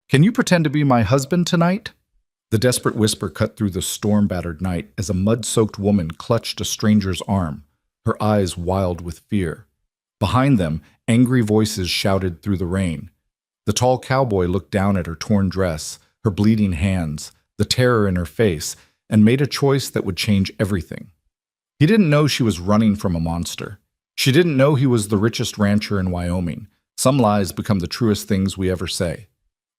Can you pretend to be my husband tonight? The desperate whisper cut through the storm-battered night as a mud-soaked woman clutched a stranger's arm, her eyes wild with fear. Behind them, angry voices shouted through the rain. The tall cowboy looked down at her torn dress, her bleeding hands, the terror in her face, and made a choice that would change everything. He didn't know she was running from a monster. She didn't know he was the richest rancher in Wyoming. Some lies become the truest things we ever say.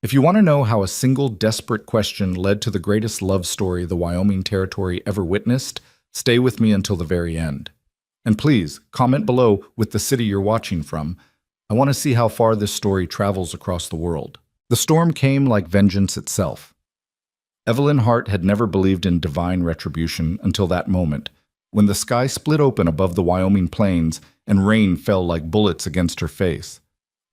If you want to know how a single desperate question led to the greatest love story the Wyoming Territory ever witnessed, stay with me until the very end. And please, comment below with the city you're watching from. I want to see how far this story travels across the world. The storm came like vengeance itself. Evelyn Hart had never believed in divine retribution until that moment, when the sky split open above the Wyoming plains and rain fell like bullets against her face.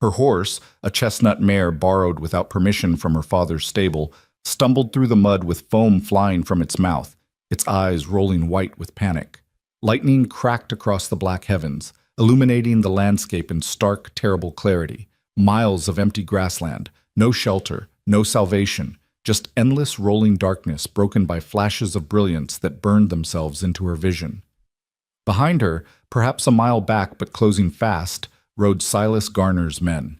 Her horse, a chestnut mare borrowed without permission from her father's stable, stumbled through the mud with foam flying from its mouth, its eyes rolling white with panic. Lightning cracked across the black heavens, illuminating the landscape in stark, terrible clarity. Miles of empty grassland, no shelter, no salvation, just endless rolling darkness broken by flashes of brilliance that burned themselves into her vision. Behind her, perhaps a mile back but closing fast, rode Silas Garner's men.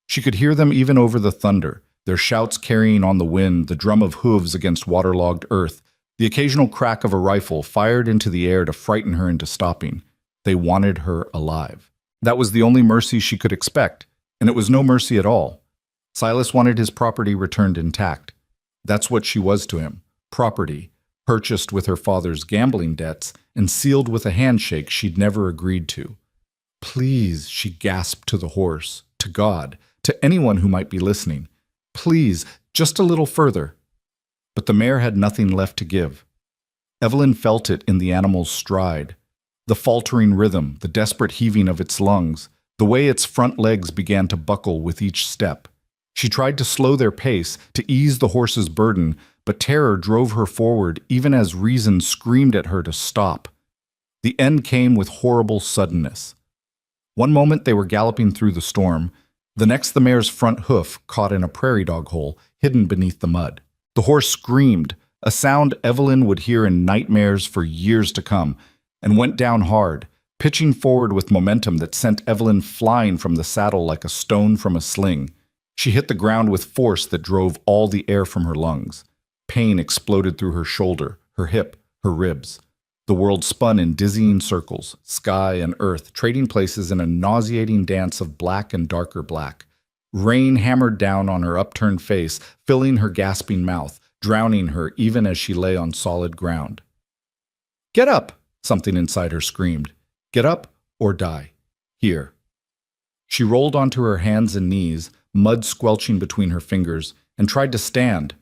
She could hear them even over the thunder, their shouts carrying on the wind, the drum of hooves against waterlogged earth, the occasional crack of a rifle fired into the air to frighten her into stopping. They wanted her alive. That was the only mercy she could expect, and it was no mercy at all. Silas wanted his property returned intact. That's what she was to him, property, purchased with her father's gambling debts and sealed with a handshake she'd never agreed to. Please, she gasped to the horse, to God, to anyone who might be listening. Please, just a little further. But the mare had nothing left to give. Evelyn felt it in the animal's stride, the faltering rhythm, the desperate heaving of its lungs, the way its front legs began to buckle with each step. She tried to slow their pace, to ease the horse's burden, but terror drove her forward even as reason screamed at her to stop. The end came with horrible suddenness. One moment they were galloping through the storm, the next the mare's front hoof caught in a prairie dog hole hidden beneath the mud. The horse screamed, a sound Evelyn would hear in nightmares for years to come, and went down hard, pitching forward with momentum that sent Evelyn flying from the saddle like a stone from a sling. She hit the ground with force that drove all the air from her lungs. Pain exploded through her shoulder, her hip, her ribs. The world spun in dizzying circles, sky and earth trading places in a nauseating dance of black and darker black. Rain hammered down on her upturned face, filling her gasping mouth, drowning her even as she lay on solid ground. "Get up!" something inside her screamed. "Get up or die. Here." She rolled onto her hands and knees, mud squelching between her fingers, and tried to stand.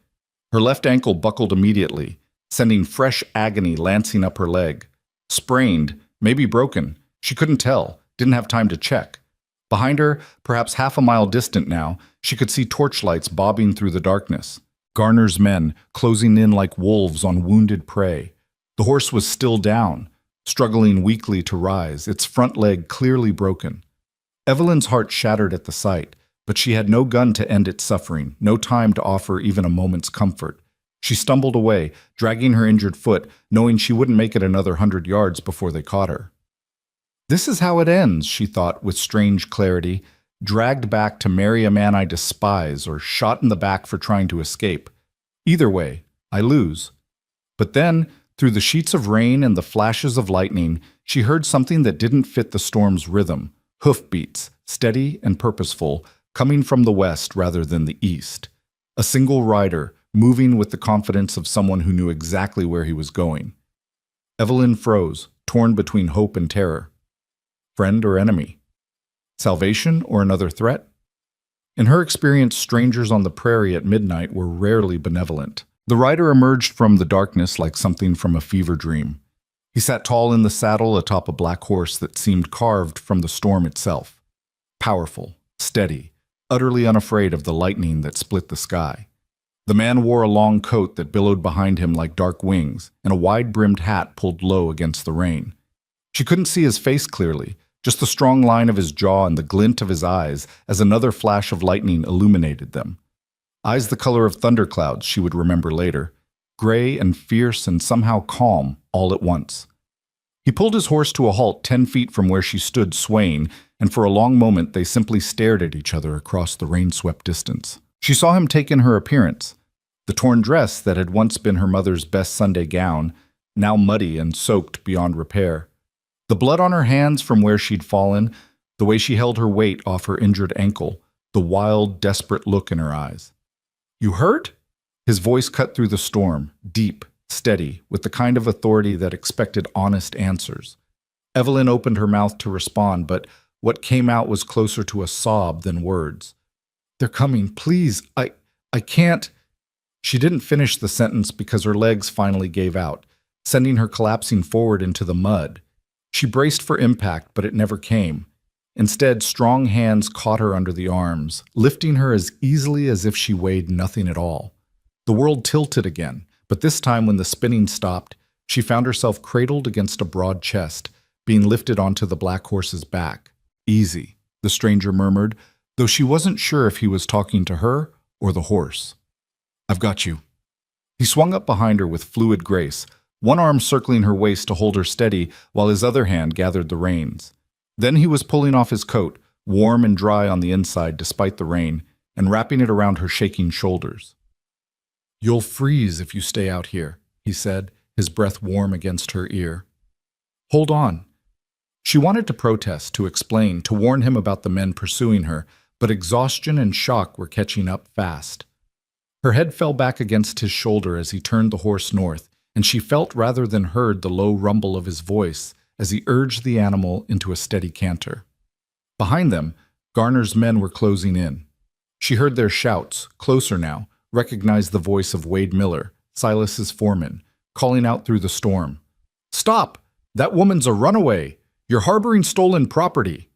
Her left ankle buckled immediately, sending fresh agony lancing up her leg. Sprained, maybe broken. She couldn't tell, didn't have time to check. Behind her, perhaps half a mile distant now, she could see torchlights bobbing through the darkness. Garner's men, closing in like wolves on wounded prey. The horse was still down, struggling weakly to rise, its front leg clearly broken. Evelyn's heart shattered at the sight, but she had no gun to end its suffering, no time to offer even a moment's comfort. She stumbled away, dragging her injured foot, knowing she wouldn't make it another 100 yards before they caught her. This is how it ends, she thought with strange clarity, dragged back to marry a man I despise or shot in the back for trying to escape. Either way, I lose. But then, through the sheets of rain and the flashes of lightning, she heard something that didn't fit the storm's rhythm, hoofbeats, steady and purposeful, coming from the west rather than the east. A single rider, moving with the confidence of someone who knew exactly where he was going. Evelyn froze, torn between hope and terror. Friend or enemy? Salvation or another threat? In her experience, strangers on the prairie at midnight were rarely benevolent. The rider emerged from the darkness like something from a fever dream. He sat tall in the saddle atop a black horse that seemed carved from the storm itself. Powerful, steady, utterly unafraid of the lightning that split the sky. The man wore a long coat that billowed behind him like dark wings, and a wide-brimmed hat pulled low against the rain. She couldn't see his face clearly, just the strong line of his jaw and the glint of his eyes as another flash of lightning illuminated them. Eyes the color of thunderclouds, she would remember later. Gray and fierce and somehow calm all at once. He pulled his horse to a halt 10 feet from where she stood swaying, and for a long moment they simply stared at each other across the rain-swept distance. She saw him take in her appearance. The torn dress that had once been her mother's best Sunday gown, now muddy and soaked beyond repair. The blood on her hands from where she'd fallen, the way she held her weight off her injured ankle, the wild, desperate look in her eyes. "You hurt?" His voice cut through the storm, deep, steady, with the kind of authority that expected honest answers. Evelyn opened her mouth to respond, but what came out was closer to a sob than words. "They're coming, please. I can't." She didn't finish the sentence because her legs finally gave out, sending her collapsing forward into the mud. She braced for impact, but it never came. Instead, strong hands caught her under the arms, lifting her as easily as if she weighed nothing at all. The world tilted again, but this time when the spinning stopped, she found herself cradled against a broad chest, being lifted onto the black horse's back. "Easy," the stranger murmured, though she wasn't sure if he was talking to her or the horse. "I've got you." He swung up behind her with fluid grace, one arm circling her waist to hold her steady while his other hand gathered the reins. Then he was pulling off his coat, warm and dry on the inside despite the rain, and wrapping it around her shaking shoulders. "You'll freeze if you stay out here," he said, his breath warm against her ear. "Hold on." She wanted to protest, to explain, to warn him about the men pursuing her, but exhaustion and shock were catching up fast. Her head fell back against his shoulder as he turned the horse north, and she felt rather than heard the low rumble of his voice as he urged the animal into a steady canter. Behind them, Garner's men were closing in. She heard their shouts, closer now, recognized the voice of Wade Miller, Silas's foreman, calling out through the storm. "Stop! That woman's a runaway! You're harboring stolen property!"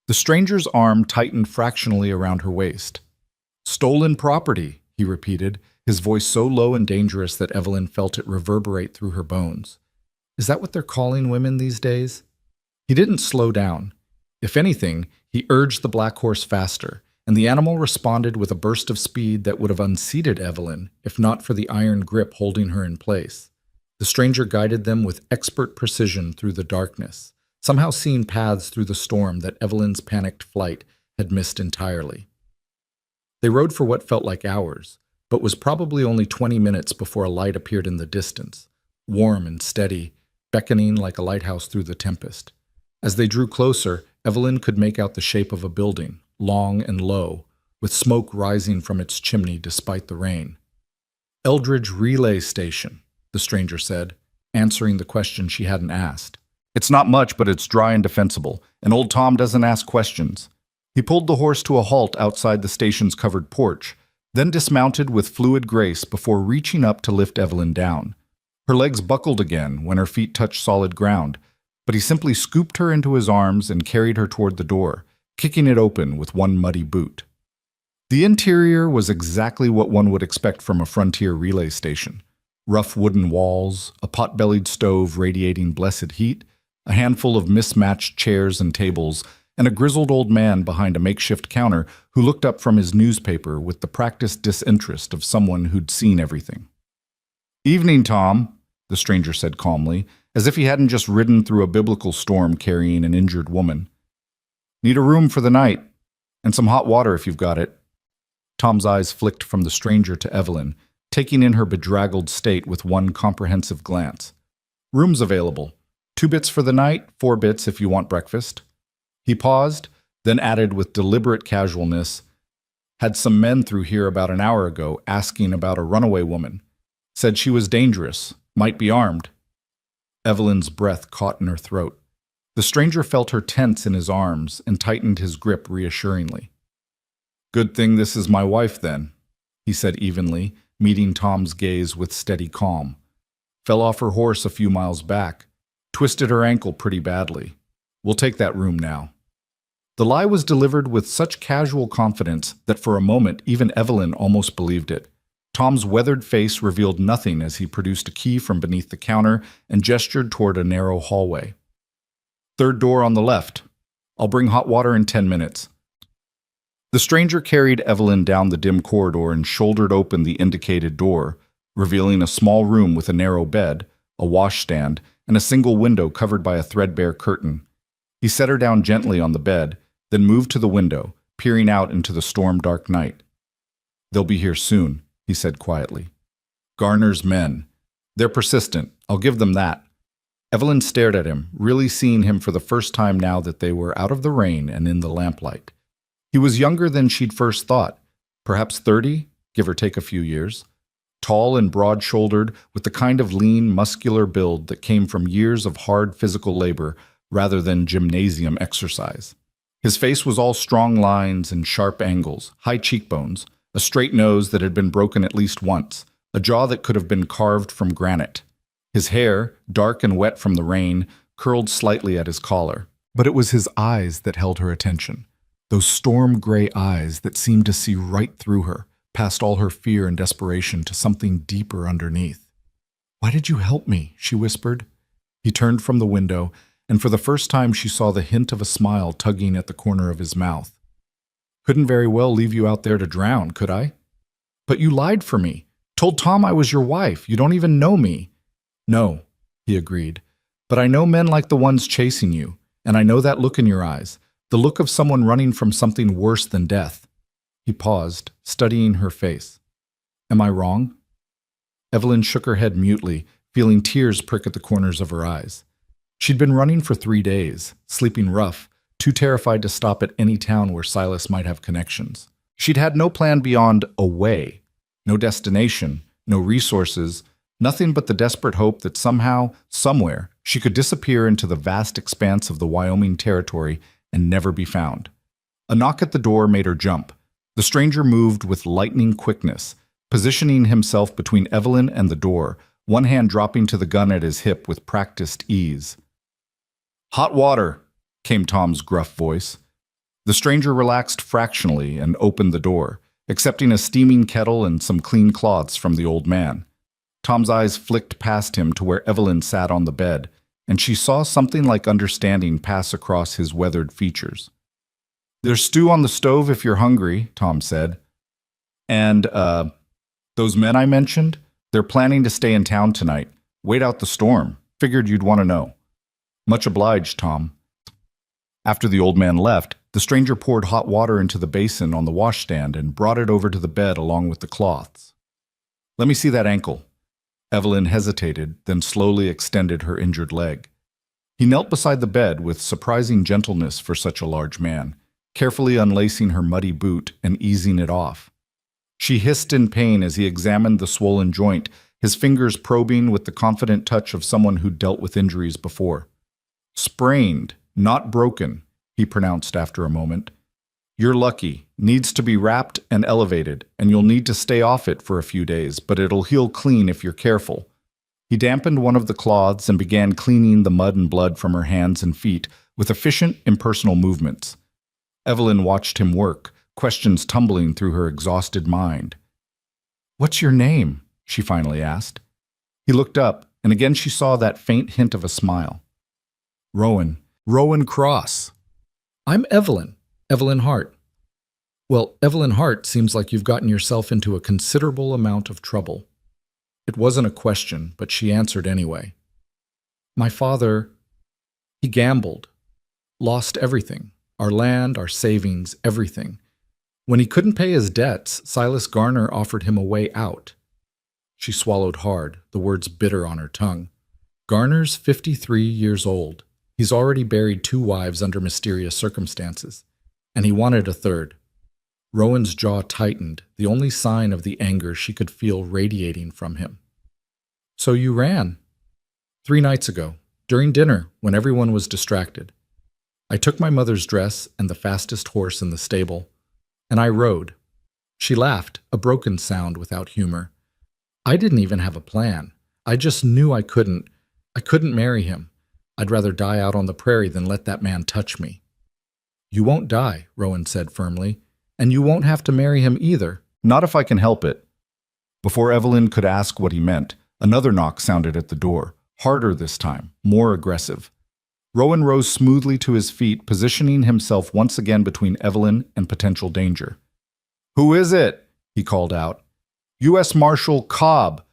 The stranger's arm tightened fractionally around her waist. "Stolen property," he repeated, his voice so low and dangerous that Evelyn felt it reverberate through her bones. Is that what they're calling women these days? He didn't slow down. If anything, he urged the black horse faster, and the animal responded with a burst of speed that would have unseated Evelyn if not for the iron grip holding her in place. The stranger guided them with expert precision through the darkness, somehow seeing paths through the storm that Evelyn's panicked flight had missed entirely. They rode for what felt like hours, but was probably only 20 minutes before a light appeared in the distance, warm and steady, beckoning like a lighthouse through the tempest. As they drew closer, Evelyn could make out the shape of a building, long and low, with smoke rising from its chimney despite the rain. "Eldridge Relay Station," the stranger said, answering the question she hadn't asked. "It's not much, but it's dry and defensible, and old Tom doesn't ask questions." He pulled the horse to a halt outside the station's covered porch, then dismounted with fluid grace before reaching up to lift Evelyn down. Her legs buckled again when her feet touched solid ground, but he simply scooped her into his arms and carried her toward the door, kicking it open with one muddy boot. The interior was exactly what one would expect from a frontier relay station. Rough wooden walls, a pot-bellied stove radiating blessed heat, a handful of mismatched chairs and tables, and a grizzled old man behind a makeshift counter who looked up from his newspaper with the practiced disinterest of someone who'd seen everything. "Evening, Tom," the stranger said calmly, as if he hadn't just ridden through a biblical storm carrying an injured woman. "Need a room for the night, and some hot water if you've got it." Tom's eyes flicked from the stranger to Evelyn, taking in her bedraggled state with one comprehensive glance. "Rooms available. 2 bits for the night, 4 bits if you want breakfast." He paused, then added with deliberate casualness, "Had some men through here about an hour ago asking about a runaway woman. Said she was dangerous, might be armed." Evelyn's breath caught in her throat. The stranger felt her tense in his arms and tightened his grip reassuringly. "Good thing this is my wife, then," he said evenly, meeting Tom's gaze with steady calm. "Fell off her horse a few miles back. Twisted her ankle pretty badly. We'll take that room now." The lie was delivered with such casual confidence that for a moment even Evelyn almost believed it. Tom's weathered face revealed nothing as he produced a key from beneath the counter and gestured toward a narrow hallway. "Third door on the left. I'll bring hot water in 10 minutes. The stranger carried Evelyn down the dim corridor and shouldered open the indicated door, revealing a small room with a narrow bed, a washstand, and a single window covered by a threadbare curtain. He set her down gently on the bed, then moved to the window, peering out into the storm-dark night. "They'll be here soon," he said quietly. "Garner's men. They're persistent, I'll give them that." Evelyn stared at him, really seeing him for the first time now that they were out of the rain and in the lamplight. He was younger than she'd first thought, perhaps 30, give or take a few years. Tall and broad-shouldered, with the kind of lean, muscular build that came from years of hard physical labor rather than gymnasium exercise. His face was all strong lines and sharp angles, high cheekbones, a straight nose that had been broken at least once, a jaw that could have been carved from granite. His hair, dark and wet from the rain, curled slightly at his collar. But it was his eyes that held her attention. Those storm-gray eyes that seemed to see right through her, past all her fear and desperation to something deeper underneath. "Why did you help me?" she whispered. He turned from the window, and for the first time she saw the hint of a smile tugging at the corner of his mouth. "Couldn't very well leave you out there to drown, could I?" "But you lied for me. Told Tom I was your wife. You don't even know me." "No," he agreed. "But I know men like the ones chasing you, and I know that look in your eyes, the look of someone running from something worse than death." He paused, studying her face. "Am I wrong?" Evelyn shook her head mutely, feeling tears prick at the corners of her eyes. She'd been running for 3 days, sleeping rough, too terrified to stop at any town where Silas might have connections. She'd had no plan beyond away, no destination, no resources, nothing but the desperate hope that somehow, somewhere, she could disappear into the vast expanse of the Wyoming Territory and never be found. A knock at the door made her jump. The stranger moved with lightning quickness, positioning himself between Evelyn and the door, one hand dropping to the gun at his hip with practiced ease. "Hot water," came Tom's gruff voice. The stranger relaxed fractionally and opened the door, accepting a steaming kettle and some clean cloths from the old man. Tom's eyes flicked past him to where Evelyn sat on the bed, and she saw something like understanding pass across his weathered features. "There's stew on the stove if you're hungry," Tom said. "And, those men I mentioned? They're planning to stay in town tonight. Wait out the storm. Figured you'd want to know." "Much obliged, Tom." After the old man left, the stranger poured hot water into the basin on the washstand and brought it over to the bed along with the cloths. "Let me see that ankle." Evelyn hesitated, then slowly extended her injured leg. He knelt beside the bed with surprising gentleness for such a large man, carefully unlacing her muddy boot and easing it off. She hissed in pain as he examined the swollen joint, his fingers probing with the confident touch of someone who'd dealt with injuries before. "Sprained, not broken," he pronounced after a moment. "You're lucky. Needs to be wrapped and elevated, and you'll need to stay off it for a few days, but it'll heal clean if you're careful." He dampened one of the cloths and began cleaning the mud and blood from her hands and feet with efficient, impersonal movements. Evelyn watched him work, questions tumbling through her exhausted mind. "What's your name?" she finally asked. He looked up, and again she saw that faint hint of a smile. Rowan Cross." "I'm Evelyn Hart." "Well, Evelyn Hart, seems like you've gotten yourself into a considerable amount of trouble." It wasn't a question, but she answered anyway. "My father, he gambled, lost everything, our land, our savings, everything. When he couldn't pay his debts, Silas Garner offered him a way out." She swallowed hard, the words bitter on her tongue. "Garner's 53 years old. He's already buried 2 wives under mysterious circumstances, and he wanted a third." Rowan's jaw tightened, the only sign of the anger she could feel radiating from him. "So you ran?" 3 nights ago, during dinner, when everyone was distracted. I took my mother's dress and the fastest horse in the stable, and I rode." She laughed, a broken sound without humor. "I didn't even have a plan. I just knew I couldn't marry him. I'd rather die out on the prairie than let that man touch me." "You won't die," Rowan said firmly, "and you won't have to marry him either." "Not if I can help it." Before Evelyn could ask what he meant, another knock sounded at the door, harder this time, more aggressive. Rowan rose smoothly to his feet, positioning himself once again between Evelyn and potential danger. "Who is it?" he called out. "U.S. Marshal Cobb."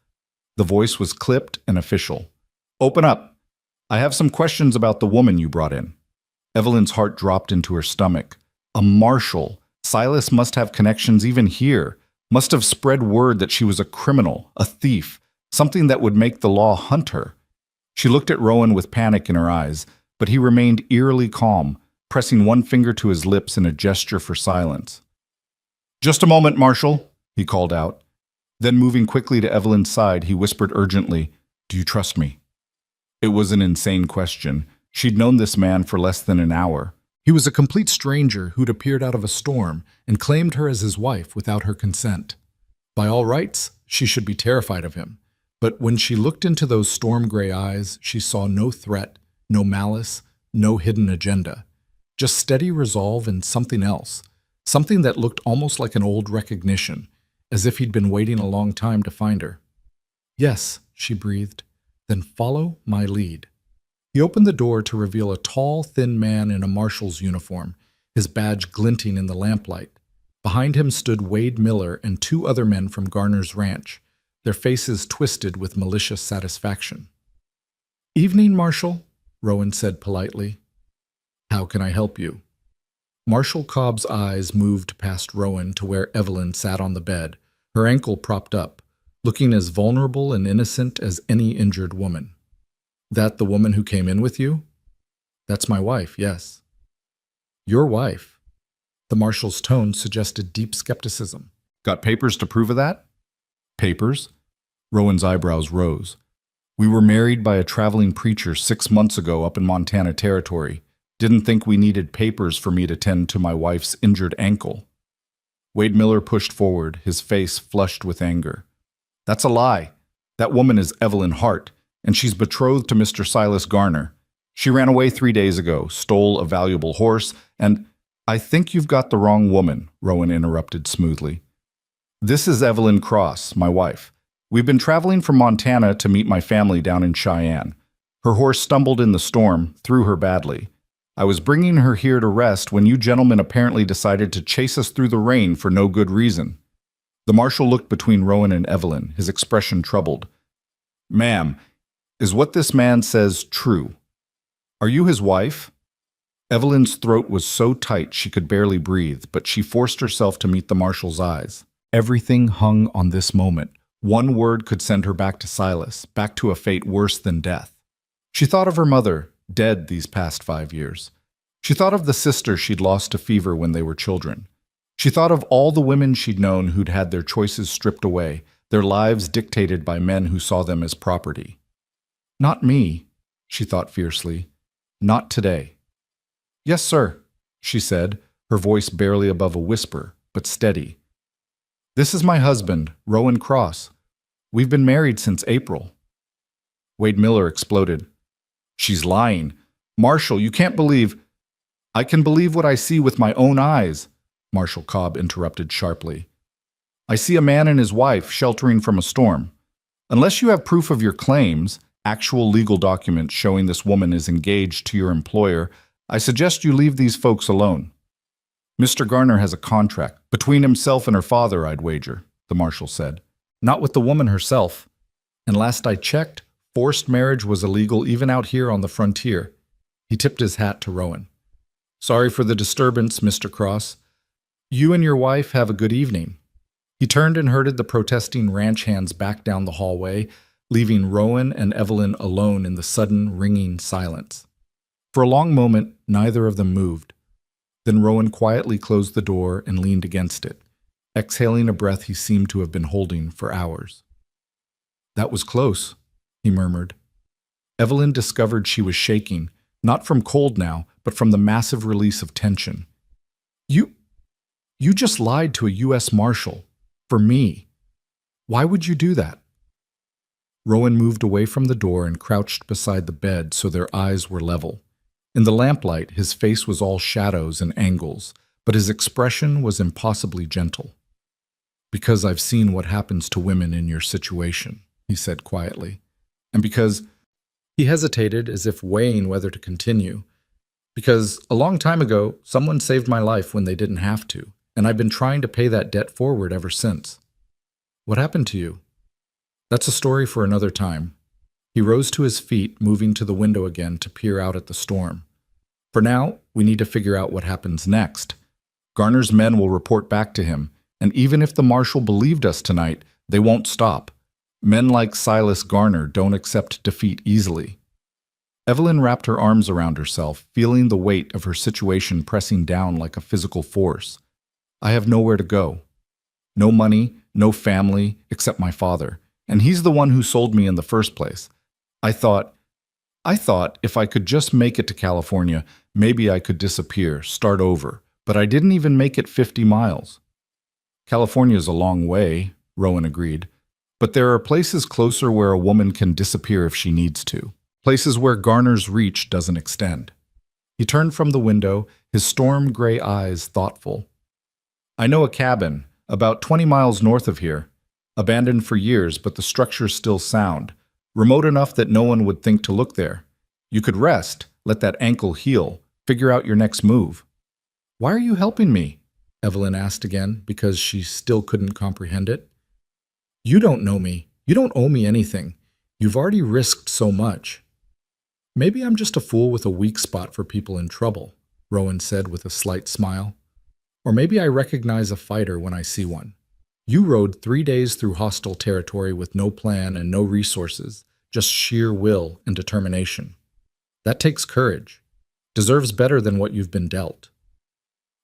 The voice was clipped and official. "Open up. I have some questions about the woman you brought in." Evelyn's heart dropped into her stomach. A marshal. Silas must have connections even here, must have spread word that she was a criminal, a thief, something that would make the law hunt her. She looked at Rowan with panic in her eyes, but he remained eerily calm, pressing one finger to his lips in a gesture for silence. "Just a moment, Marshal," he called out. Then moving quickly to Evelyn's side, he whispered urgently, "Do you trust me?" It was an insane question. She'd known this man for less than an hour. He was a complete stranger who'd appeared out of a storm and claimed her as his wife without her consent. By all rights, she should be terrified of him. But when she looked into those storm-gray eyes, she saw no threat, no malice, no hidden agenda. Just steady resolve and something else. Something that looked almost like an old recognition, as if he'd been waiting a long time to find her. "Yes," she breathed. "Then follow my lead." He opened the door to reveal a tall, thin man in a marshal's uniform, his badge glinting in the lamplight. Behind him stood Wade Miller and two other men from Garner's ranch, their faces twisted with malicious satisfaction. "Evening, Marshal," Rowan said politely. "How can I help you?" Marshal Cobb's eyes moved past Rowan to where Evelyn sat on the bed, her ankle propped up, looking as vulnerable and innocent as any injured woman. "That the woman who came in with you?" "That's my wife, yes." "Your wife?" The marshal's tone suggested deep skepticism. "Got papers to prove of that?" "Papers?" Rowan's eyebrows rose. "We were married by a traveling preacher 6 months ago up in Montana Territory. Didn't think we needed papers for me to tend to my wife's injured ankle." Wade Miller pushed forward, his face flushed with anger. "That's a lie. That woman is Evelyn Hart, and she's betrothed to Mr. Silas Garner. She ran away 3 days ago, stole a valuable horse, and—" "I think you've got the wrong woman," Rowan interrupted smoothly. "This is Evelyn Cross, my wife. We've been traveling from Montana to meet my family down in Cheyenne. Her horse stumbled in the storm, threw her badly. I was bringing her here to rest when you gentlemen apparently decided to chase us through the rain for no good reason." The marshal looked between Rowan and Evelyn, his expression troubled. "Ma'am, is what this man says true? Are you his wife?" Evelyn's throat was so tight she could barely breathe, but she forced herself to meet the marshal's eyes. Everything hung on this moment. One word could send her back to Silas, back to a fate worse than death. She thought of her mother, dead these past 5 years. She thought of the sister she'd lost to fever when they were children. She thought of all the women she'd known who'd had their choices stripped away, their lives dictated by men who saw them as property. "Not me," she thought fiercely. "Not today." "Yes, sir," she said, her voice barely above a whisper, but steady. "This is my husband, Rowan Cross. We've been married since April." Wade Miller exploded. "She's lying. Marshal, you can't believe—" "I can believe what I see with my own eyes," Marshal Cobb interrupted sharply. "I see a man and his wife sheltering from a storm. Unless you have proof of your claims, actual legal documents showing this woman is engaged to your employer, I suggest you leave these folks alone." "Mr. Garner has a contract between himself and her father, I'd wager," the marshal said. "Not with the woman herself. And last I checked, forced marriage was illegal even out here on the frontier." He tipped his hat to Rowan. "Sorry for the disturbance, Mr. Cross. You and your wife have a good evening." He turned and herded the protesting ranch hands back down the hallway, leaving Rowan and Evelyn alone in the sudden, ringing silence. For a long moment, neither of them moved. Then Rowan quietly closed the door and leaned against it, exhaling a breath he seemed to have been holding for hours. "That was close," he murmured. Evelyn discovered she was shaking, not from cold now, but from the massive release of tension. You just lied to a U.S. Marshal. For me. Why would you do that?" Rowan moved away from the door and crouched beside the bed so their eyes were level. In the lamplight, his face was all shadows and angles, but his expression was impossibly gentle. "Because I've seen what happens to women in your situation," he said quietly. "And because He hesitated as if weighing whether to continue. Because a long time ago, someone saved my life when they didn't have to, and I've been trying to pay that debt forward ever since. What happened to you? That's a story for another time. He rose to his feet, moving to the window again to peer out at the storm. For now, we need to figure out what happens next. Garner's men will report back to him, and even if the marshal believed us tonight, they won't stop. Men like Silas Garner don't accept defeat easily. Evelyn wrapped her arms around herself, feeling the weight of her situation pressing down like a physical force. I have nowhere to go. No money, no family, except my father, and he's the one who sold me in the first place. I thought if I could just make it to California, maybe I could disappear, start over, but I didn't even make it 50 miles. California's a long way, Rowan agreed, but there are places closer where a woman can disappear if she needs to. Places where Garner's reach doesn't extend. He turned from the window, his storm-gray eyes thoughtful. I know a cabin, about 20 miles north of here. Abandoned for years, but the structure's still sound. Remote enough that no one would think to look there. You could rest, let that ankle heal, figure out your next move. Why are you helping me? Evelyn asked again, because she still couldn't comprehend it. You don't know me. You don't owe me anything. You've already risked so much. Maybe I'm just a fool with a weak spot for people in trouble, Rowan said with a slight smile. Or maybe I recognize a fighter when I see one. You rode 3 days through hostile territory with no plan and no resources, just sheer will and determination. That takes courage. Deserves better than what you've been dealt.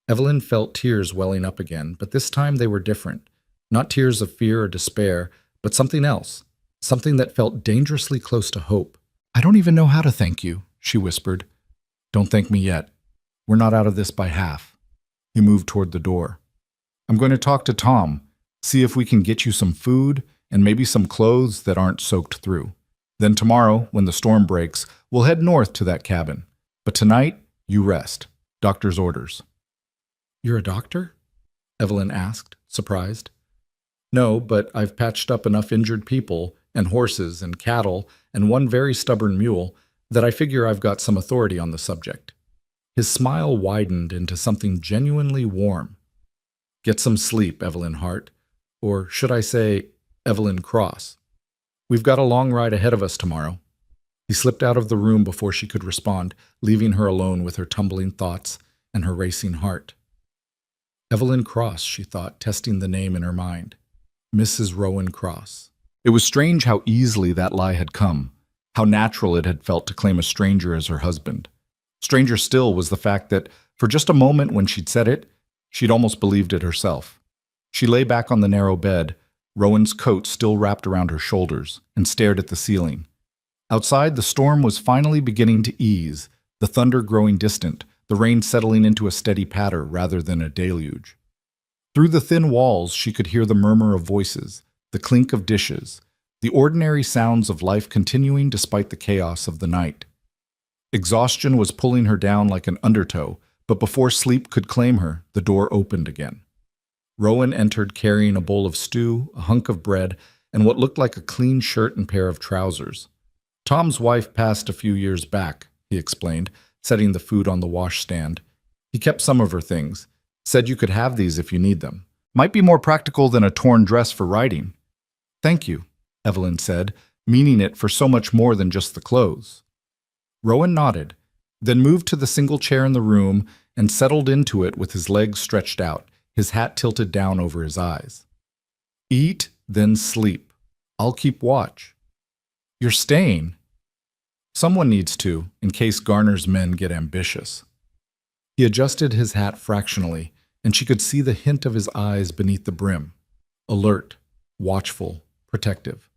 Evelyn felt tears welling up again, but this time they were different. Not tears of fear or despair, but something else. Something that felt dangerously close to hope. I don't even know how to thank you, she whispered. Don't thank me yet. We're not out of this by half. He moved toward the door. I'm going to talk to Tom, see if we can get you some food and maybe some clothes that aren't soaked through. Then tomorrow, when the storm breaks, we'll head north to that cabin. But tonight, you rest. Doctor's orders. You're a doctor? Evelyn asked, surprised. No, but I've patched up enough injured people and horses and cattle and one very stubborn mule that I figure I've got some authority on the subject. His smile widened into something genuinely warm. Get some sleep, Evelyn Hart. Or should I say, Evelyn Cross. We've got a long ride ahead of us tomorrow. He slipped out of the room before she could respond, leaving her alone with her tumbling thoughts and her racing heart. Evelyn Cross, she thought, testing the name in her mind. Mrs. Rowan Cross. It was strange how easily that lie had come, how natural it had felt to claim a stranger as her husband. Stranger still was the fact that, for just a moment when she'd said it, she'd almost believed it herself. She lay back on the narrow bed, Rowan's coat still wrapped around her shoulders, and stared at the ceiling. Outside, the storm was finally beginning to ease, the thunder growing distant, the rain settling into a steady patter rather than a deluge. Through the thin walls, she could hear the murmur of voices, the clink of dishes, the ordinary sounds of life continuing despite the chaos of the night. Exhaustion was pulling her down like an undertow, but before sleep could claim her, the door opened again. Rowan entered carrying a bowl of stew, a hunk of bread, and what looked like a clean shirt and pair of trousers. Tom's wife passed a few years back, he explained, setting the food on the washstand. He kept some of her things, said you could have these if you need them. Might be more practical than a torn dress for riding. Thank you, Evelyn said, meaning it for so much more than just the clothes. Rowan nodded, then moved to the single chair in the room and settled into it with his legs stretched out, his hat tilted down over his eyes. Eat, then sleep. I'll keep watch. You're staying. Someone needs to, in case Garner's men get ambitious. He adjusted his hat fractionally, and she could see the hint of his eyes beneath the brim. Alert, watchful, protective.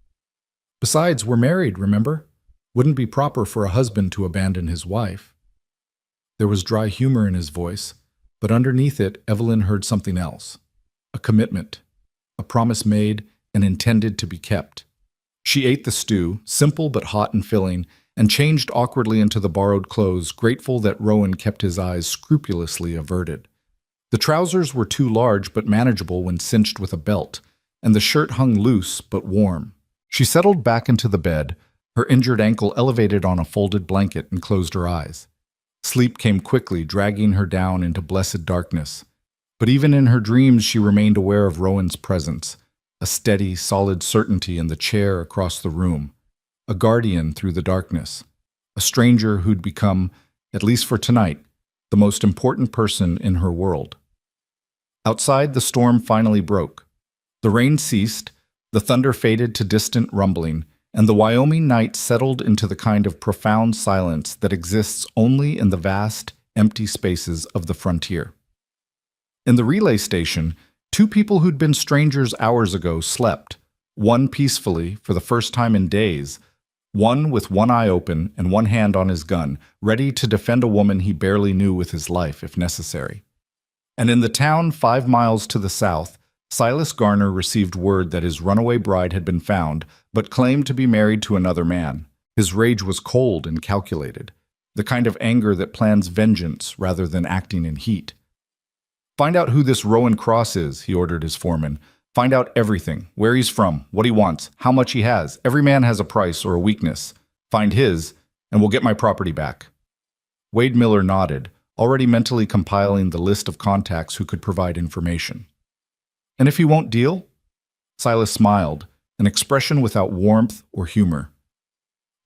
Besides, we're married, remember? Wouldn't be proper for a husband to abandon his wife. There was dry humor in his voice, but underneath it, Evelyn heard something else. A commitment. A promise made and intended to be kept. She ate the stew, simple but hot and filling, and changed awkwardly into the borrowed clothes, grateful that Rowan kept his eyes scrupulously averted. The trousers were too large but manageable when cinched with a belt, and the shirt hung loose but warm. She settled back into the bed, Her injured ankle elevated on a folded blanket and closed her eyes. Sleep came quickly, dragging her down into blessed darkness. But even in her dreams, she remained aware of Rowan's presence, a steady, solid certainty in the chair across the room, a guardian through the darkness, a stranger who'd become, at least for tonight, the most important person in her world. Outside, the storm finally broke. The rain ceased, the thunder faded to distant rumbling, and the Wyoming night settled into the kind of profound silence that exists only in the vast, empty spaces of the frontier. In the relay station, two people who'd been strangers hours ago slept, one peacefully for the first time in days, one with one eye open and one hand on his gun, ready to defend a woman he barely knew with his life if necessary. And in the town 5 miles to the south, Silas Garner received word that his runaway bride had been found, but claimed to be married to another man. His rage was cold and calculated, the kind of anger that plans vengeance rather than acting in heat. "Find out who this Rowan Cross is," he ordered his foreman. "Find out everything, where he's from, what he wants, how much he has. Every man has a price or a weakness. Find his, and we'll get my property back." Wade Miller nodded, already mentally compiling the list of contacts who could provide information. "And if he won't deal?" Silas smiled, an expression without warmth or humor.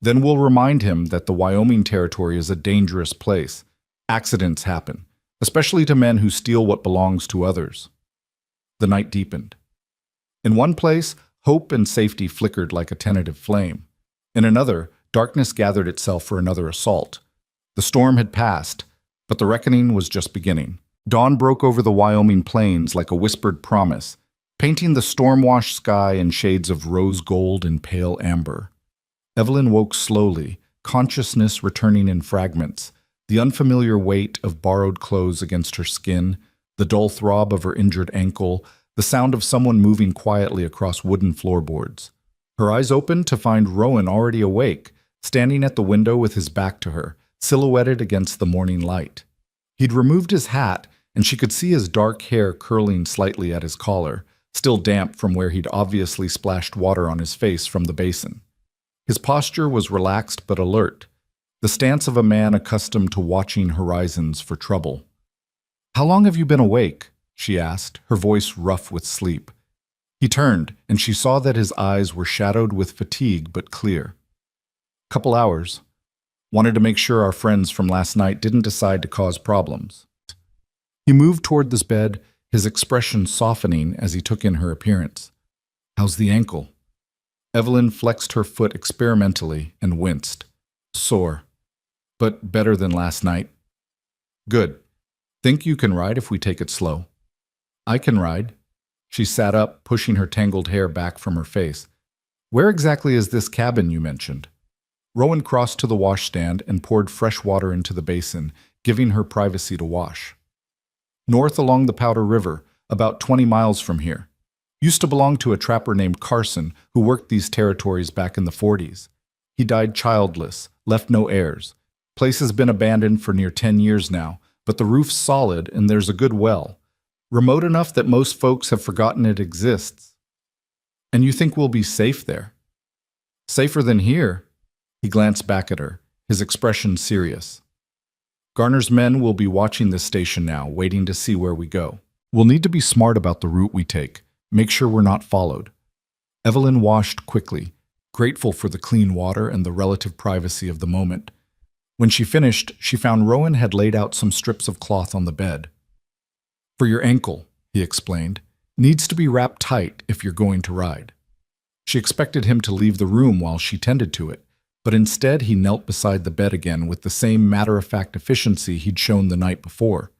"Then we'll remind him that the Wyoming Territory is a dangerous place. Accidents happen, especially to men who steal what belongs to others." The night deepened. In one place, hope and safety flickered like a tentative flame. In another, darkness gathered itself for another assault. The storm had passed, but the reckoning was just beginning. Dawn broke over the Wyoming plains like a whispered promise, painting the storm-washed sky in shades of rose gold and pale amber. Evelyn woke slowly, consciousness returning in fragments, the unfamiliar weight of borrowed clothes against her skin, the dull throb of her injured ankle, the sound of someone moving quietly across wooden floorboards. Her eyes opened to find Rowan already awake, standing at the window with his back to her, silhouetted against the morning light. He'd removed his hat, and she could see his dark hair curling slightly at his collar, still damp from where he'd obviously splashed water on his face from the basin. His posture was relaxed but alert, the stance of a man accustomed to watching horizons for trouble. "How long have you been awake?" she asked, her voice rough with sleep. He turned, and she saw that his eyes were shadowed with fatigue but clear. "Couple hours. Wanted to make sure our friends from last night didn't decide to cause problems." He moved toward this bed, his expression softening as he took in her appearance. "How's the ankle?" Evelyn flexed her foot experimentally and winced. "Sore, but better than last night." "Good. Think you can ride if we take it slow?" "I can ride." She sat up, pushing her tangled hair back from her face. "Where exactly is this cabin you mentioned?" Rowan crossed to the washstand and poured fresh water into the basin, giving her privacy to wash. "North along the Powder River, about 20 miles from here. Used to belong to a trapper named Carson who worked these territories back in the 40s. He died childless, left no heirs. Place has been abandoned for near 10 years now, but the roof's solid and there's a good well. Remote enough that most folks have forgotten it exists." "And you think we'll be safe there?" "Safer than here." He glanced back at her, his expression serious. "Garner's men will be watching this station now, waiting to see where we go. We'll need to be smart about the route we take, make sure we're not followed." Evelyn washed quickly, grateful for the clean water and the relative privacy of the moment. When she finished, she found Rowan had laid out some strips of cloth on the bed. "For your ankle," he explained. "Needs to be wrapped tight if you're going to ride." She expected him to leave the room while she tended to it, but instead he knelt beside the bed again with the same matter-of-fact efficiency he'd shown the night before.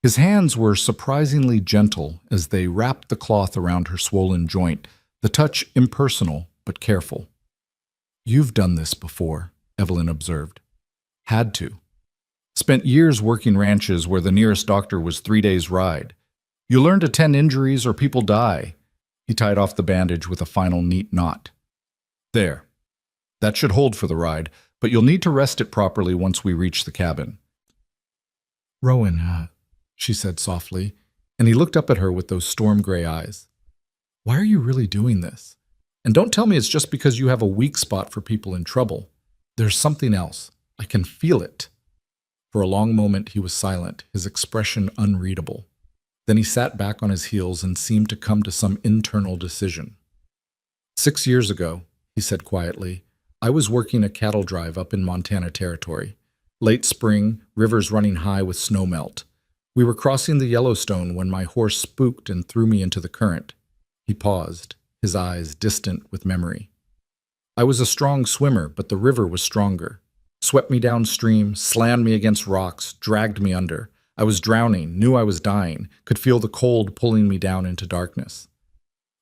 His hands were surprisingly gentle as they wrapped the cloth around her swollen joint, the touch impersonal but careful. "You've done this before," Evelyn observed. "Had to. Spent years working ranches where the nearest doctor was 3 days' ride. You learn to tend injuries or people die." He tied off the bandage with a final neat knot. "There. That should hold for the ride, but you'll need to rest it properly once we reach the cabin." "Rowan, she said softly, and he looked up at her with those storm-gray eyes. "Why are you really doing this? And don't tell me it's just because you have a weak spot for people in trouble. There's something else. I can feel it." For a long moment he was silent, his expression unreadable. Then he sat back on his heels and seemed to come to some internal decision. "6 years ago," he said quietly, "I was working a cattle drive up in Montana Territory. Late spring, rivers running high with snowmelt. We were crossing the Yellowstone when my horse spooked and threw me into the current." He paused, his eyes distant with memory. "I was a strong swimmer, but the river was stronger. Swept me downstream, slammed me against rocks, dragged me under. I was drowning, knew I was dying, could feel the cold pulling me down into darkness."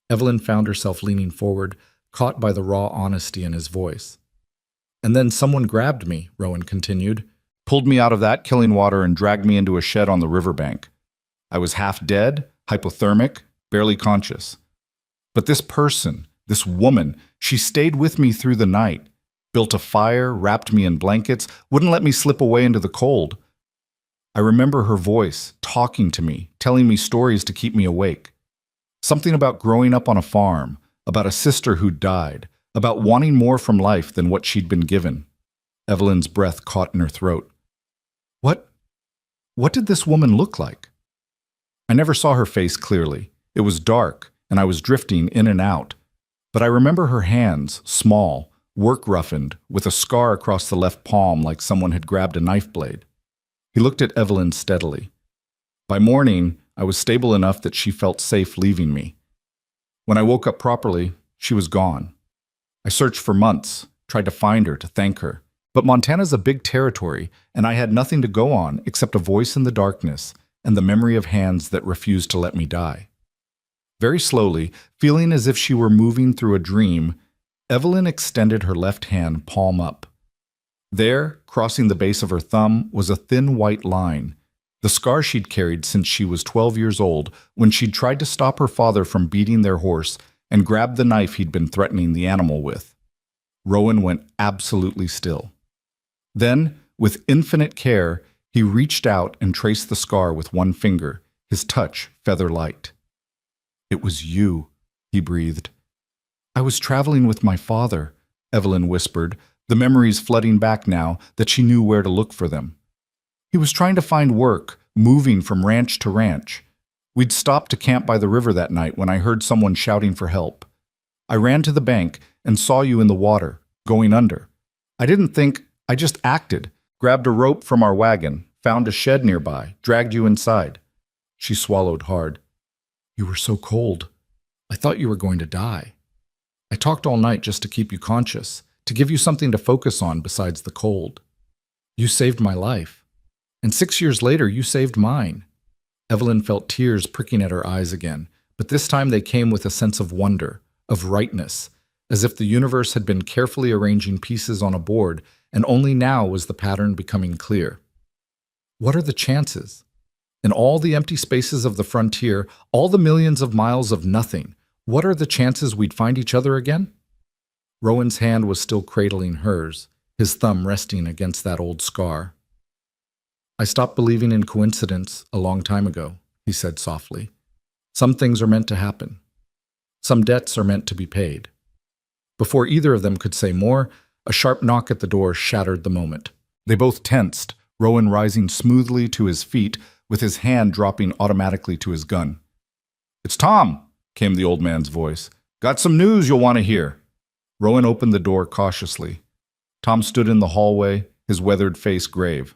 Evelyn found herself leaning forward, caught by the raw honesty in his voice. "And then someone grabbed me," Rowan continued, "pulled me out of that killing water and dragged me into a shed on the riverbank. I was half dead, hypothermic, barely conscious. But this person, this woman, she stayed with me through the night, built a fire, wrapped me in blankets, wouldn't let me slip away into the cold. I remember her voice, talking to me, telling me stories to keep me awake. Something about growing up on a farm, about a sister who died, about wanting more from life than what she'd been given." Evelyn's breath caught in her throat. What did this woman look like?" "I never saw her face clearly. It was dark, and I was drifting in and out. But I remember her hands, small, work-roughened, with a scar across the left palm like someone had grabbed a knife blade." He looked at Evelyn steadily. "By morning, I was stable enough that she felt safe leaving me. When I woke up properly, she was gone. I searched for months, tried to find her, to thank her. But Montana's a big territory, and I had nothing to go on except a voice in the darkness and the memory of hands that refused to let me die." Very slowly, feeling as if she were moving through a dream, Evelyn extended her left hand palm up. There, crossing the base of her thumb, was a thin white line, the scar she'd carried since she was 12 years old when she'd tried to stop her father from beating their horse and grabbed the knife he'd been threatening the animal with. Rowan went absolutely still. Then, with infinite care, he reached out and traced the scar with one finger, his touch feather-light. "It was you," he breathed. "I was traveling with my father," Evelyn whispered, the memories flooding back now that she knew where to look for them. "He was trying to find work, moving from ranch to ranch. We'd stopped to camp by the river that night when I heard someone shouting for help. I ran to the bank and saw you in the water, going under. I didn't think, I just acted, grabbed a rope from our wagon, found a shed nearby, dragged you inside." She swallowed hard. "You were so cold. I thought you were going to die. I talked all night just to keep you conscious, to give you something to focus on besides the cold. You saved my life. And 6 years later, you saved mine." Evelyn felt tears pricking at her eyes again, but this time they came with a sense of wonder, of rightness, as if the universe had been carefully arranging pieces on a board, and only now was the pattern becoming clear. "What are the chances? In all the empty spaces of the frontier, all the millions of miles of nothing, what are the chances we'd find each other again?" Rowan's hand was still cradling hers, his thumb resting against that old scar. "I stopped believing in coincidence a long time ago," he said softly. "Some things are meant to happen. Some debts are meant to be paid." Before either of them could say more, a sharp knock at the door shattered the moment. They both tensed, Rowan rising smoothly to his feet, with his hand dropping automatically to his gun. "It's Tom," came the old man's voice. "Got some news you'll want to hear." Rowan opened the door cautiously. Tom stood in the hallway, his weathered face grave.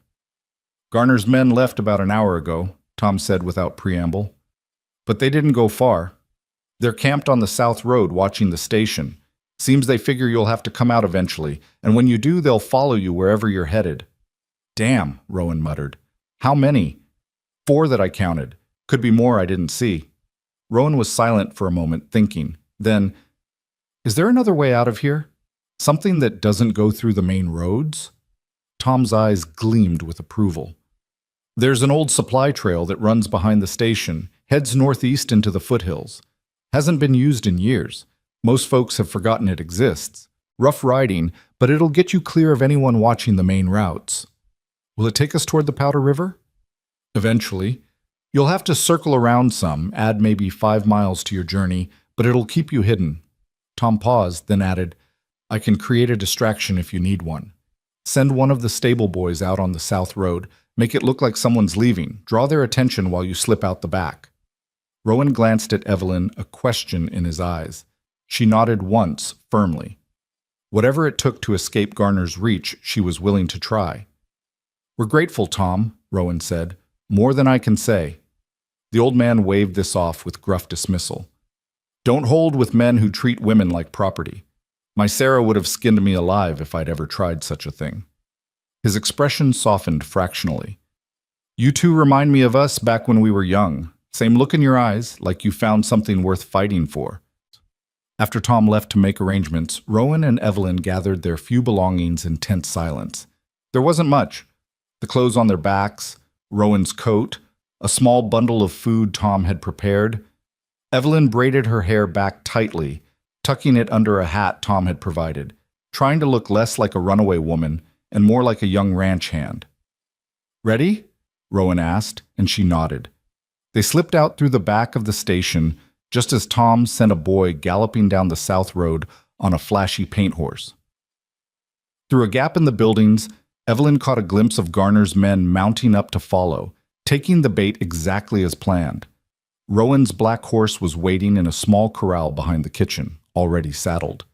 "Garner's men left about an hour ago," Tom said without preamble. "But they didn't go far. They're camped on the south road watching the station. Seems they figure you'll have to come out eventually, and when you do, they'll follow you wherever you're headed." "Damn," Rowan muttered. "How many?" "4 that I counted. Could be more I didn't see." Rowan was silent for a moment, thinking. Then, "Is there another way out of here? Something that doesn't go through the main roads?" Tom's eyes gleamed with approval. "There's an old supply trail that runs behind the station, heads northeast into the foothills. Hasn't been used in years. Most folks have forgotten it exists. Rough riding, but it'll get you clear of anyone watching the main routes." "Will it take us toward the Powder River?" "Eventually. You'll have to circle around some, add maybe 5 miles to your journey, but it'll keep you hidden." Tom paused, then added, I can create a distraction if you need one. Send one of the stable boys out on the south road, make it look like someone's leaving, draw their attention while you slip out the back. Rowan glanced at Evelyn, a question in his eyes. She nodded once, firmly. Whatever it took to escape Garner's reach, she was willing to try. We're grateful, Tom, Rowan said. More than I can say. The old man waved this off with gruff dismissal. Don't hold with men who treat women like property. My Sarah would have skinned me alive if I'd ever tried such a thing. His expression softened fractionally. You two remind me of us back when we were young. Same look in your eyes, like you found something worth fighting for. After Tom left to make arrangements, Rowan and Evelyn gathered their few belongings in tense silence. There wasn't much. The clothes on their backs, Rowan's coat, a small bundle of food Tom had prepared. Evelyn braided her hair back tightly, tucking it under a hat Tom had provided, trying to look less like a runaway woman and more like a young ranch hand. Ready? Rowan asked, and she nodded. They slipped out through the back of the station just as Tom sent a boy galloping down the south road on a flashy paint horse. Through a gap in the buildings, Evelyn caught a glimpse of Garner's men mounting up to follow, taking the bait exactly as planned. Rowan's black horse was waiting in a small corral behind the kitchen, already saddled.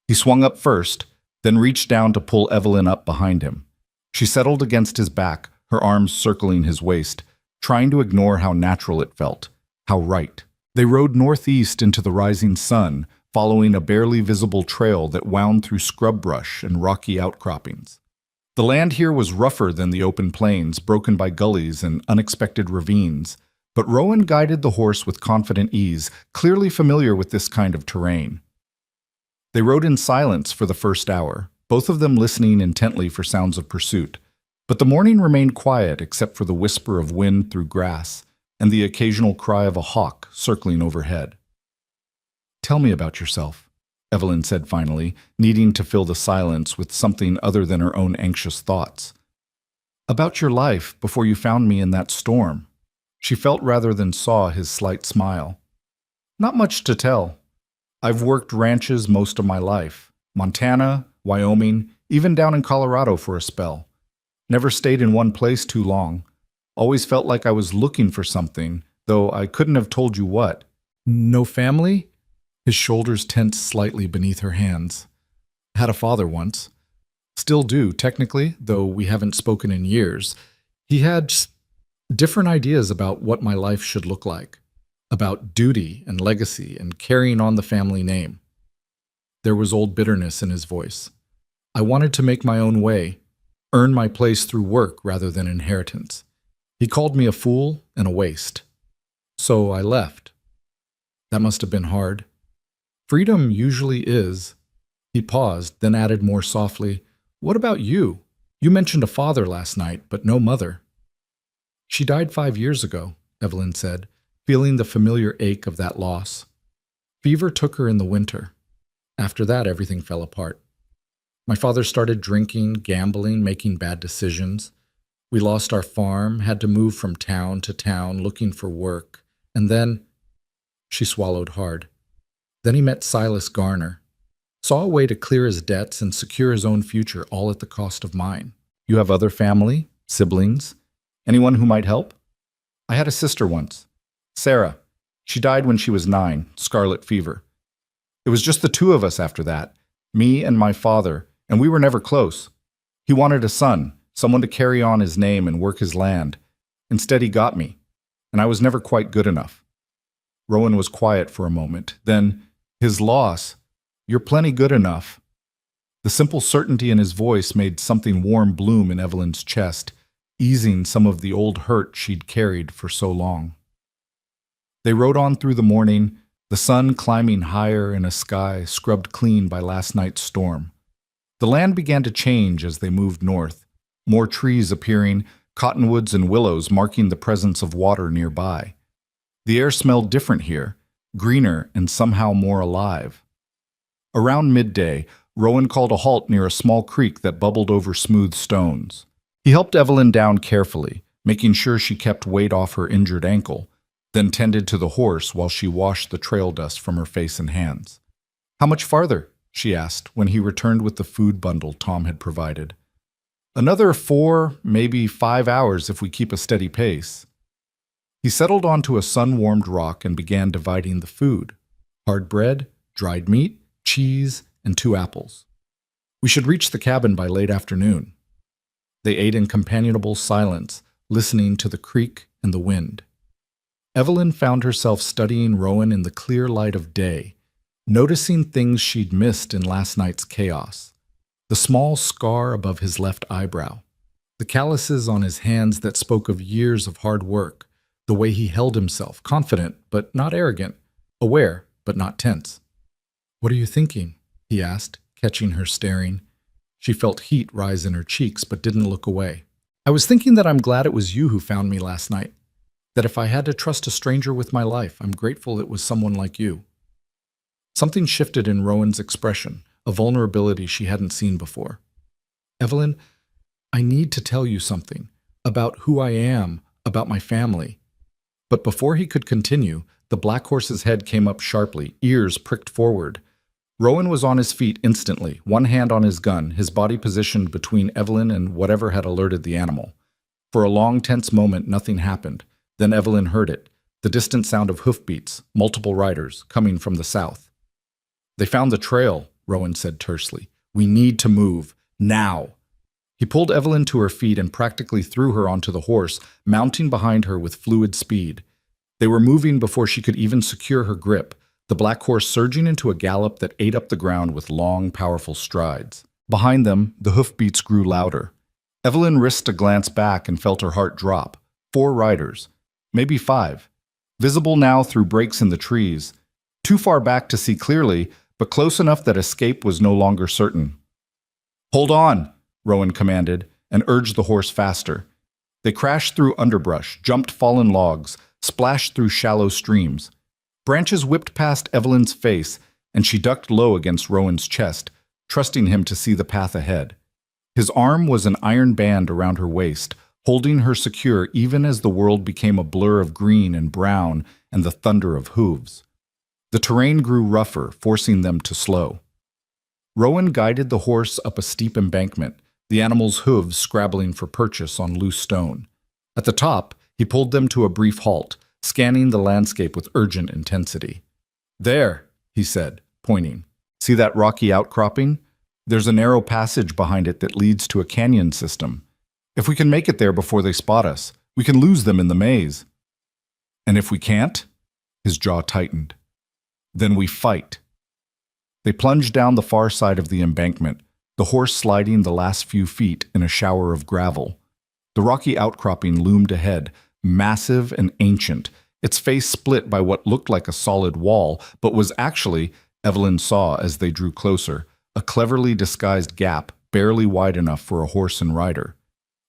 He swung up first, then reached down to pull Evelyn up behind him. She settled against his back, her arms circling his waist, trying to ignore how natural it felt, how right. They rode northeast into the rising sun, following a barely visible trail that wound through scrub brush and rocky outcroppings. The land here was rougher than the open plains, broken by gullies and unexpected ravines, but Rowan guided the horse with confident ease, clearly familiar with this kind of terrain. They rode in silence for the first hour, both of them listening intently for sounds of pursuit, but the morning remained quiet except for the whisper of wind through grass and the occasional cry of a hawk circling overhead. Tell me about yourself, Evelyn said finally, needing to fill the silence with something other than her own anxious thoughts. About your life before you found me in that storm. She felt rather than saw his slight smile. Not much to tell. I've worked ranches most of my life. Montana, Wyoming, even down in Colorado for a spell. Never stayed in one place too long. Always felt like I was looking for something, though I couldn't have told you what. No family? His shoulders tensed slightly beneath her hands. Had a father once. Still do, technically, though we haven't spoken in years. He had different ideas about what my life should look like, about duty and legacy and carrying on the family name. There was old bitterness in his voice. I wanted to make my own way, earn my place through work rather than inheritance. He called me a fool and a waste. So I left. That must have been hard. Freedom usually is. He paused, then added more softly, What about you? You mentioned a father last night, but no mother. She died 5 years ago, Evelyn said, feeling the familiar ache of that loss. Fever took her in the winter. After that, everything fell apart. My father started drinking, gambling, making bad decisions. We lost our farm, had to move from town to town looking for work, and then... She swallowed hard. Then he met Silas Garner. Saw a way to clear his debts and secure his own future, all at the cost of mine. You have other family? Siblings? Anyone who might help? I had a sister once. Sarah. She died when she was 9, scarlet fever. It was just the two of us after that, me and my father, and we were never close. He wanted a son, someone to carry on his name and work his land. Instead, he got me, and I was never quite good enough. Rowan was quiet for a moment. Then, his loss, you're plenty good enough. The simple certainty in his voice made something warm bloom in Evelyn's chest, easing some of the old hurt she'd carried for so long. They rode on through the morning, the sun climbing higher in a sky scrubbed clean by last night's storm. The land began to change as they moved north, more trees appearing, cottonwoods and willows marking the presence of water nearby. The air smelled different here, greener and somehow more alive. Around midday, Rowan called a halt near a small creek that bubbled over smooth stones. He helped Evelyn down carefully, making sure she kept weight off her injured ankle, then tended to the horse while she washed the trail dust from her face and hands. How much farther? She asked when he returned with the food bundle Tom had provided. Another 4, maybe 5 hours if we keep a steady pace. He settled onto a sun-warmed rock and began dividing the food. Hard bread, dried meat, cheese, and 2 apples. We should reach the cabin by late afternoon. They ate in companionable silence, listening to the creek and the wind. Evelyn found herself studying Rowan in the clear light of day, noticing things she'd missed in last night's chaos. The small scar above his left eyebrow, the calluses on his hands that spoke of years of hard work, the way he held himself, confident but not arrogant, aware but not tense. "What are you thinking?" he asked, catching her staring. She felt heat rise in her cheeks but didn't look away. "I was thinking that I'm glad it was you who found me last night. That if I had to trust a stranger with my life, I'm grateful it was someone like you." Something shifted in Rowan's expression, a vulnerability she hadn't seen before. "Evelyn, I need to tell you something about who I am, about my family." But before he could continue, the black horse's head came up sharply, ears pricked forward. Rowan was on his feet instantly, one hand on his gun, his body positioned between Evelyn and whatever had alerted the animal. For a long, tense moment, nothing happened. Then Evelyn heard it, the distant sound of hoofbeats, multiple riders, coming from the south. "They found the trail," Rowan said tersely. "We need to move. Now." He pulled Evelyn to her feet and practically threw her onto the horse, mounting behind her with fluid speed. They were moving before she could even secure her grip, the black horse surging into a gallop that ate up the ground with long, powerful strides. Behind them, the hoofbeats grew louder. Evelyn risked a glance back and felt her heart drop. 4 riders, maybe 5, visible now through breaks in the trees, too far back to see clearly, but close enough that escape was no longer certain. "Hold on," Rowan commanded, and urged the horse faster. They crashed through underbrush, jumped fallen logs, splashed through shallow streams. Branches whipped past Evelyn's face, and she ducked low against Rowan's chest, trusting him to see the path ahead. His arm was an iron band around her waist, holding her secure even as the world became a blur of green and brown and the thunder of hooves. The terrain grew rougher, forcing them to slow. Rowan guided the horse up a steep embankment, the animal's hooves scrabbling for purchase on loose stone. At the top, he pulled them to a brief halt, scanning the landscape with urgent intensity. "There," he said, pointing. "See that rocky outcropping? There's a narrow passage behind it that leads to a canyon system. If we can make it there before they spot us, we can lose them in the maze." "And if we can't?" His jaw tightened. "Then we fight." They plunged down the far side of the embankment, the horse sliding the last few feet in a shower of gravel. The rocky outcropping loomed ahead, massive and ancient, its face split by what looked like a solid wall, but was actually, Evelyn saw as they drew closer, a cleverly disguised gap barely wide enough for a horse and rider.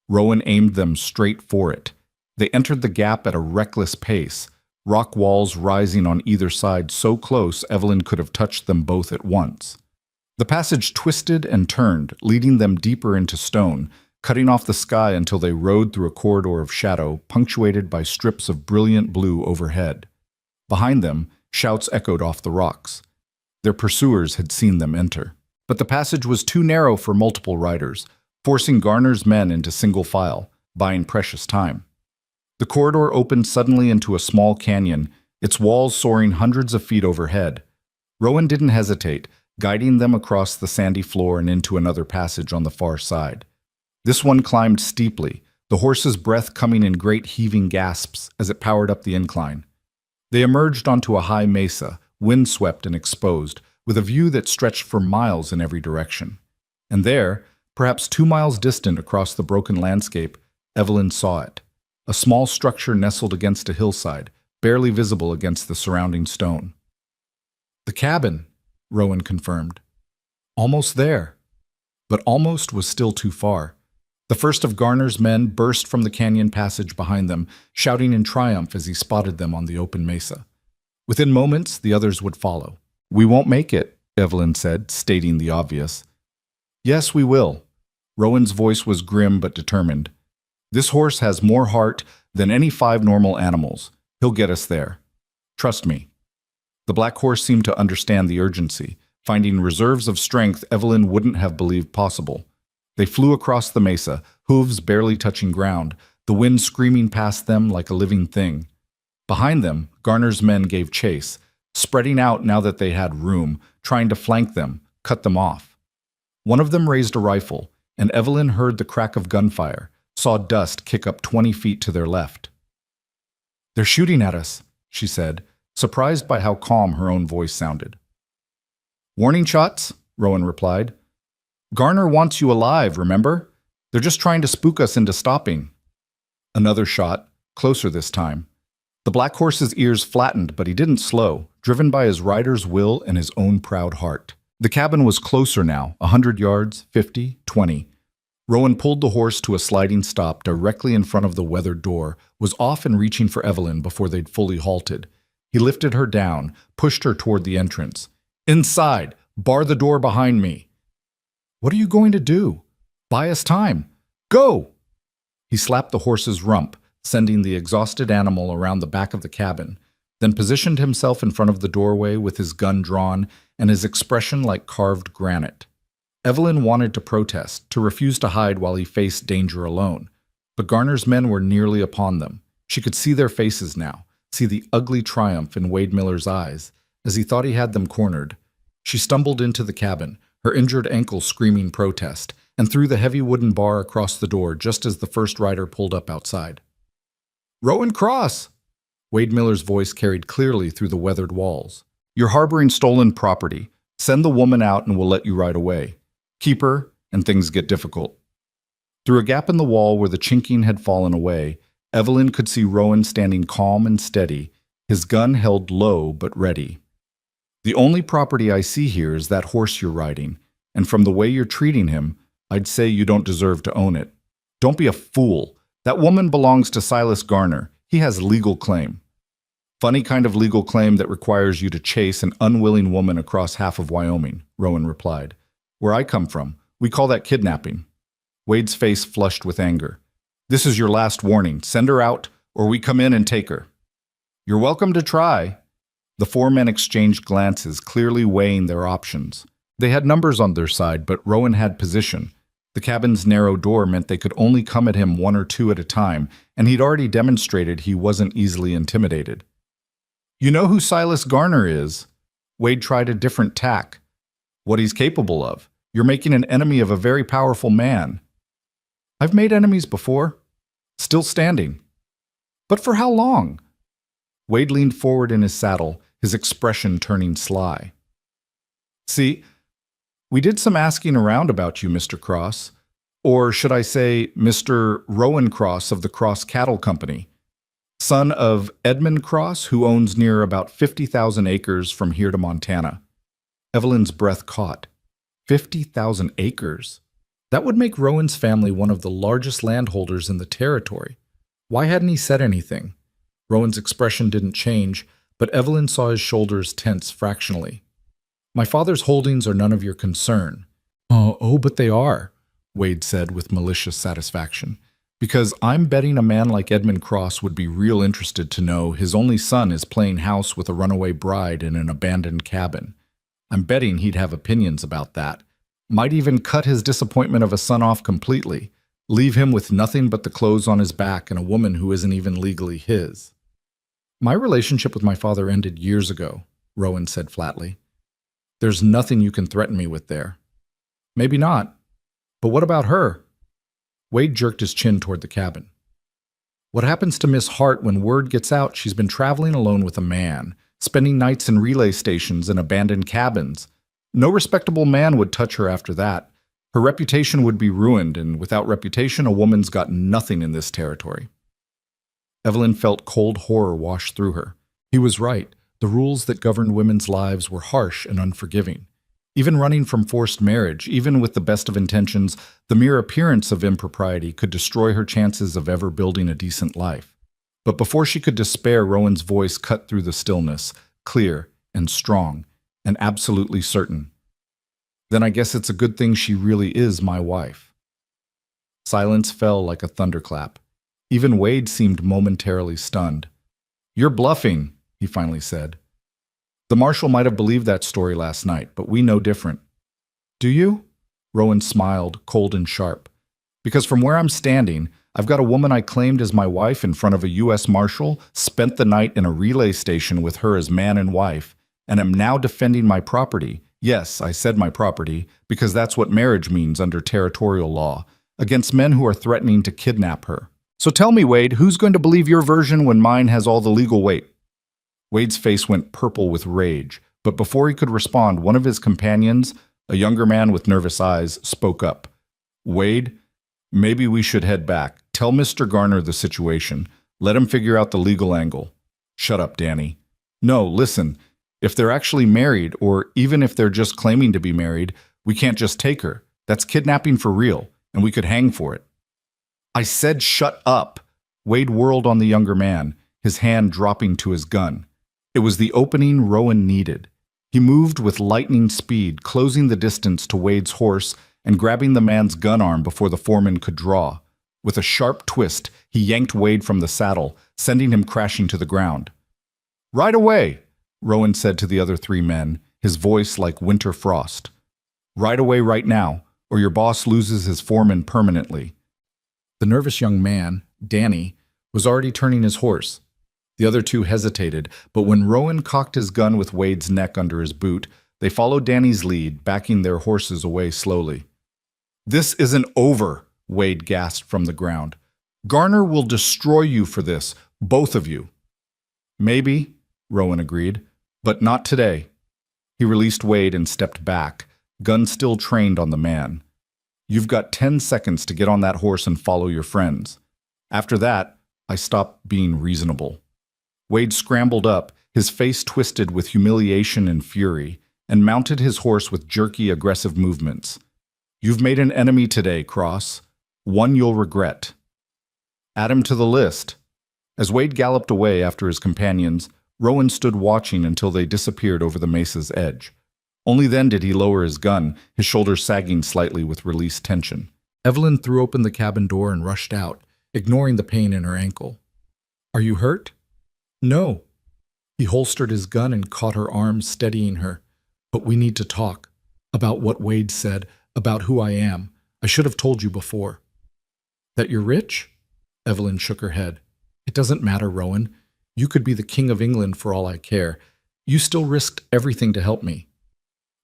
Rowan aimed them straight for it. They entered the gap at a reckless pace, rock walls rising on either side so close Evelyn could have touched them both at once. The passage twisted and turned, leading them deeper into stone, cutting off the sky until they rode through a corridor of shadow, punctuated by strips of brilliant blue overhead. Behind them, shouts echoed off the rocks. Their pursuers had seen them enter. But the passage was too narrow for multiple riders, forcing Garner's men into single file, buying precious time. The corridor opened suddenly into a small canyon, its walls soaring hundreds of feet overhead. Rowan didn't hesitate, guiding them across the sandy floor and into another passage on the far side. This one climbed steeply, the horse's breath coming in great heaving gasps as it powered up the incline. They emerged onto a high mesa, windswept and exposed, with a view that stretched for miles in every direction. And there, perhaps 2 miles distant across the broken landscape, Evelyn saw it. A small structure nestled against a hillside, barely visible against the surrounding stone. "The cabin," Rowan confirmed. "Almost there." But almost was still too far. The first of Garner's men burst from the canyon passage behind them, shouting in triumph as he spotted them on the open mesa. Within moments, the others would follow. "We won't make it," Evelyn said, stating the obvious. "Yes, we will." Rowan's voice was grim but determined. "This horse has more heart than any 5 normal animals. He'll get us there. Trust me." The black horse seemed to understand the urgency, finding reserves of strength Evelyn wouldn't have believed possible. They flew across the mesa, hooves barely touching ground, the wind screaming past them like a living thing. Behind them, Garner's men gave chase, spreading out now that they had room, trying to flank them, cut them off. One of them raised a rifle, and Evelyn heard the crack of gunfire, saw dust kick up 20 feet to their left. "They're shooting at us," she said, surprised by how calm her own voice sounded. "Warning shots," Rowan replied. "Garner wants you alive, remember? They're just trying to spook us into stopping." Another shot, closer this time. The black horse's ears flattened, but he didn't slow, driven by his rider's will and his own proud heart. The cabin was closer now, 100 yards, 50, 20. Rowan pulled the horse to a sliding stop directly in front of the weathered door, was off and reaching for Evelyn before they'd fully halted. He lifted her down, pushed her toward the entrance. "Inside! Bar the door behind me!" "What are you going to do?" "Buy us time! Go!" He slapped the horse's rump, sending the exhausted animal around the back of the cabin, then positioned himself in front of the doorway with his gun drawn and his expression like carved granite. Evelyn wanted to protest, to refuse to hide while he faced danger alone. But Garner's men were nearly upon them. She could see their faces now, see the ugly triumph in Wade Miller's eyes, as he thought he had them cornered. She stumbled into the cabin, her injured ankle screaming protest, and threw the heavy wooden bar across the door just as the first rider pulled up outside. "Rowan Cross!" Wade Miller's voice carried clearly through the weathered walls. "You're harboring stolen property. Send the woman out and we'll let you ride away. Keep her, and things get difficult." Through a gap in the wall where the chinking had fallen away, Evelyn could see Rowan standing calm and steady, his gun held low but ready. "The only property I see here is that horse you're riding, and from the way you're treating him, I'd say you don't deserve to own it. Don't be a fool. That woman belongs to Silas Garner. He has legal claim." "Funny kind of legal claim that requires you to chase an unwilling woman across half of Wyoming," Rowan replied. "Where I come from, we call that kidnapping." Wade's face flushed with anger. "This is your last warning. Send her out, or we come in and take her." "You're welcome to try." The four men exchanged glances, clearly weighing their options. They had numbers on their side, but Rowan had position. The cabin's narrow door meant they could only come at him one or two at a time, and he'd already demonstrated he wasn't easily intimidated. "You know who Silas Garner is?" Wade tried a different tack. "What he's capable of. You're making an enemy of a very powerful man." "I've made enemies before." "Still standing." "But for how long?" Wade leaned forward in his saddle, his expression turning sly. "See, we did some asking around about you, Mr. Cross. Or should I say, Mr. Rowan Cross of the Cross Cattle Company. Son of Edmund Cross, who owns near about 50,000 acres from here to Montana." Evelyn's breath caught. 50,000 acres? That would make Rowan's family one of the largest landholders in the territory. Why hadn't he said anything? Rowan's expression didn't change, but Evelyn saw his shoulders tense fractionally. "My father's holdings are none of your concern." Oh, but they are," Wade said with malicious satisfaction. "Because I'm betting a man like Edmund Cross would be real interested to know his only son is playing house with a runaway bride in an abandoned cabin. I'm betting he'd have opinions about that. Might even cut his disappointment of a son off completely, leave him with nothing but the clothes on his back and a woman who isn't even legally his." "My relationship with my father ended years ago," Rowan said flatly. "There's nothing you can threaten me with there." "Maybe not. But what about her?" Wade jerked his chin toward the cabin. "What happens to Miss Hart when word gets out she's been traveling alone with a man, spending nights in relay stations and abandoned cabins? No respectable man would touch her after that. Her reputation would be ruined, and without reputation, a woman's got nothing in this territory." Evelyn felt cold horror wash through her. He was right. The rules that governed women's lives were harsh and unforgiving. Even running from forced marriage, even with the best of intentions, the mere appearance of impropriety could destroy her chances of ever building a decent life. But before she could despair, Rowan's voice cut through the stillness, clear and strong, and absolutely certain. "Then I guess it's a good thing she really is my wife." Silence fell like a thunderclap. Even Wade seemed momentarily stunned. "You're bluffing," he finally said. The marshal might have believed that story last night, but we know different. Do you? Rowan smiled, cold and sharp. Because from where I'm standing, I've got a woman I claimed as my wife in front of a U.S. Marshal, spent the night in a relay station with her as man and wife, and am now defending my property. Yes, I said my property, because that's what marriage means under territorial law, against men who are threatening to kidnap her. So tell me, Wade, who's going to believe your version when mine has all the legal weight? Wade's face went purple with rage, but before he could respond, one of his companions, a younger man with nervous eyes, spoke up. Wade, maybe we should head back. Tell Mr. Garner the situation. Let him figure out the legal angle. Shut up, Danny. No, listen. If they're actually married, or even if they're just claiming to be married, we can't just take her. That's kidnapping for real, and we could hang for it. I said shut up. Wade whirled on the younger man, his hand dropping to his gun. It was the opening Rowan needed. He moved with lightning speed, closing the distance to Wade's horse and grabbing the man's gun arm before the foreman could draw. With a sharp twist, he yanked Wade from the saddle, sending him crashing to the ground. Right away, Rowan said to the other three men, his voice like winter frost. Right away right now, or your boss loses his foreman permanently. The nervous young man, Danny, was already turning his horse. The other two hesitated, but when Rowan cocked his gun with Wade's neck under his boot, they followed Danny's lead, backing their horses away slowly. This isn't over, Wade gasped from the ground. Garner will destroy you for this, both of you. Maybe, Rowan agreed, but not today. He released Wade and stepped back, gun still trained on the man. You've got 10 seconds to get on that horse and follow your friends. After that, I stop being reasonable. Wade scrambled up, his face twisted with humiliation and fury, and mounted his horse with jerky, aggressive movements. You've made an enemy today, Cross. One you'll regret. Add him to the list. As Wade galloped away after his companions, Rowan stood watching until they disappeared over the mesa's edge. Only then did he lower his gun, his shoulders sagging slightly with released tension. Evelyn threw open the cabin door and rushed out, ignoring the pain in her ankle. Are you hurt? No. He holstered his gun and caught her arm, steadying her. But we need to talk. About what Wade said, about who I am. I should have told you before. That you're rich? Evelyn shook her head. It doesn't matter, Rowan. You could be the King of England for all I care. You still risked everything to help me.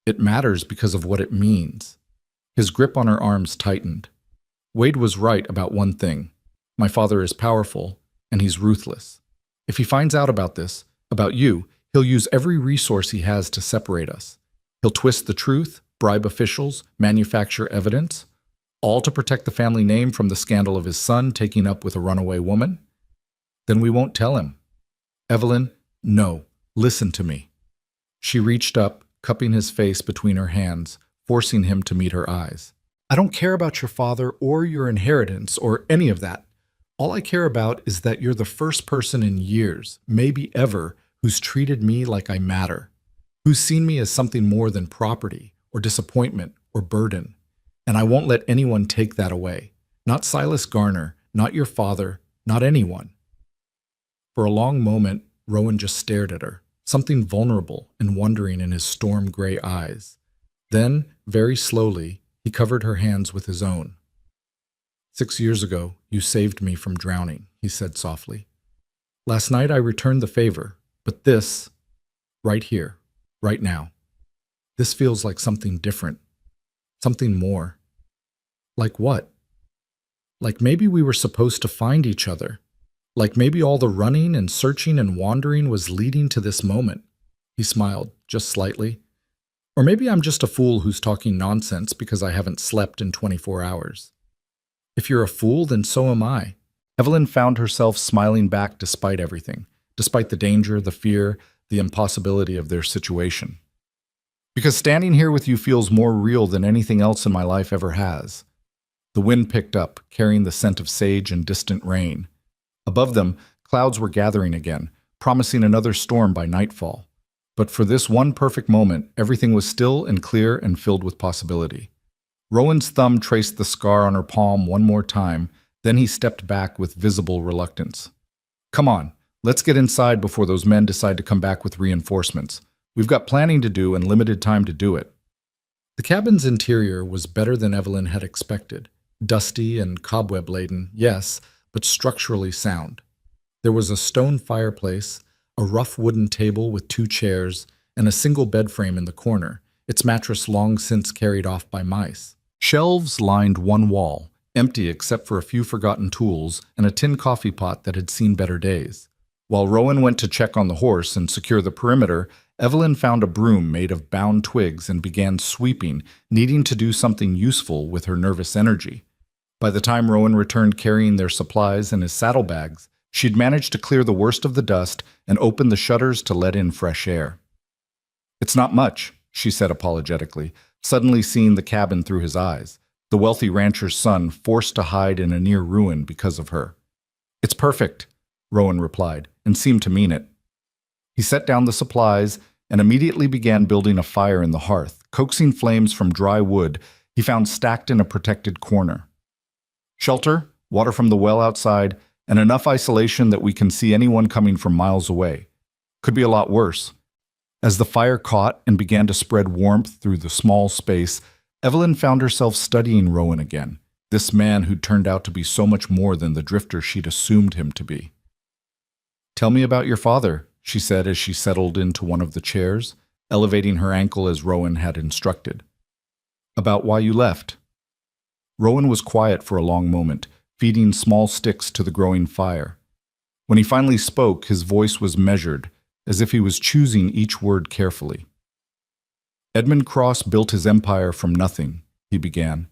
It matters because of what it means. His grip on her arms tightened. Wade was right about one thing. My father is powerful, and he's ruthless. If he finds out about this, about you, he'll use every resource he has to separate us. He'll twist the truth, bribe officials, manufacture evidence, all to protect the family name from the scandal of his son taking up with a runaway woman. Then we won't tell him. Evelyn, no, listen to me. She reached up, cupping his face between her hands, forcing him to meet her eyes. I don't care about your father or your inheritance or any of that. All I care about is that you're the first person in years, maybe ever, who's treated me like I matter, who's seen me as something more than property or disappointment or burden. And I won't let anyone take that away. Not Silas Garner, not your father, not anyone. For a long moment, Rowan just stared at her, something vulnerable and wondering in his storm gray eyes. Then, very slowly, he covered her hands with his own. 6 years ago, you saved me from drowning, he said softly. Last night I returned the favor, but this, right here, right now, this feels like something different, something more. Like what? Like maybe we were supposed to find each other. Like maybe all the running and searching and wandering was leading to this moment. He smiled, just slightly. Or maybe I'm just a fool who's talking nonsense because I haven't slept in 24 hours. If you're a fool, then so am I. Evelyn found herself smiling back despite everything, despite the danger, the fear, the impossibility of their situation. Because standing here with you feels more real than anything else in my life ever has. The wind picked up, carrying the scent of sage and distant rain. Above them, clouds were gathering again, promising another storm by nightfall. But for this one perfect moment, everything was still and clear and filled with possibility. Rowan's thumb traced the scar on her palm one more time, then he stepped back with visible reluctance. Come on, let's get inside before those men decide to come back with reinforcements. We've got planning to do and limited time to do it. The cabin's interior was better than Evelyn had expected. Dusty and cobweb-laden, yes, but structurally sound. There was a stone fireplace, a rough wooden table with 2 chairs, and a single bed frame in the corner, its mattress long since carried off by mice. Shelves lined one wall, empty except for a few forgotten tools and a tin coffee pot that had seen better days. While Rowan went to check on the horse and secure the perimeter, Evelyn found a broom made of bound twigs and began sweeping, needing to do something useful with her nervous energy. By the time Rowan returned carrying their supplies and his saddlebags, she'd managed to clear the worst of the dust and open the shutters to let in fresh air. "It's not much," she said apologetically, suddenly seeing the cabin through his eyes, the wealthy rancher's son forced to hide in a near ruin because of her. "It's perfect," Rowan replied, and seemed to mean it. He set down the supplies and immediately began building a fire in the hearth, coaxing flames from dry wood he found stacked in a protected corner. "Shelter, water from the well outside, and enough isolation that we can see anyone coming from miles away. Could be a lot worse." As the fire caught and began to spread warmth through the small space, Evelyn found herself studying Rowan again, this man who'd turned out to be so much more than the drifter she'd assumed him to be. "Tell me about your father," she said as she settled into one of the chairs, elevating her ankle as Rowan had instructed. "About why you left." Rowan was quiet for a long moment, feeding small sticks to the growing fire. When he finally spoke, his voice was measured, as if he was choosing each word carefully. "Edmund Cross built his empire from nothing," he began.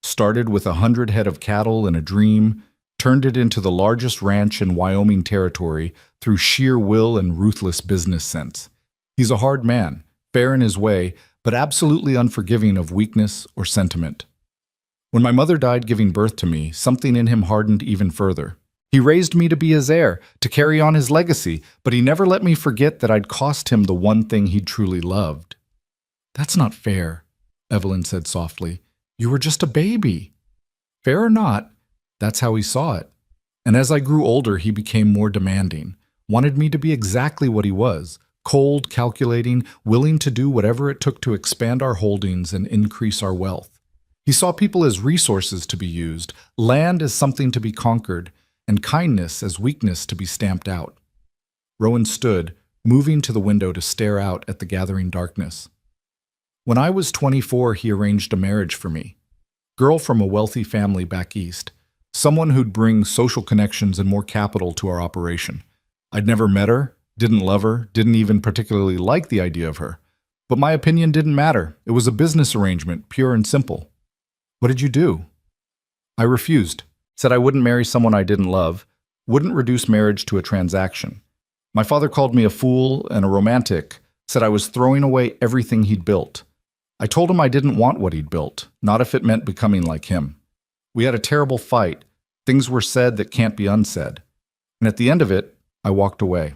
"Started with 100 head of cattle and a dream, turned it into the largest ranch in Wyoming territory through sheer will and ruthless business sense. He's a hard man, fair in his way, but absolutely unforgiving of weakness or sentiment. When my mother died giving birth to me, something in him hardened even further. He raised me to be his heir, to carry on his legacy, but he never let me forget that I'd cost him the one thing he truly loved." "That's not fair," Evelyn said softly. "You were just a baby." "Fair or not, that's how he saw it. And as I grew older, he became more demanding, wanted me to be exactly what he was, cold, calculating, willing to do whatever it took to expand our holdings and increase our wealth. He saw people as resources to be used, land as something to be conquered, and kindness as weakness to be stamped out." Rowan stood, moving to the window to stare out at the gathering darkness. "When I was 24, he arranged a marriage for me. Girl from a wealthy family back east. Someone who'd bring social connections and more capital to our operation. I'd never met her, didn't love her, didn't even particularly like the idea of her. But my opinion didn't matter. It was a business arrangement, pure and simple." "What did you do?" "I refused. Said I wouldn't marry someone I didn't love, wouldn't reduce marriage to a transaction. My father called me a fool and a romantic, said I was throwing away everything he'd built. I told him I didn't want what he'd built, not if it meant becoming like him. We had a terrible fight. Things were said that can't be unsaid. And at the end of it, I walked away.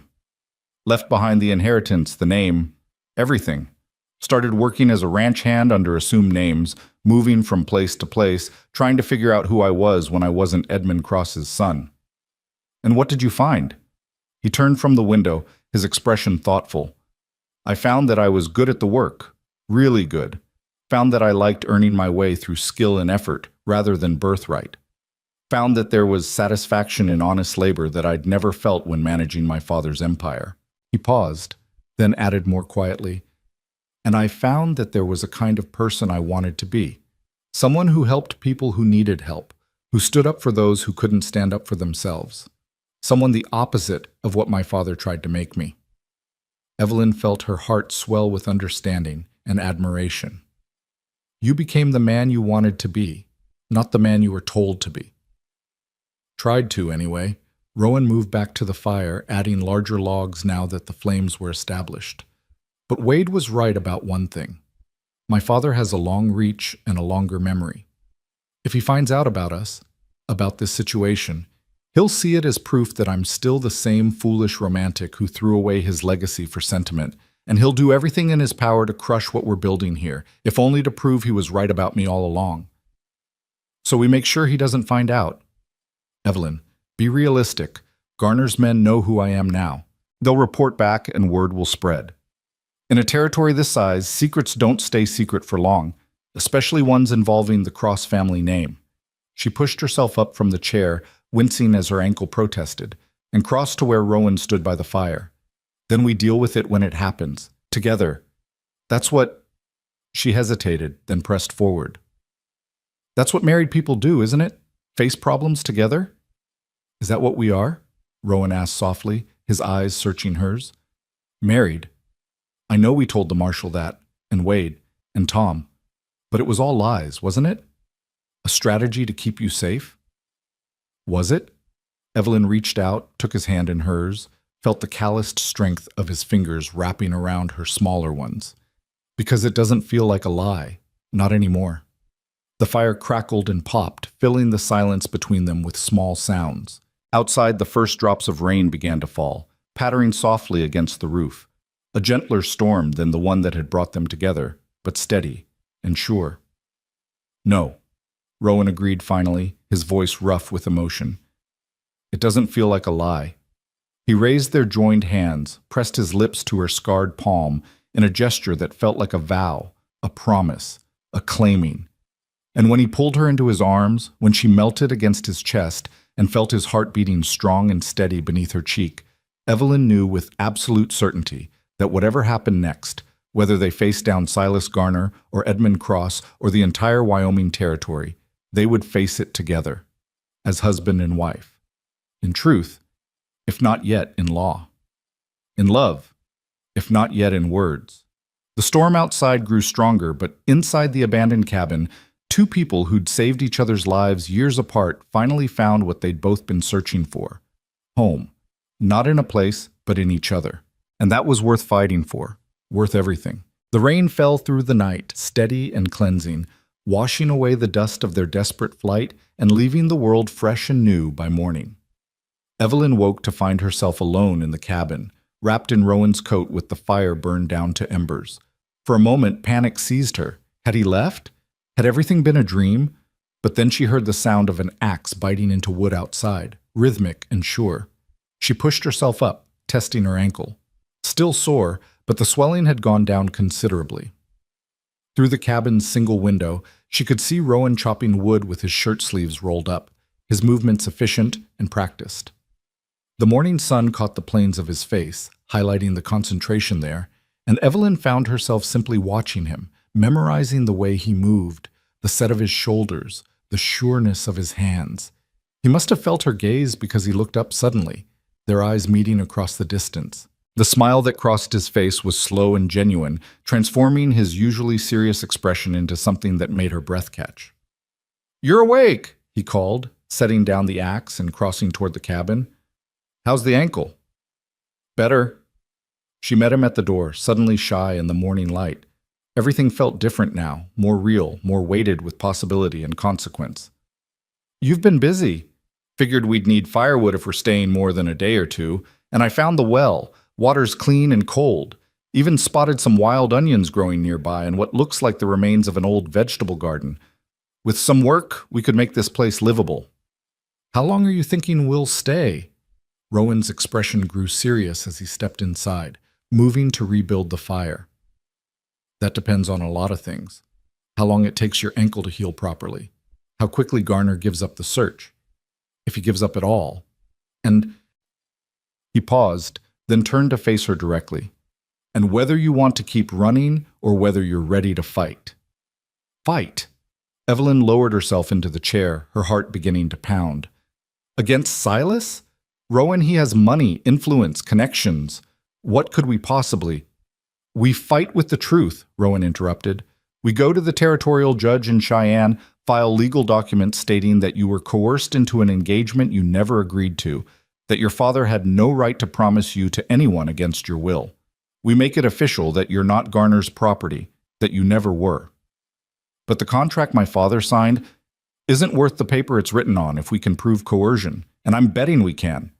Left behind the inheritance, the name, everything. Started working as a ranch hand under assumed names, moving from place to place, trying to figure out who I was when I wasn't Edmund Cross's son." "And what did you find?" He turned from the window, his expression thoughtful. "I found that I was good at the work, really good. Found that I liked earning my way through skill and effort rather than birthright. Found that there was satisfaction in honest labor that I'd never felt when managing my father's empire." He paused, then added more quietly, "And I found that there was a kind of person I wanted to be. Someone who helped people who needed help, who stood up for those who couldn't stand up for themselves. Someone the opposite of what my father tried to make me." Evelyn felt her heart swell with understanding and admiration. "You became the man you wanted to be, not the man you were told to be." Tried to, anyway. Rowan moved back to the fire, adding larger logs now that the flames were established. But Wade was right about one thing. My father has a long reach and a longer memory. If he finds out about us, about this situation, he'll see it as proof that I'm still the same foolish romantic who threw away his legacy for sentiment, and he'll do everything in his power to crush what we're building here, if only to prove he was right about me all along. So we make sure he doesn't find out. Evelyn, be realistic. Garner's men know who I am now. They'll report back and word will spread. In a territory this size, secrets don't stay secret for long, especially ones involving the Cross family name. She pushed herself up from the chair, wincing as her ankle protested, and crossed to where Rowan stood by the fire. Then we deal with it when it happens, together. That's what... She hesitated, then pressed forward. That's what married people do, isn't it? Face problems together? Is that what we are? Rowan asked softly, his eyes searching hers. Married. I know we told the marshal that, and Wade, and Tom. But it was all lies, wasn't it? A strategy to keep you safe? Was it? Evelyn reached out, took his hand in hers, felt the calloused strength of his fingers wrapping around her smaller ones. Because it doesn't feel like a lie, not anymore. The fire crackled and popped, filling the silence between them with small sounds. Outside, the first drops of rain began to fall, pattering softly against the roof. A gentler storm than the one that had brought them together, but steady and sure. No, Rowan agreed finally, his voice rough with emotion. It doesn't feel like a lie. He raised their joined hands, pressed his lips to her scarred palm in a gesture that felt like a vow, a promise, a claiming. And when he pulled her into his arms, when she melted against his chest and felt his heart beating strong and steady beneath her cheek, Evelyn knew with absolute certainty that whatever happened next, whether they faced down Silas Garner or Edmund Cross or the entire Wyoming territory, they would face it together, as husband and wife. In truth, if not yet in law. In love, if not yet in words. The storm outside grew stronger, but inside the abandoned cabin, two people who'd saved each other's lives years apart finally found what they'd both been searching for. Home. Not in a place, but in each other. And that was worth fighting for. Worth everything. The rain fell through the night, steady and cleansing, washing away the dust of their desperate flight and leaving the world fresh and new by morning. Evelyn woke to find herself alone in the cabin, wrapped in Rowan's coat with the fire burned down to embers. For a moment, panic seized her. Had he left? Had everything been a dream? But then she heard the sound of an axe biting into wood outside, rhythmic and sure. She pushed herself up, testing her ankle. Still sore, but the swelling had gone down considerably. Through the cabin's single window, she could see Rowan chopping wood with his shirt sleeves rolled up, his movements efficient and practiced. The morning sun caught the planes of his face, highlighting the concentration there, and Evelyn found herself simply watching him, memorizing the way he moved, the set of his shoulders, the sureness of his hands. He must have felt her gaze because he looked up suddenly, their eyes meeting across the distance. The smile that crossed his face was slow and genuine, transforming his usually serious expression into something that made her breath catch. "You're awake," he called, setting down the axe and crossing toward the cabin. "How's the ankle?" "Better." She met him at the door, suddenly shy in the morning light. Everything felt different now, more real, more weighted with possibility and consequence. "You've been busy. Figured we'd need firewood if we're staying more than a day or two, and I found the well. Water's clean and cold. Even spotted some wild onions growing nearby and what looks like the remains of an old vegetable garden. With some work, we could make this place livable." "How long are you thinking we'll stay?" Rowan's expression grew serious as he stepped inside, moving to rebuild the fire. "That depends on a lot of things. How long it takes your ankle to heal properly. How quickly Garner gives up the search. If he gives up at all. And..." He paused, then turned to face her directly. "And whether you want to keep running or whether you're ready to fight." "Fight?" Evelyn lowered herself into the chair, her heart beginning to pound. "Against Silas? Rowan, he has money, influence, connections. What could we possibly—" "We fight with the truth," Rowan interrupted. "We go to the territorial judge in Cheyenne, file legal documents stating that you were coerced into an engagement you never agreed to, that your father had no right to promise you to anyone against your will. We make it official that you're not Garner's property, that you never were. But the contract my father signed isn't worth the paper it's written on if we can prove coercion, and I'm betting we can."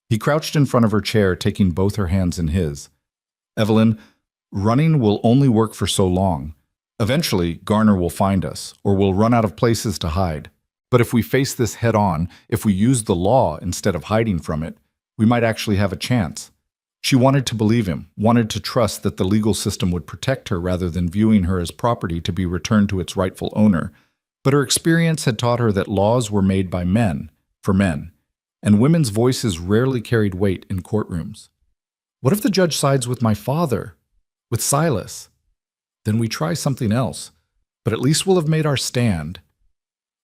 He crouched in front of her chair, taking both her hands in his. "Evelyn, running will only work for so long. Eventually, Garner will find us, or we'll run out of places to hide. But if we face this head on, if we use the law instead of hiding from it, we might actually have a chance. She wanted to believe him, wanted to trust that the legal system would protect her rather than viewing her as property to be returned to its rightful owner. But her experience had taught her that laws were made by men, for men, and women's voices rarely carried weight in courtrooms. What if the judge sides with my father? With Silas? Then we try something else, but at least we'll have made our stand.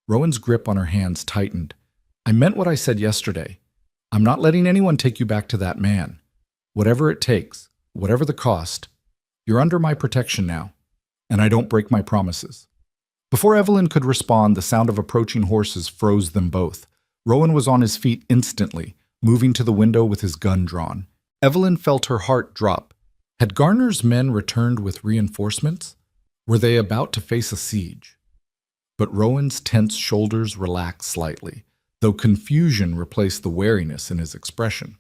Rowan's grip on her hands tightened. I meant what I said yesterday. I'm not letting anyone take you back to that man. Whatever it takes, whatever the cost, you're under my protection now, and I don't break my promises. Before Evelyn could respond, the sound of approaching horses froze them both. Rowan was on his feet instantly, moving to the window with his gun drawn. Evelyn felt her heart drop. Had Garner's men returned with reinforcements? Were they about to face a siege? But Rowan's tense shoulders relaxed slightly, though confusion replaced the wariness in his expression.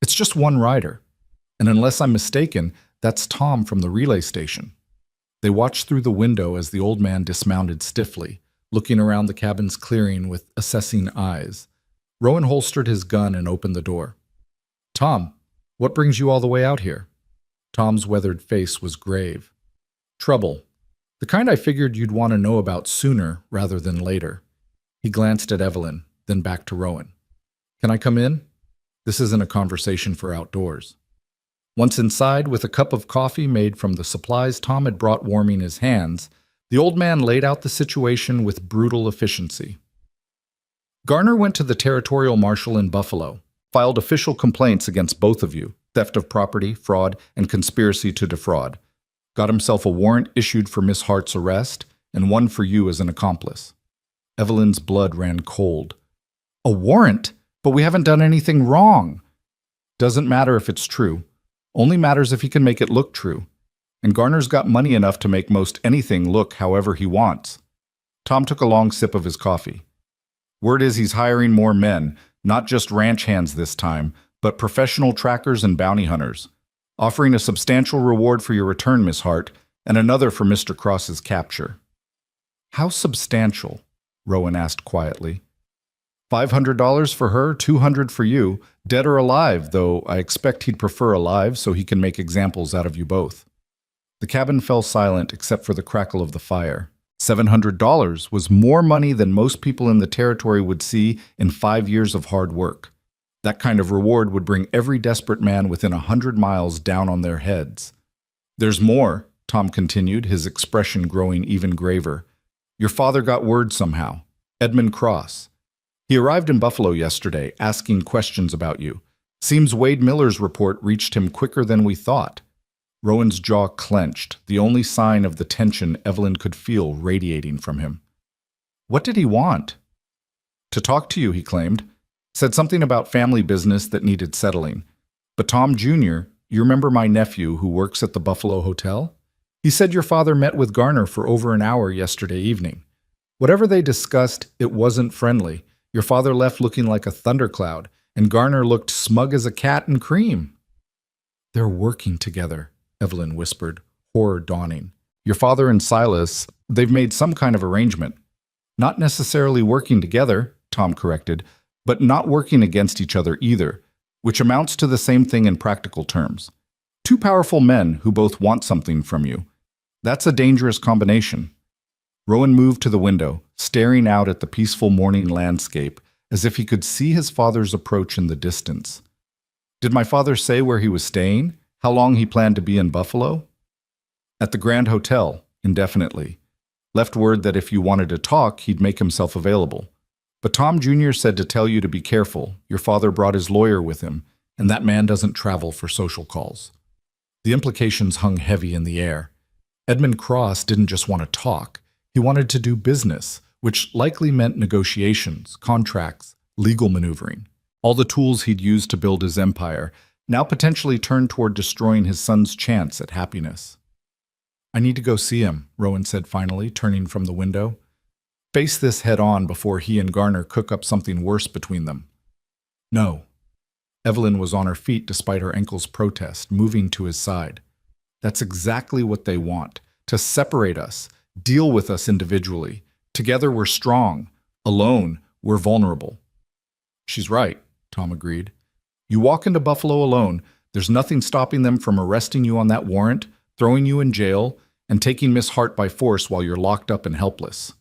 It's just one rider, and unless I'm mistaken, that's Tom from the relay station. They watched through the window as the old man dismounted stiffly, looking around the cabin's clearing with assessing eyes. Rowan holstered his gun and opened the door. Tom, what brings you all the way out here? Tom's weathered face was grave. Trouble. The kind I figured you'd want to know about sooner rather than later. He glanced at Evelyn, then back to Rowan. Can I come in? This isn't a conversation for outdoors. Once inside, with a cup of coffee made from the supplies Tom had brought warming his hands, the old man laid out the situation with brutal efficiency. Garner went to the territorial marshal in Buffalo, filed official complaints against both of you, theft of property, fraud, and conspiracy to defraud. Got himself a warrant issued for Miss Hart's arrest, and one for you as an accomplice. Evelyn's blood ran cold. A warrant? But we haven't done anything wrong. Doesn't matter if it's true. Only matters if he can make it look true. And Garner's got money enough to make most anything look however he wants. Tom took a long sip of his coffee. Word is he's hiring more men, not just ranch hands this time, but professional trackers and bounty hunters, offering a substantial reward for your return, Miss Hart, and another for Mr. Cross's capture. How substantial? Rowan asked quietly. $500 for her, $200 for you, dead or alive, though I expect he'd prefer alive so he can make examples out of you both. The cabin fell silent except for the crackle of the fire. $700 was more money than most people in the territory would see in 5 years of hard work. That kind of reward would bring every desperate man within 100 miles down on their heads. There's more, Tom continued, his expression growing even graver. Your father got word somehow. Edmund Cross. He arrived in Buffalo yesterday, asking questions about you. Seems Wade Miller's report reached him quicker than we thought. Rowan's jaw clenched, the only sign of the tension Evelyn could feel radiating from him. What did he want? To talk to you, he claimed. Said something about family business that needed settling. But Tom Jr., you remember my nephew who works at the Buffalo Hotel? He said your father met with Garner for over an hour yesterday evening. Whatever they discussed, it wasn't friendly. Your father left looking like a thundercloud, and Garner looked smug as a cat in cream. They're working together, Evelyn whispered, horror dawning. Your father and Silas, they've made some kind of arrangement. Not necessarily working together, Tom corrected, but not working against each other either, which amounts to the same thing in practical terms. Two powerful men who both want something from you. That's a dangerous combination. Rowan moved to the window, staring out at the peaceful morning landscape, as if he could see his father's approach in the distance. Did my father say where he was staying? How long he planned to be in Buffalo? At the Grand Hotel, indefinitely. Left word that if you wanted to talk, he'd make himself available. But Tom Jr. said to tell you to be careful. Your father brought his lawyer with him, and that man doesn't travel for social calls. The implications hung heavy in the air. Edmund Cross didn't just want to talk. He wanted to do business, which likely meant negotiations, contracts, legal maneuvering. All the tools he'd used to build his empire, now potentially turned toward destroying his son's chance at happiness. I need to go see him, Rowan said finally, turning from the window. Face this head on before he and Garner cook up something worse between them. No. Evelyn was on her feet despite her uncle's protest, moving to his side. That's exactly what they want, to separate us, deal with us individually. Together we're strong. Alone, we're vulnerable. She's right, Tom agreed. You walk into Buffalo alone, There's nothing stopping them from arresting you on that warrant, throwing you in jail, and taking Miss Hart by force while you're locked up and helpless.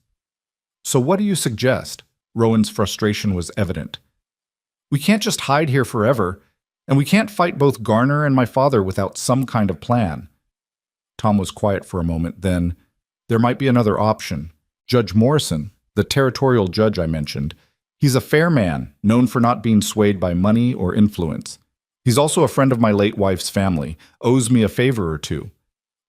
So what do you suggest? Rowan's frustration was evident. We can't just hide here forever, and we can't fight both Garner and my father without some kind of plan. Tom was quiet for a moment, then, there might be another option. Judge Morrison, the territorial judge I mentioned, he's a fair man, known for not being swayed by money or influence. He's also a friend of my late wife's family, owes me a favor or two.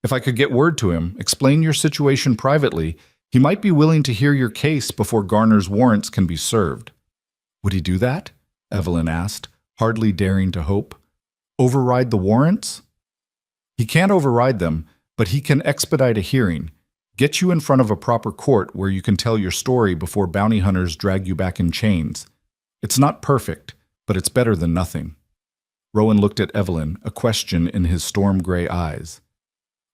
If I could get word to him, explain your situation privately, he might be willing to hear your case before Garner's warrants can be served. Would he do that? Evelyn asked, hardly daring to hope. Override the warrants? He can't override them, but he can expedite a hearing, get you in front of a proper court where you can tell your story before bounty hunters drag you back in chains. It's not perfect, but it's better than nothing. Rowan looked at Evelyn, a question in his storm-gray eyes.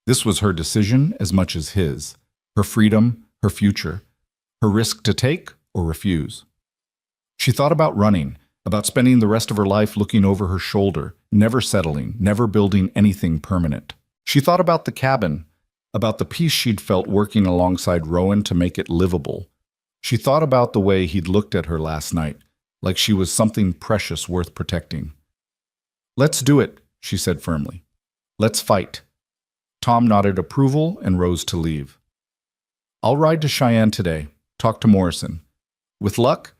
This was her decision as much as his, her freedom, her future, her risk to take or refuse. She thought about running, about spending the rest of her life looking over her shoulder, never settling, never building anything permanent. She thought about the cabin, about the peace she'd felt working alongside Rowan to make it livable. She thought about the way he'd looked at her last night, like she was something precious worth protecting. Let's do it, she said firmly. Let's fight. Tom nodded approval and rose to leave. I'll ride to Cheyenne today, talk to Morrison. With luck,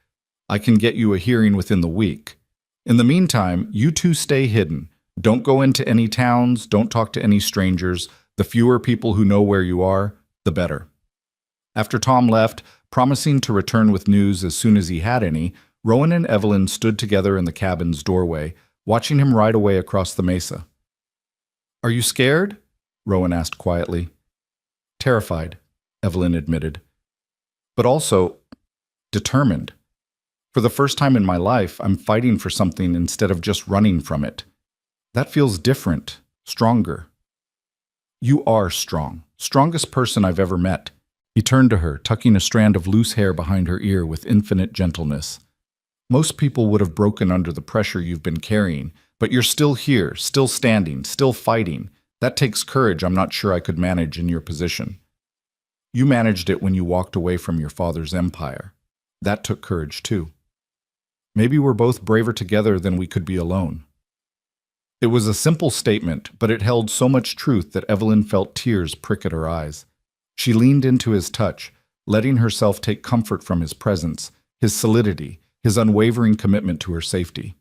I can get you a hearing within the week. In the meantime, you two stay hidden. Don't go into any towns, don't talk to any strangers. The fewer people who know where you are, the better. After Tom left, promising to return with news as soon as he had any, Rowan and Evelyn stood together in the cabin's doorway, watching him ride away across the mesa. Are you scared? Rowan asked quietly. Terrified, Evelyn admitted. But also determined. For the first time in my life, I'm fighting for something instead of just running from it. That feels different, stronger. You are strong, strongest person I've ever met. He turned to her, tucking a strand of loose hair behind her ear with infinite gentleness. Most people would have broken under the pressure you've been carrying, but you're still here, still standing, still fighting. That takes courage I'm not sure I could manage in your position. You managed it when you walked away from your father's empire. That took courage too. Maybe we're both braver together than we could be alone. It was a simple statement, but it held so much truth that Evelyn felt tears prick at her eyes. She leaned into his touch, letting herself take comfort from his presence, his solidity, his unwavering commitment to her safety.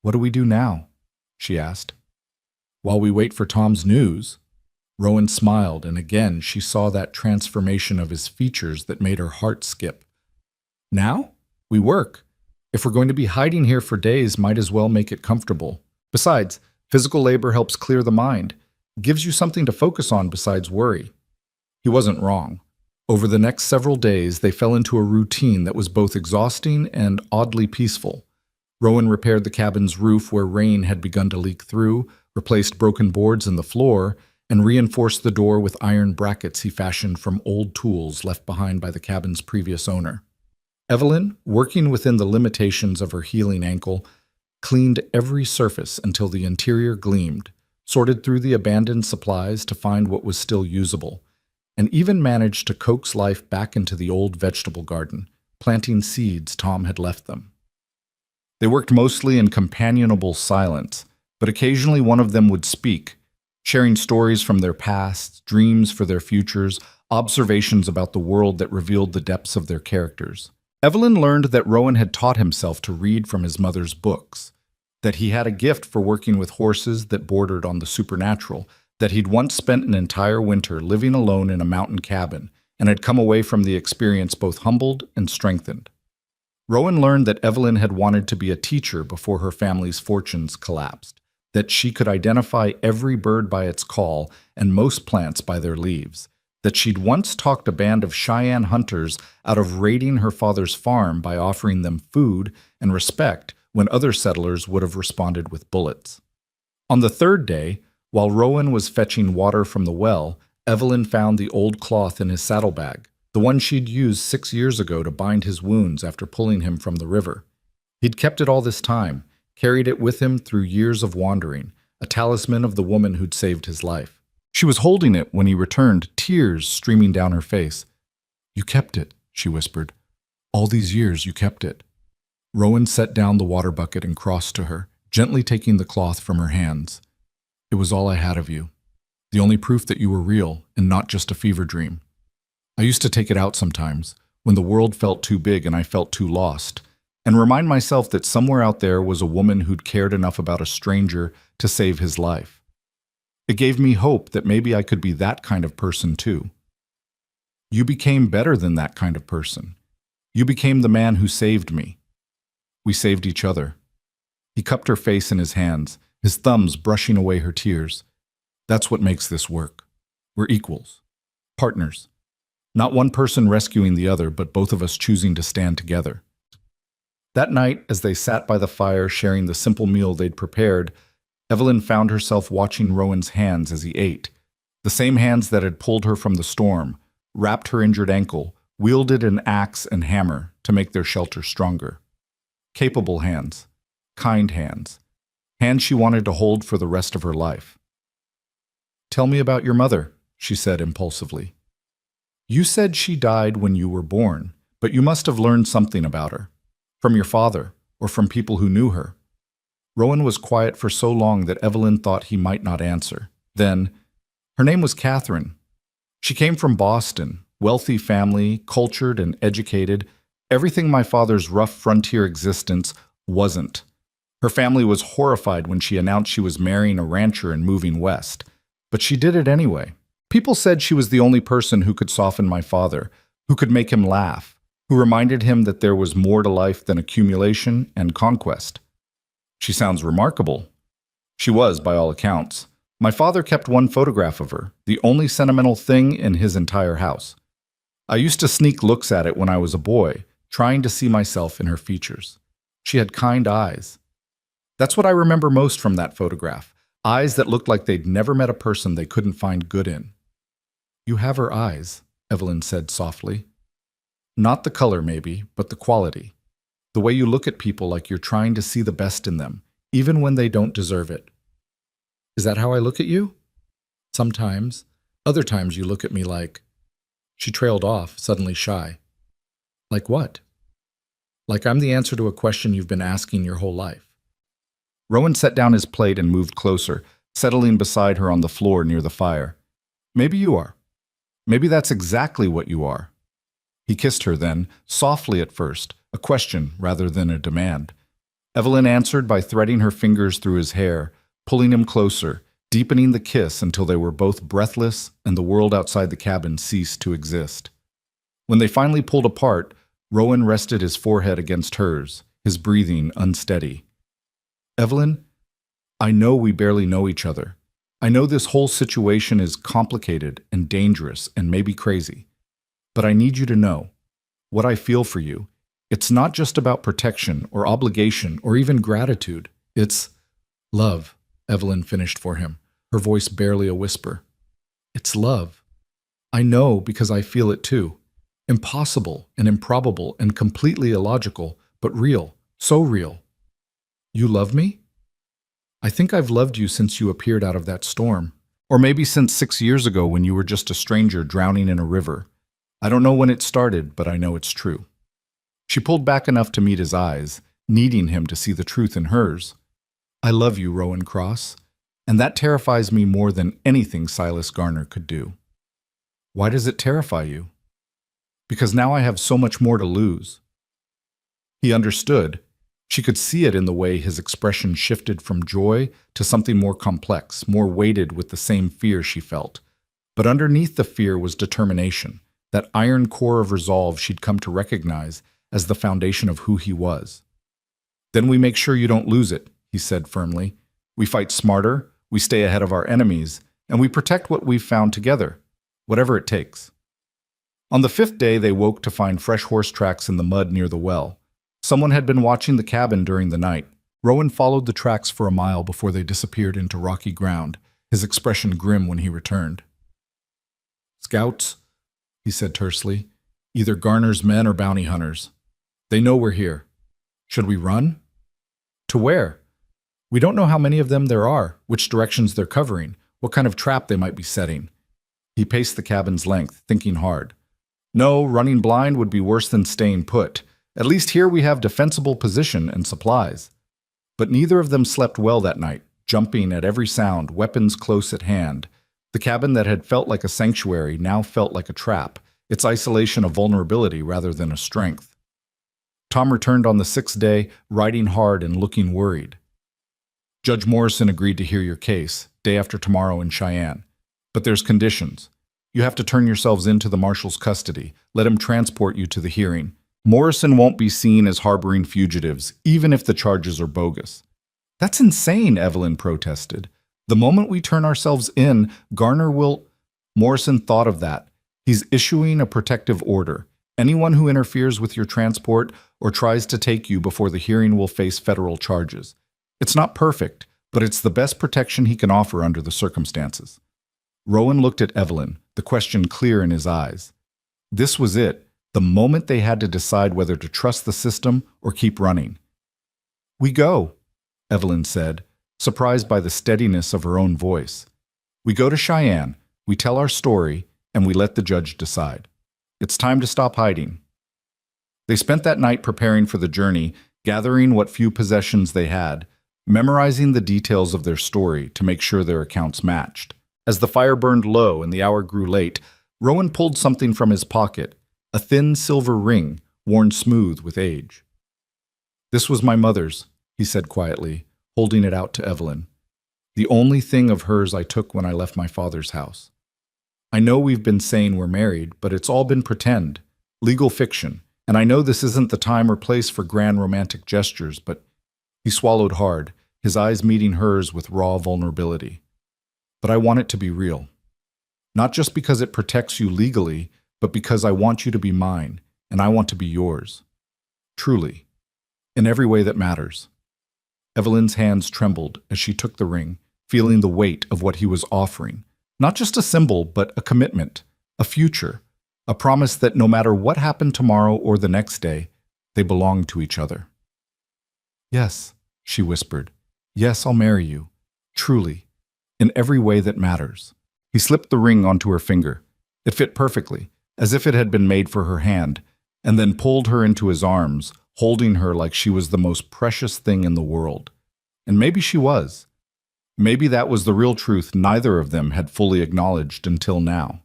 What do we do now? She asked. While we wait for Tom's news. Rowan smiled, and again she saw that transformation of his features that made her heart skip. Now? We work. If we're going to be hiding here for days, might as well make it comfortable. Besides, physical labor helps clear the mind, gives you something to focus on besides worry. He wasn't wrong. Over the next several days, they fell into a routine that was both exhausting and oddly peaceful. Rowan repaired the cabin's roof where rain had begun to leak through, replaced broken boards in the floor, and reinforced the door with iron brackets he fashioned from old tools left behind by the cabin's previous owner. Evelyn, working within the limitations of her healing ankle, cleaned every surface until the interior gleamed, sorted through the abandoned supplies to find what was still usable, and even managed to coax life back into the old vegetable garden, planting seeds Tom had left them. They worked mostly in companionable silence, but occasionally one of them would speak, sharing stories from their past, dreams for their futures, observations about the world that revealed the depths of their characters. Evelyn learned that Rowan had taught himself to read from his mother's books, that he had a gift for working with horses that bordered on the supernatural, that he'd once spent an entire winter living alone in a mountain cabin and had come away from the experience both humbled and strengthened. Rowan learned that Evelyn had wanted to be a teacher before her family's fortunes collapsed, that she could identify every bird by its call and most plants by their leaves, that she'd once talked a band of Cheyenne hunters out of raiding her father's farm by offering them food and respect when other settlers would have responded with bullets. On the third day, while Rowan was fetching water from the well, Evelyn found the old cloth in his saddlebag, the one she'd used 6 years ago to bind his wounds after pulling him from the river. He'd kept it all this time, carried it with him through years of wandering, a talisman of the woman who'd saved his life. She was holding it when he returned, tears streaming down her face. "You kept it," she whispered. "All these years you kept it." Rowan set down the water bucket and crossed to her, gently taking the cloth from her hands. "It was all I had of you. The only proof that you were real and not just a fever dream. I used to take it out sometimes, when the world felt too big and I felt too lost, and remind myself that somewhere out there was a woman who'd cared enough about a stranger to save his life. It gave me hope that maybe I could be that kind of person too. You became better than that kind of person. You became the man who saved me. We saved each other." He cupped her face in his hands, his thumbs brushing away her tears. "That's what makes this work. We're equals. Partners. Not one person rescuing the other, but both of us choosing to stand together." That night, as they sat by the fire sharing the simple meal they'd prepared, Evelyn found herself watching Rowan's hands as he ate. The same hands that had pulled her from the storm, wrapped her injured ankle, wielded an axe and hammer to make their shelter stronger. Capable hands. Kind hands. Hands she wanted to hold for the rest of her life. "Tell me about your mother," she said impulsively. "You said she died when you were born, but you must have learned something about her. From your father, or from people who knew her." Rowan was quiet for so long that Evelyn thought he might not answer. Then, "Her name was Catherine. She came from Boston, wealthy family, cultured and educated, everything my father's rough frontier existence wasn't. Her family was horrified when she announced she was marrying a rancher and moving west, but she did it anyway. People said she was the only person who could soften my father, who could make him laugh, who reminded him that there was more to life than accumulation and conquest." "She sounds remarkable." She was, by all accounts. My father kept one photograph of her, the only sentimental thing in his entire house. I used to sneak looks at it when I was a boy, trying to see myself in her features. She had kind eyes. That's what I remember most from that photograph, eyes that looked like they'd never met a person they couldn't find good in. "You have her eyes," Evelyn said softly. "Not the color, maybe, but the quality. The way you look at people like you're trying to see the best in them, even when they don't deserve it." "Is that how I look at you?" "Sometimes. Other times you look at me like—" She trailed off, suddenly shy. "Like what?" "Like I'm the answer to a question you've been asking your whole life." Rowan set down his plate and moved closer, settling beside her on the floor near the fire. "Maybe you are. Maybe that's exactly what you are." He kissed her then, softly at first, a question rather than a demand. Evelyn answered by threading her fingers through his hair, pulling him closer, deepening the kiss until they were both breathless and the world outside the cabin ceased to exist. When they finally pulled apart, Rowan rested his forehead against hers, his breathing unsteady. "Evelyn, I know we barely know each other. I know this whole situation is complicated and dangerous and maybe crazy. But I need you to know what I feel for you. It's not just about protection or obligation or even gratitude. It's love," Evelyn finished for him, her voice barely a whisper. "It's love. I know because I feel it too. Impossible and improbable and completely illogical, but real, so real. You love me? I think I've loved you since you appeared out of that storm. Or maybe since 6 years ago when you were just a stranger drowning in a river. I don't know when it started, but I know it's true." She pulled back enough to meet his eyes, needing him to see the truth in hers. "I love you, Rowan Cross, and that terrifies me more than anything Silas Garner could do." "Why does it terrify you?" "Because now I have so much more to lose." He understood. She could see it in the way his expression shifted from joy to something more complex, more weighted with the same fear she felt. But underneath the fear was determination, that iron core of resolve she'd come to recognize as the foundation of who he was. "Then we make sure you don't lose it," he said firmly. "We fight smarter, we stay ahead of our enemies, and we protect what we've found together, whatever it takes." On the 5th day, they woke to find fresh horse tracks in the mud near the well. Someone had been watching the cabin during the night. Rowan followed the tracks for a mile before they disappeared into rocky ground, his expression grim when he returned. "Scouts," he said tersely. "Either Garner's men or bounty hunters. They know we're here. Should we run?" "To where?" We don't know how many of them there are, which directions they're covering, what kind of trap they might be setting. He paced the cabin's length, thinking hard. No, running blind would be worse than staying put. At least here we have defensible position and supplies. But neither of them slept well that night, jumping at every sound, weapons close at hand. The cabin that had felt like a sanctuary now felt like a trap, its isolation a vulnerability rather than a strength. Tom returned on the 6th day, riding hard and looking worried. Judge Morrison agreed to hear your case, day after tomorrow in Cheyenne. But there's conditions. You have to turn yourselves into the marshal's custody, let him transport you to the hearing. Morrison won't be seen as harboring fugitives, even if the charges are bogus. That's insane, Evelyn protested. The moment we turn ourselves in, Garner will... Morrison thought of that. He's issuing a protective order. Anyone who interferes with your transport or tries to take you before the hearing will face federal charges. It's not perfect, but it's the best protection he can offer under the circumstances. Rowan looked at Evelyn, the question clear in his eyes. This was it, the moment they had to decide whether to trust the system or keep running. We go, Evelyn said, surprised by the steadiness of her own voice. We go to Cheyenne, we tell our story, and we let the judge decide. It's time to stop hiding. They spent that night preparing for the journey, gathering what few possessions they had, memorizing the details of their story to make sure their accounts matched. As the fire burned low and the hour grew late, Rowan pulled something from his pocket, a thin silver ring worn smooth with age. This was my mother's, he said quietly, holding it out to Evelyn. The only thing of hers I took when I left my father's house. I know we've been saying we're married, but it's all been pretend, legal fiction, and I know this isn't the time or place for grand romantic gestures, but he swallowed hard, his eyes meeting hers with raw vulnerability. But I want it to be real. Not just because it protects you legally, but because I want you to be mine, and I want to be yours. Truly. In every way that matters. Evelyn's hands trembled as she took the ring, feeling the weight of what he was offering. Not just a symbol, but a commitment, a future, a promise that no matter what happened tomorrow or the next day, they belonged to each other. Yes, she whispered. Yes, I'll marry you. Truly. In every way that matters. He slipped the ring onto her finger. It fit perfectly, as if it had been made for her hand, and then pulled her into his arms, holding her like she was the most precious thing in the world. And maybe she was. Maybe that was the real truth neither of them had fully acknowledged until now.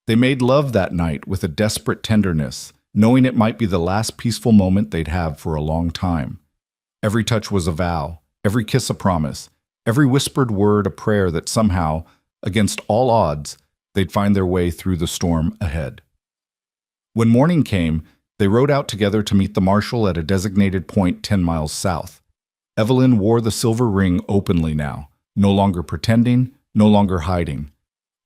They made love that night with a desperate tenderness, knowing it might be the last peaceful moment they'd have for a long time. Every touch was a vow, every kiss a promise, every whispered word a prayer that somehow, against all odds, they'd find their way through the storm ahead. When morning came, they rode out together to meet the marshal at a designated point 10 miles south. Evelyn wore the silver ring openly now, no longer pretending, no longer hiding.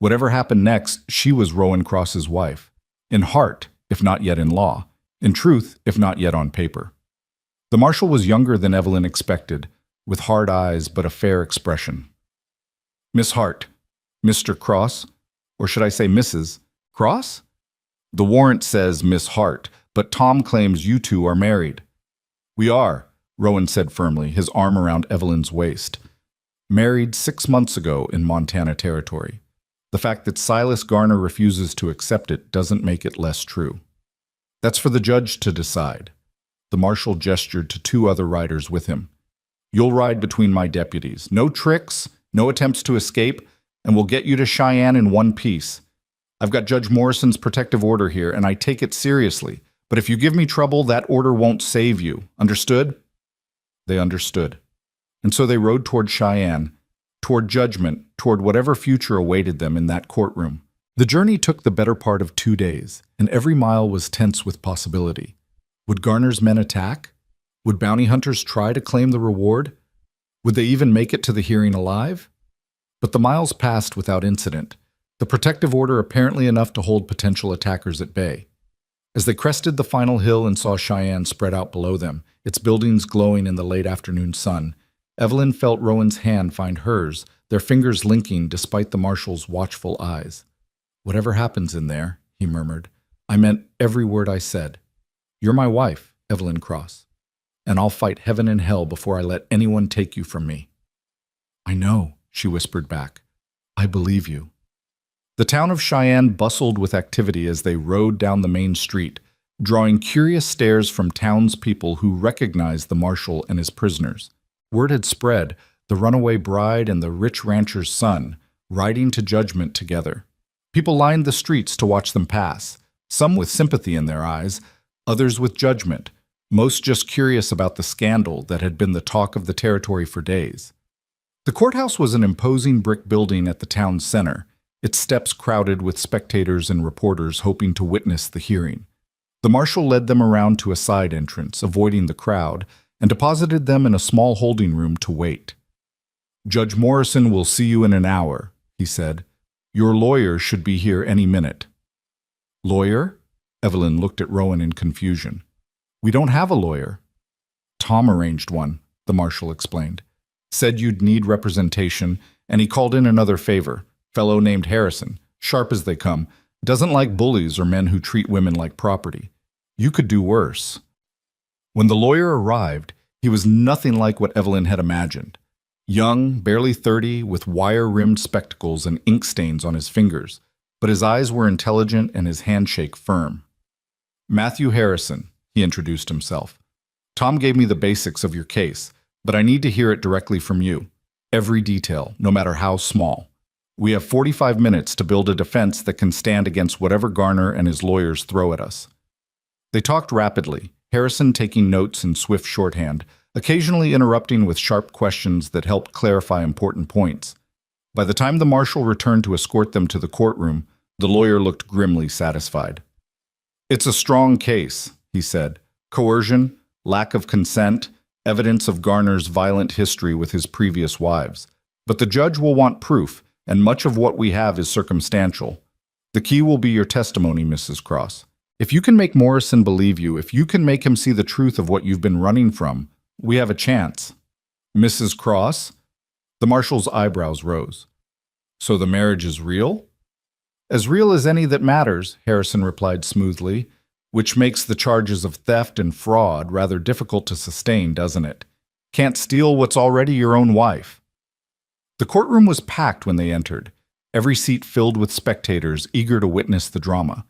Whatever happened next, she was Rowan Cross's wife. In heart, if not yet in law. In truth, if not yet on paper. The marshal was younger than Evelyn expected, with hard eyes but a fair expression. Miss Hart, Mr. Cross, or should I say Mrs. Cross? The warrant says Miss Hart, but Tom claims you two are married. We are, Rowan said firmly, his arm around Evelyn's waist. Married 6 months ago in Montana territory. The fact that Silas Garner refuses to accept it doesn't make it less true. That's for the judge to decide. The marshal gestured to 2 other riders with him. You'll ride between my deputies. No tricks, no attempts to escape, and we'll get you to Cheyenne in one piece. I've got Judge Morrison's protective order here, and I take it seriously. But if you give me trouble, that order won't save you. Understood? They understood. And so they rode toward Cheyenne, toward judgment, toward whatever future awaited them in that courtroom. The journey took the better part of 2 days, and every mile was tense with possibility. Would Garner's men attack? Would bounty hunters try to claim the reward? Would they even make it to the hearing alive? But the miles passed without incident, the protective order apparently enough to hold potential attackers at bay. As they crested the final hill and saw Cheyenne spread out below them, its buildings glowing in the late afternoon sun, Evelyn felt Rowan's hand find hers, their fingers linking despite the marshal's watchful eyes. Whatever happens in there, he murmured, I meant every word I said. You're my wife, Evelyn Cross. and I'll fight heaven and hell before I let anyone take you from me." "I know," she whispered back. "I believe you." The town of Cheyenne bustled with activity as they rode down the main street, drawing curious stares from townspeople who recognized the marshal and his prisoners. Word had spread, the runaway bride and the rich rancher's son, riding to judgment together. People lined the streets to watch them pass, some with sympathy in their eyes, others with judgment, most just curious about the scandal that had been the talk of the territory for days. The courthouse was an imposing brick building at the town's center, its steps crowded with spectators and reporters hoping to witness the hearing. The marshal led them around to a side entrance, avoiding the crowd, and deposited them in a small holding room to wait. "Judge Morrison will see you in an hour," he said. "Your lawyer should be here any minute." "Lawyer?" Evelyn looked at Rowan in confusion. "We don't have a lawyer." "Tom arranged one," the marshal explained. "Said you'd need representation, and he called in another favor. Fellow named Harrison, sharp as they come, doesn't like bullies or men who treat women like property. You could do worse." When the lawyer arrived, he was nothing like what Evelyn had imagined. Young, barely 30, with wire-rimmed spectacles and ink stains on his fingers, but his eyes were intelligent and his handshake firm. "Matthew Harrison," he introduced himself. "Tom gave me the basics of your case, but I need to hear it directly from you. Every detail, no matter how small. We have 45 minutes to build a defense that can stand against whatever Garner and his lawyers throw at us." They talked rapidly, Harrison taking notes in swift shorthand, occasionally interrupting with sharp questions that helped clarify important points. By the time the marshal returned to escort them to the courtroom, the lawyer looked grimly satisfied. "It's a strong case," he said. "Coercion, lack of consent, evidence of Garner's violent history with his previous wives. But the judge will want proof, and much of what we have is circumstantial. The key will be your testimony, Mrs. Cross. If you can make Morrison believe you, if you can make him see the truth of what you've been running from, we have a chance." "Mrs. Cross?" The marshal's eyebrows rose. "So the marriage is real?" "As real as any that matters," Harrison replied smoothly, "which makes the charges of theft and fraud rather difficult to sustain, doesn't it? Can't steal what's already your own wife." The courtroom was packed when they entered, every seat filled with spectators eager to witness the drama.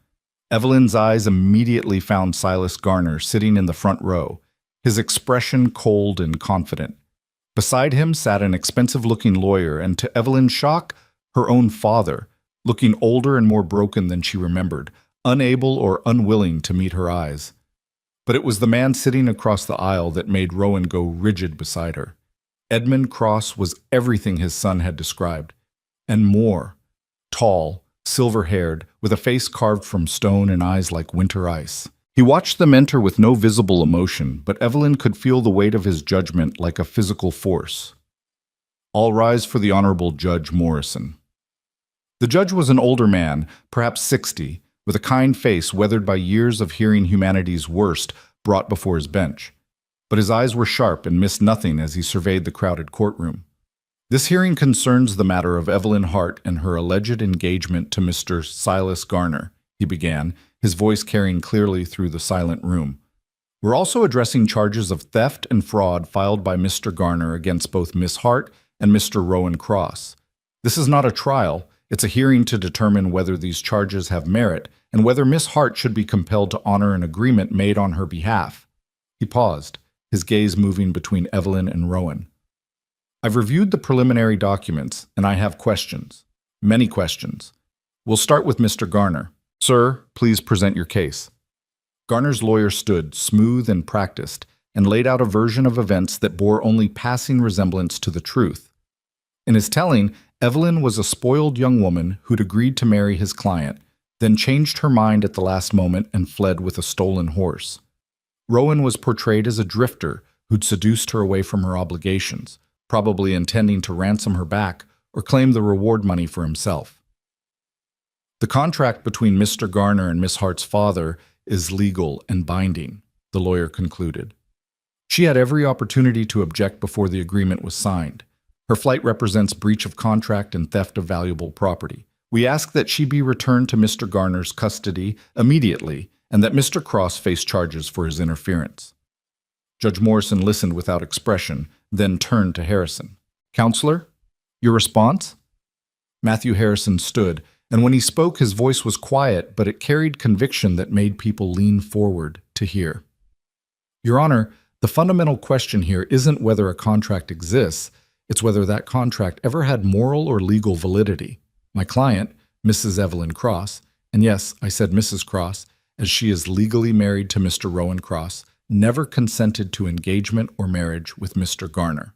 Evelyn's eyes immediately found Silas Garner sitting in the front row, his expression cold and confident. Beside him sat an expensive-looking lawyer, and to Evelyn's shock, her own father, looking older and more broken than she remembered, unable or unwilling to meet her eyes. But it was the man sitting across the aisle that made Rowan go rigid beside her. Edmund Cross was everything his son had described, and more. Tall, silver-haired, with a face carved from stone and eyes like winter ice. He watched them enter with no visible emotion, but Evelyn could feel the weight of his judgment like a physical force. "All rise for the Honorable Judge Morrison." The judge was an older man, perhaps 60, with a kind face weathered by years of hearing humanity's worst brought before his bench. But his eyes were sharp and missed nothing as he surveyed the crowded courtroom. "This hearing concerns the matter of Evelyn Hart and her alleged engagement to Mr. Silas Garner," he began, his voice carrying clearly through the silent room. "We're also addressing charges of theft and fraud filed by Mr. Garner against both Miss Hart and Mr. Rowan Cross. This is not a trial, it's a hearing to determine whether these charges have merit and whether Miss Hart should be compelled to honor an agreement made on her behalf." He paused, his gaze moving between Evelyn and Rowan. "I've reviewed the preliminary documents, and I have questions. Many questions. We'll start with Mr. Garner. Sir, please present your case." Garner's lawyer stood, smooth and practiced, and laid out a version of events that bore only passing resemblance to the truth. In his telling, Evelyn was a spoiled young woman who'd agreed to marry his client, then changed her mind at the last moment and fled with a stolen horse. Rowan was portrayed as a drifter who'd seduced her away from her obligations, probably intending to ransom her back or claim the reward money for himself. "The contract between Mr. Garner and Miss Hart's father is legal and binding," the lawyer concluded. She had every opportunity to object before the agreement was signed. Her flight represents breach of contract and theft of valuable property. We ask that she be returned to Mr. Garner's custody immediately and that Mr. Cross face charges for his interference. Judge Morrison listened without expression, then turned to Harrison. Counselor, your response? Matthew Harrison stood, and when he spoke, his voice was quiet, but it carried conviction that made people lean forward to hear. Your Honor, the fundamental question here isn't whether a contract exists, it's whether that contract ever had moral or legal validity. My client, Mrs. Evelyn Cross, and yes, I said Mrs. Cross, as she is legally married to Mr. Rowan Cross, never consented to engagement or marriage with Mr. Garner.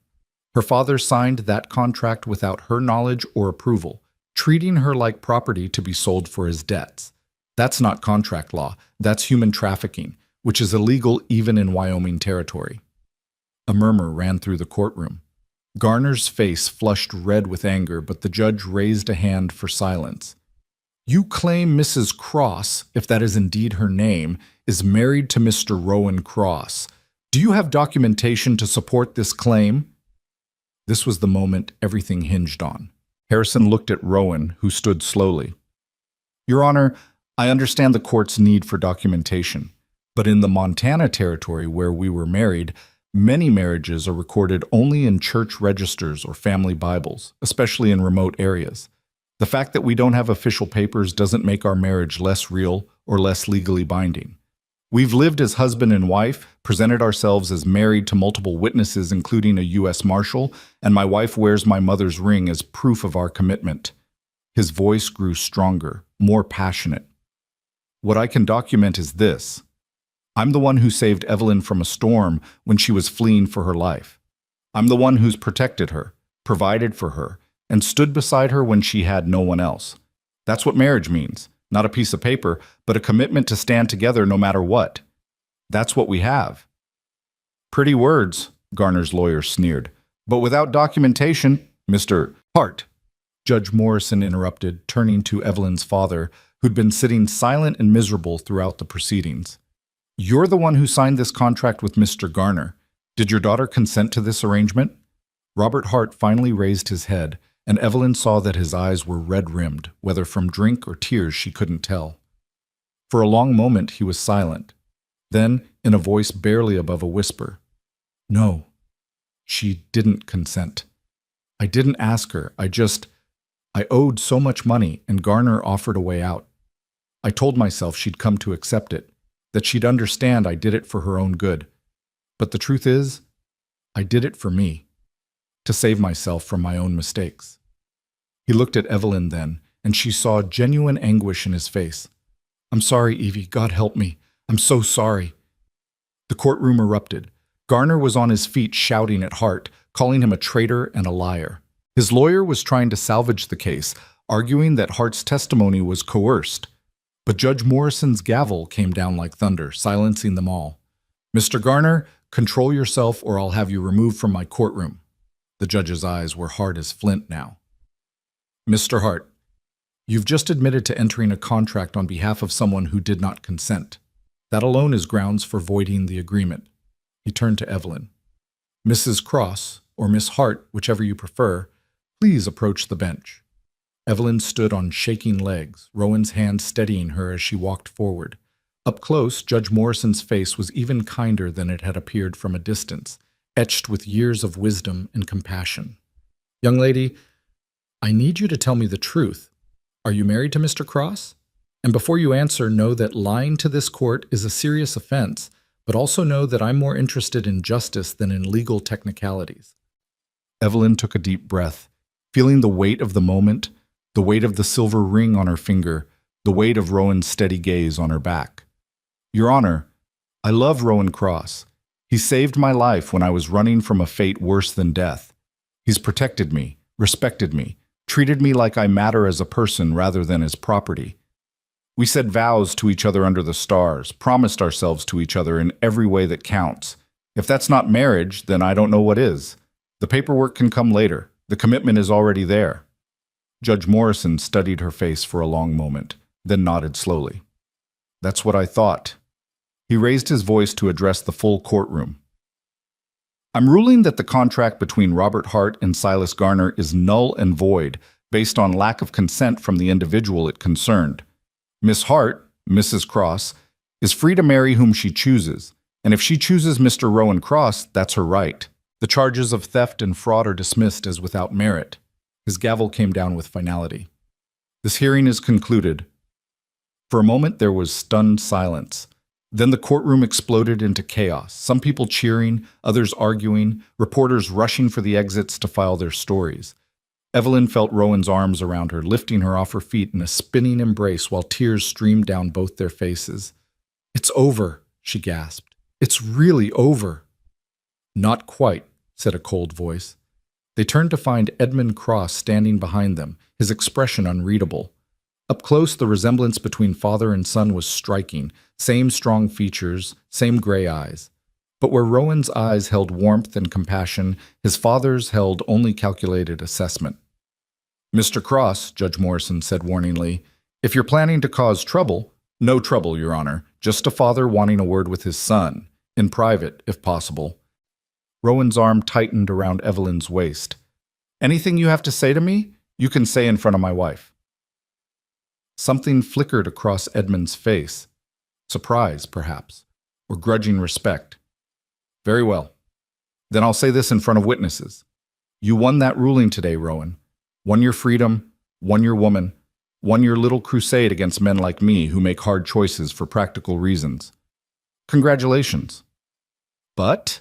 Her father signed that contract without her knowledge or approval, treating her like property to be sold for his debts. That's not contract law, that's human trafficking, which is illegal even in Wyoming territory. A murmur ran through the courtroom. Garner's face flushed red with anger, but the judge raised a hand for silence. You claim Mrs. Cross, if that is indeed her name, is married to Mr. Rowan Cross. Do you have documentation to support this claim? This was the moment everything hinged on. Harrison looked at Rowan, who stood slowly. Your Honor, I understand the court's need for documentation, but in the Montana territory where we were married, many marriages are recorded only in church registers or family Bibles, especially in remote areas. The fact that we don't have official papers doesn't make our marriage less real or less legally binding. We've lived as husband and wife, presented ourselves as married to multiple witnesses, including a U.S. Marshal, and my wife wears my mother's ring as proof of our commitment. His voice grew stronger, more passionate. What I can document is this. I'm the one who saved Evelyn from a storm when she was fleeing for her life. I'm the one who's protected her, provided for her, and stood beside her when she had no one else. That's what marriage means. Not a piece of paper, but a commitment to stand together no matter what. That's what we have. Pretty words, Garner's lawyer sneered. But without documentation, Mr. Hart, Judge Morrison interrupted, turning to Evelyn's father, who'd been sitting silent and miserable throughout the proceedings. You're the one who signed this contract with Mr. Garner. Did your daughter consent to this arrangement? Robert Hart finally raised his head, and Evelyn saw that his eyes were red-rimmed, whether from drink or tears she couldn't tell. For a long moment he was silent. Then, in a voice barely above a whisper, No, she didn't consent. I didn't ask her, I owed so much money, and Garner offered a way out. I told myself she'd come to accept it, that she'd understand I did it for her own good. But the truth is, I did it for me, to save myself from my own mistakes. He looked at Evelyn then, and she saw genuine anguish in his face. I'm sorry, Evie. God help me. I'm so sorry. The courtroom erupted. Garner was on his feet shouting at Hart, calling him a traitor and a liar. His lawyer was trying to salvage the case, arguing that Hart's testimony was coerced. But Judge Morrison's gavel came down like thunder, silencing them all. Mr. Garner, control yourself or I'll have you removed from my courtroom. The judge's eyes were hard as flint now. Mr. Hart, you've just admitted to entering a contract on behalf of someone who did not consent. That alone is grounds for voiding the agreement. He turned to Evelyn. Mrs. Cross, or Miss Hart, whichever you prefer, please approach the bench. Evelyn stood on shaking legs, Rowan's hand steadying her as she walked forward. Up close, Judge Morrison's face was even kinder than it had appeared from a distance, etched with years of wisdom and compassion. Young lady, I need you to tell me the truth. Are you married to Mr. Cross? And before you answer, know that lying to this court is a serious offense, but also know that I'm more interested in justice than in legal technicalities. Evelyn took a deep breath, feeling the weight of the moment, the weight of the silver ring on her finger, the weight of Rowan's steady gaze on her back. Your Honor, I love Rowan Cross. He saved my life when I was running from a fate worse than death. He's protected me, respected me, treated me like I matter as a person rather than as property. We said vows to each other under the stars, promised ourselves to each other in every way that counts. If that's not marriage, then I don't know what is. The paperwork can come later. The commitment is already there. Judge Morrison studied her face for a long moment, then nodded slowly. That's what I thought. He raised his voice to address the full courtroom. I'm ruling that the contract between Robert Hart and Silas Garner is null and void based on lack of consent from the individual it concerned. Miss Hart, Mrs. Cross, is free to marry whom she chooses, And if she chooses Mr. Rowan Cross, that's her right. The charges of theft and fraud are dismissed as without merit. His gavel came down with finality. This hearing is concluded. For a moment there was stunned silence. Then the courtroom exploded into chaos, some people cheering, others arguing, reporters rushing for the exits to file their stories. Evelyn felt Rowan's arms around her, lifting her off her feet in a spinning embrace while tears streamed down both their faces. "It's over," she gasped. "It's really over." "Not quite," said a cold voice. They turned to find Edmund Cross standing behind them, his expression unreadable. Up close, the resemblance between father and son was striking, same strong features, same gray eyes. But where Rowan's eyes held warmth and compassion, his father's held only calculated assessment. "Mr. Cross," Judge Morrison said warningly, "if you're planning to cause trouble—" "No trouble, Your Honor, just a father wanting a word with his son, in private, if possible." Rowan's arm tightened around Evelyn's waist. "Anything you have to say to me, you can say in front of my wife." Something flickered across Edmund's face. Surprise, perhaps, or grudging respect. "Very well. Then I'll say this in front of witnesses. You won that ruling today, Rowan. Won your freedom, won your woman, won your little crusade against men like me who make hard choices for practical reasons. Congratulations." "But?"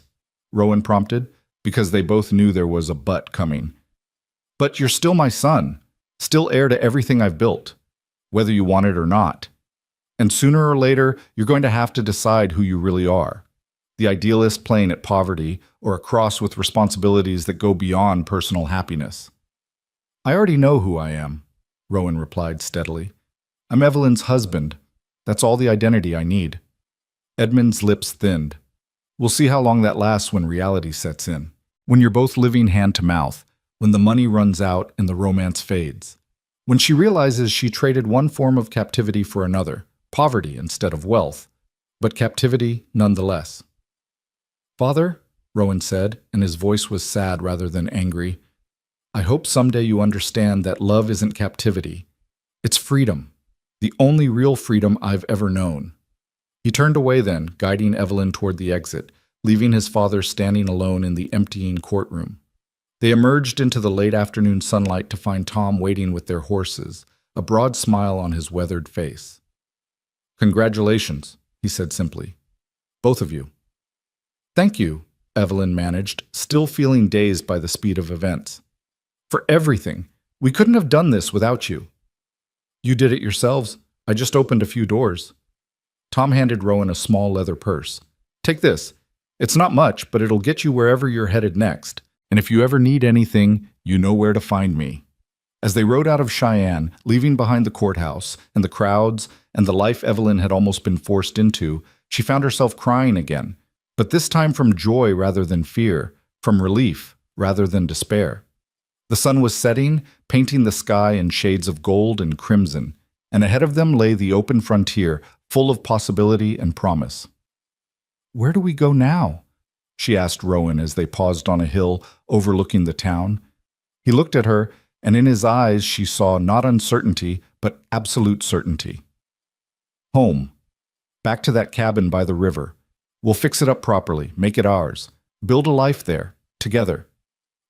Rowan prompted, because they both knew there was a but coming. "But you're still my son, still heir to everything I've built, whether you want it or not. And sooner or later, you're going to have to decide who you really are. The idealist playing at poverty, or a cross with responsibilities that go beyond personal happiness." "I already know who I am," Rowan replied steadily. "I'm Evelyn's husband. That's all the identity I need." Edmund's lips thinned. "We'll see how long that lasts when reality sets in. When you're both living hand to mouth, when the money runs out and the romance fades. When she realizes she traded one form of captivity for another, poverty instead of wealth, but captivity nonetheless." "Father," Rowan said, and his voice was sad rather than angry, "I hope someday you understand that love isn't captivity. It's freedom, the only real freedom I've ever known." He turned away then, guiding Evelyn toward the exit, leaving his father standing alone in the emptying courtroom. They emerged into the late afternoon sunlight to find Tom waiting with their horses, a broad smile on his weathered face. "Congratulations," he said simply. "Both of you." "Thank you," Evelyn managed, still feeling dazed by the speed of events. "For everything. We couldn't have done this without you." "You did it yourselves. I just opened a few doors." Tom handed Rowan a small leather purse. "Take this. It's not much, but it'll get you wherever you're headed next. And if you ever need anything, you know where to find me." As they rode out of Cheyenne, leaving behind the courthouse and the crowds and the life Evelyn had almost been forced into, she found herself crying again, but this time from joy rather than fear, from relief rather than despair. The sun was setting, painting the sky in shades of gold and crimson, and ahead of them lay the open frontier, full of possibility and promise. "Where do we go now?" she asked Rowan as they paused on a hill overlooking the town. He looked at her, and in his eyes she saw not uncertainty, but absolute certainty. "Home. Back to that cabin by the river. We'll fix it up properly, make it ours. Build a life there, together.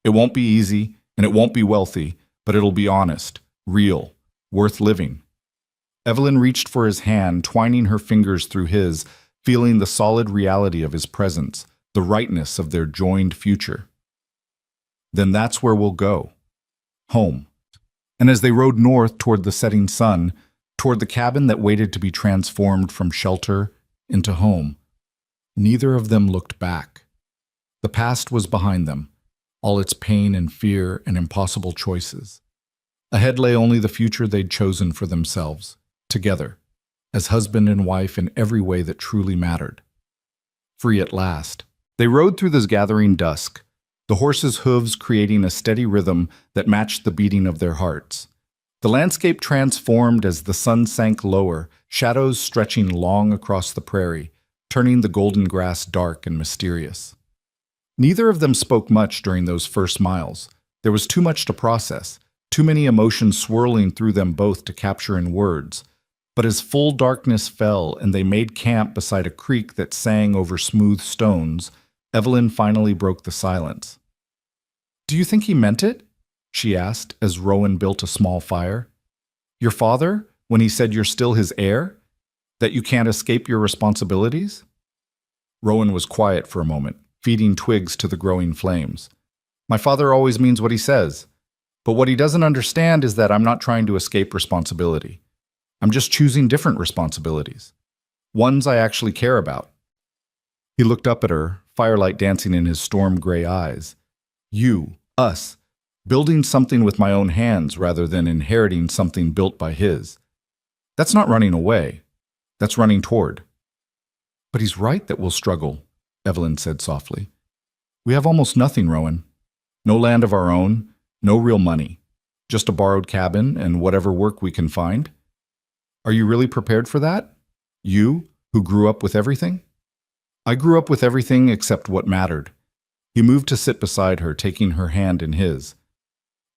It won't be easy, and it won't be wealthy, but it'll be honest, real, worth living." Evelyn reached for his hand, twining her fingers through his, feeling the solid reality of his presence, the rightness of their joined future. "Then that's where we'll go. Home." And as they rode north toward the setting sun, toward the cabin that waited to be transformed from shelter into home, neither of them looked back. The past was behind them, all its pain and fear and impossible choices. Ahead lay only the future they'd chosen for themselves, together, as husband and wife in every way that truly mattered. Free at last. They rode through this gathering dusk, the horses' hooves creating a steady rhythm that matched the beating of their hearts. The landscape transformed as the sun sank lower, shadows stretching long across the prairie, turning the golden grass dark and mysterious. Neither of them spoke much during those first miles. There was too much to process, too many emotions swirling through them both to capture in words. But as full darkness fell and they made camp beside a creek that sang over smooth stones, Evelyn finally broke the silence. "Do you think he meant it?" she asked as Rowan built a small fire. "Your father, when he said you're still his heir? That you can't escape your responsibilities?" Rowan was quiet for a moment, feeding twigs to the growing flames. "My father always means what he says. But what he doesn't understand is that I'm not trying to escape responsibility. I'm just choosing different responsibilities. Ones I actually care about." He looked up at her, firelight dancing in his storm-gray eyes. "You, us, building something with my own hands rather than inheriting something built by his. That's not running away. That's running toward." "But he's right that we'll struggle," Evelyn said softly. "We have almost nothing, Rowan. No land of our own, no real money. Just a borrowed cabin and whatever work we can find. Are you really prepared for that? You, who grew up with everything?" "I grew up with everything except what mattered." He moved to sit beside her, taking her hand in his.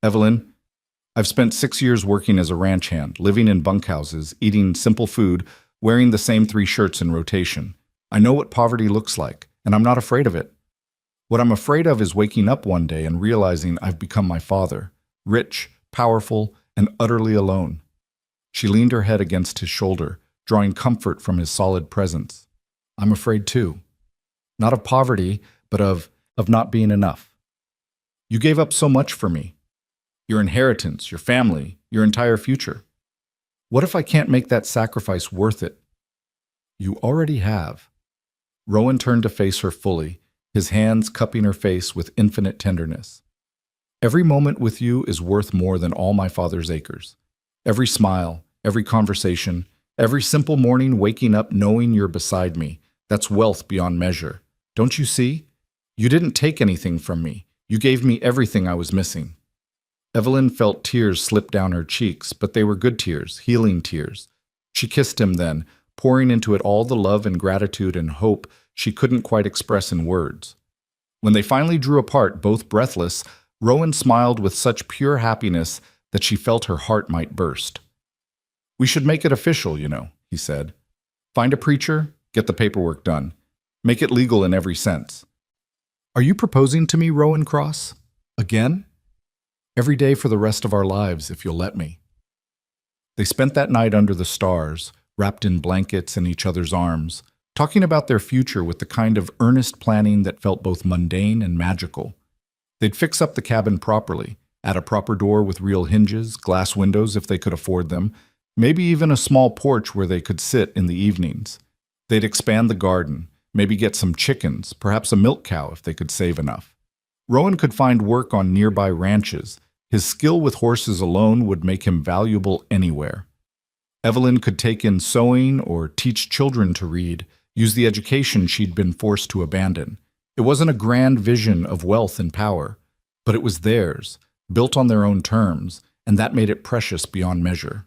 "Evelyn, I've spent 6 years working as a ranch hand, living in bunkhouses, eating simple food, wearing the same 3 shirts in rotation. I know what poverty looks like, and I'm not afraid of it. What I'm afraid of is waking up one day and realizing I've become my father, rich, powerful, and utterly alone." She leaned her head against his shoulder, drawing comfort from his solid presence. "I'm afraid too. Not of poverty, but of not being enough. You gave up so much for me. Your inheritance, your family, your entire future. What if I can't make that sacrifice worth it?" "You already have." Rowan turned to face her fully, his hands cupping her face with infinite tenderness. "Every moment with you is worth more than all my father's acres. Every smile, every conversation, every simple morning waking up knowing you're beside me, that's wealth beyond measure. Don't you see? You didn't take anything from me. You gave me everything I was missing." Evelyn felt tears slip down her cheeks, but they were good tears, healing tears. She kissed him then, pouring into it all the love and gratitude and hope she couldn't quite express in words. When they finally drew apart, both breathless, Rowan smiled with such pure happiness that she felt her heart might burst. "We should make it official, he said. "Find a preacher, get the paperwork done. Make it legal in every sense." "Are you proposing to me, Rowan Cross? Again?" "Every day for the rest of our lives, if you'll let me." They spent that night under the stars, wrapped in blankets in each other's arms, talking about their future with the kind of earnest planning that felt both mundane and magical. They'd fix up the cabin properly, add a proper door with real hinges, glass windows if they could afford them, maybe even a small porch where they could sit in the evenings. They'd expand the garden, maybe get some chickens, perhaps a milk cow if they could save enough. Rowan could find work on nearby ranches. His skill with horses alone would make him valuable anywhere. Evelyn could take in sewing or teach children to read, use the education she'd been forced to abandon. It wasn't a grand vision of wealth and power, but it was theirs, built on their own terms, and that made it precious beyond measure.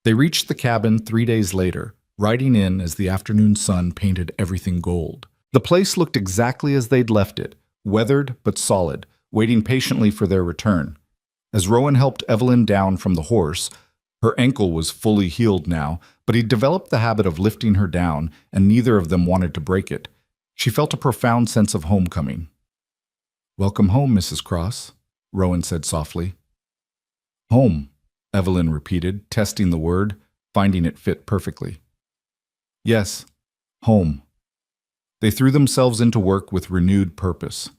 They reached the cabin 3 days later, riding in as the afternoon sun painted everything gold. The place looked exactly as they'd left it, weathered but solid, waiting patiently for their return. As Rowan helped Evelyn down from the horse, her ankle was fully healed now, but he'd developed the habit of lifting her down, and neither of them wanted to break it. She felt a profound sense of homecoming. "Welcome home, Mrs. Cross," Rowan said softly. "Home," Evelyn repeated, testing the word, finding it fit perfectly. "Yes, home." They threw themselves into work with renewed purpose.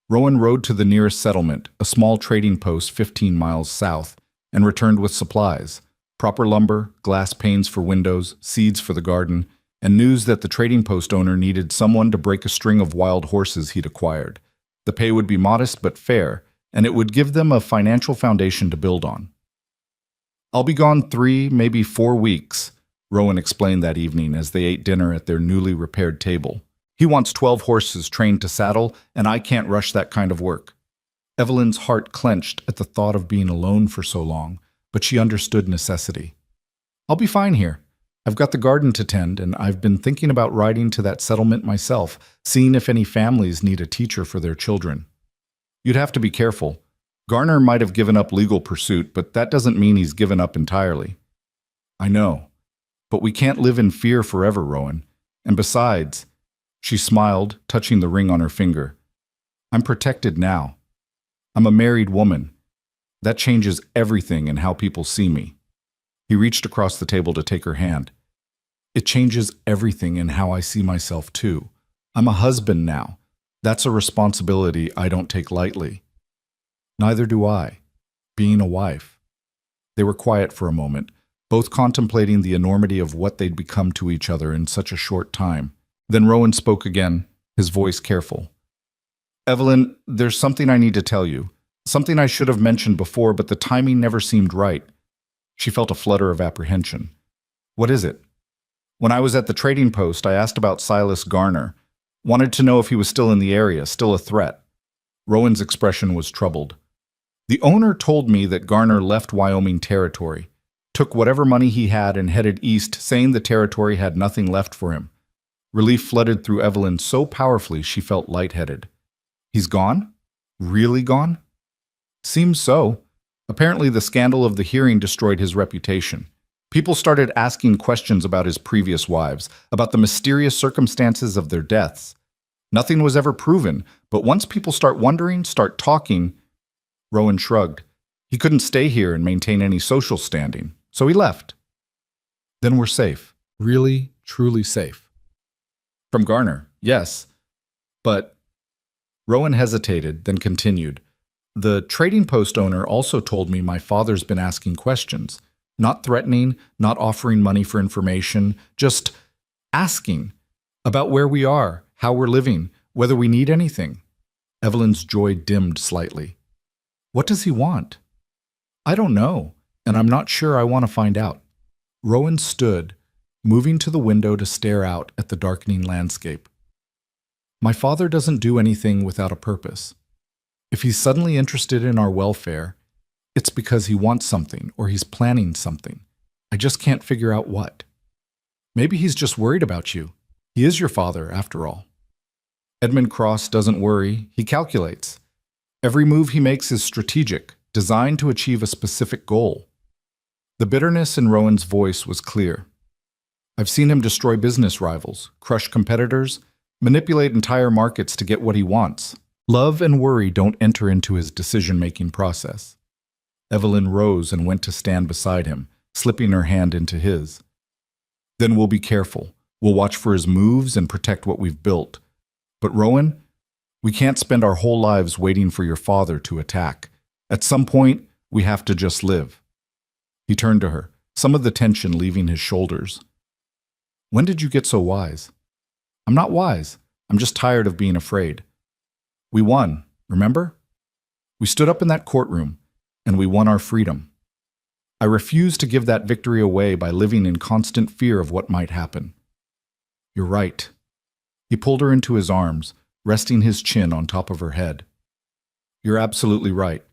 Rowan rode to the nearest settlement, a small trading post 15 miles south, and returned with supplies, proper lumber, glass panes for windows, seeds for the garden, and news that the trading post owner needed someone to break a string of wild horses he'd acquired. The pay would be modest but fair, and it would give them a financial foundation to build on. "I'll be gone 3, maybe 4 weeks, Rowan explained that evening as they ate dinner at their newly repaired table. "He wants 12 horses trained to saddle, and I can't rush that kind of work." Evelyn's heart clenched at the thought of being alone for so long, but she understood necessity. "I'll be fine here. I've got the garden to tend, and I've been thinking about riding to that settlement myself, seeing if any families need a teacher for their children." "You'd have to be careful. Garner might have given up legal pursuit, but that doesn't mean he's given up entirely." "I know. But we can't live in fear forever, Rowan. And besides, she smiled, touching the ring on her finger. I'm protected now. I'm a married woman. That changes everything in how people see me. He reached across the table to take her hand. It changes everything in how I see myself, too. I'm a husband now. That's a responsibility I don't take lightly. Neither do I. Being a wife. They were quiet for a moment, both contemplating the enormity of what they'd become to each other in such a short time. Then Rowan spoke again, his voice careful. Evelyn, there's something I need to tell you. Something I should have mentioned before, but the timing never seemed right. She felt a flutter of apprehension. What is it? When I was at the trading post, I asked about Silas Garner. Wanted to know if he was still in the area, still a threat. Rowan's expression was troubled. The owner told me that Garner left Wyoming Territory, took whatever money he had and headed east, saying the territory had nothing left for him. Relief flooded through Evelyn so powerfully she felt lightheaded. He's gone? Really gone? Seems so. Apparently the scandal of the hearing destroyed his reputation. People started asking questions about his previous wives, about the mysterious circumstances of their deaths. Nothing was ever proven, but once people start wondering, start talking, Rowan shrugged. He couldn't stay here and maintain any social standing, so he left. Then we're safe. Really, truly safe. From Garner, yes. But Rowan hesitated, then continued. The trading post owner also told me my father's been asking questions. Not threatening, not offering money for information, just asking about where we are, how we're living, whether we need anything. Evelyn's joy dimmed slightly. What does he want? I don't know, and I'm not sure I want to find out. Rowan stood, moving to the window to stare out at the darkening landscape. My father doesn't do anything without a purpose. If he's suddenly interested in our welfare, it's because he wants something or he's planning something. I just can't figure out what. Maybe he's just worried about you. He is your father, after all. Edmund Cross doesn't worry, he calculates. Every move he makes is strategic, designed to achieve a specific goal. The bitterness in Rowan's voice was clear. I've seen him destroy business rivals, crush competitors, manipulate entire markets to get what he wants. Love and worry don't enter into his decision-making process. Evelyn rose and went to stand beside him, slipping her hand into his. Then we'll be careful. We'll watch for his moves and protect what we've built. But Rowan, we can't spend our whole lives waiting for your father to attack. At some point, we have to just live. He turned to her, some of the tension leaving his shoulders. When did you get so wise? I'm not wise. I'm just tired of being afraid. We won, remember? We stood up in that courtroom, and we won our freedom. I refuse to give that victory away by living in constant fear of what might happen. You're right. He pulled her into his arms, resting his chin on top of her head. You're absolutely right.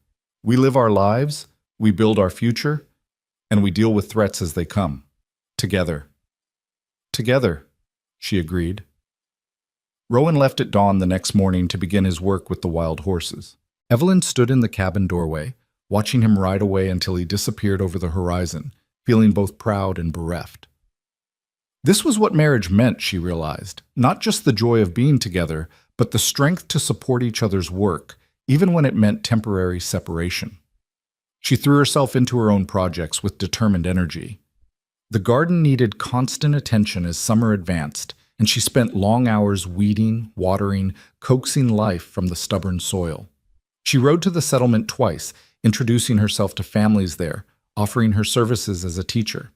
We live our lives, we build our future, and we deal with threats as they come. Together. Together, she agreed. Rowan left at dawn the next morning to begin his work with the wild horses. Evelyn stood in the cabin doorway, watching him ride away until he disappeared over the horizon, feeling both proud and bereft. This was what marriage meant, she realized. Not just the joy of being together, but the strength to support each other's work, even when it meant temporary separation. She threw herself into her own projects with determined energy. The garden needed constant attention as summer advanced, and she spent long hours weeding, watering, coaxing life from the stubborn soil. She rode to the settlement twice, introducing herself to families there, offering her services as a teacher.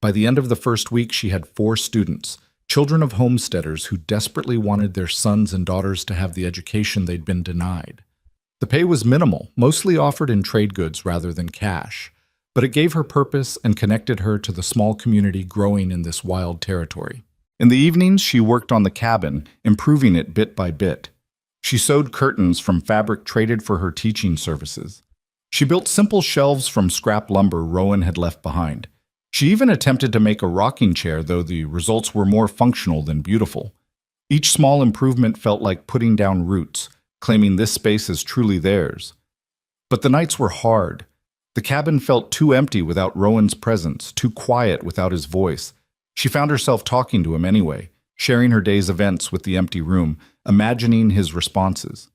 By the end of the first week, she had 4 students, children of homesteaders who desperately wanted their sons and daughters to have the education they'd been denied. The pay was minimal, mostly offered in trade goods rather than cash, but it gave her purpose and connected her to the small community growing in this wild territory. In the evenings, she worked on the cabin, improving it bit by bit. She sewed curtains from fabric traded for her teaching services. She built simple shelves from scrap lumber Rowan had left behind. She even attempted to make a rocking chair, though the results were more functional than beautiful. Each small improvement felt like putting down roots, claiming this space as truly theirs. But the nights were hard. The cabin felt too empty without Rowan's presence, too quiet without his voice. She found herself talking to him anyway, sharing her day's events with the empty room, imagining his responses.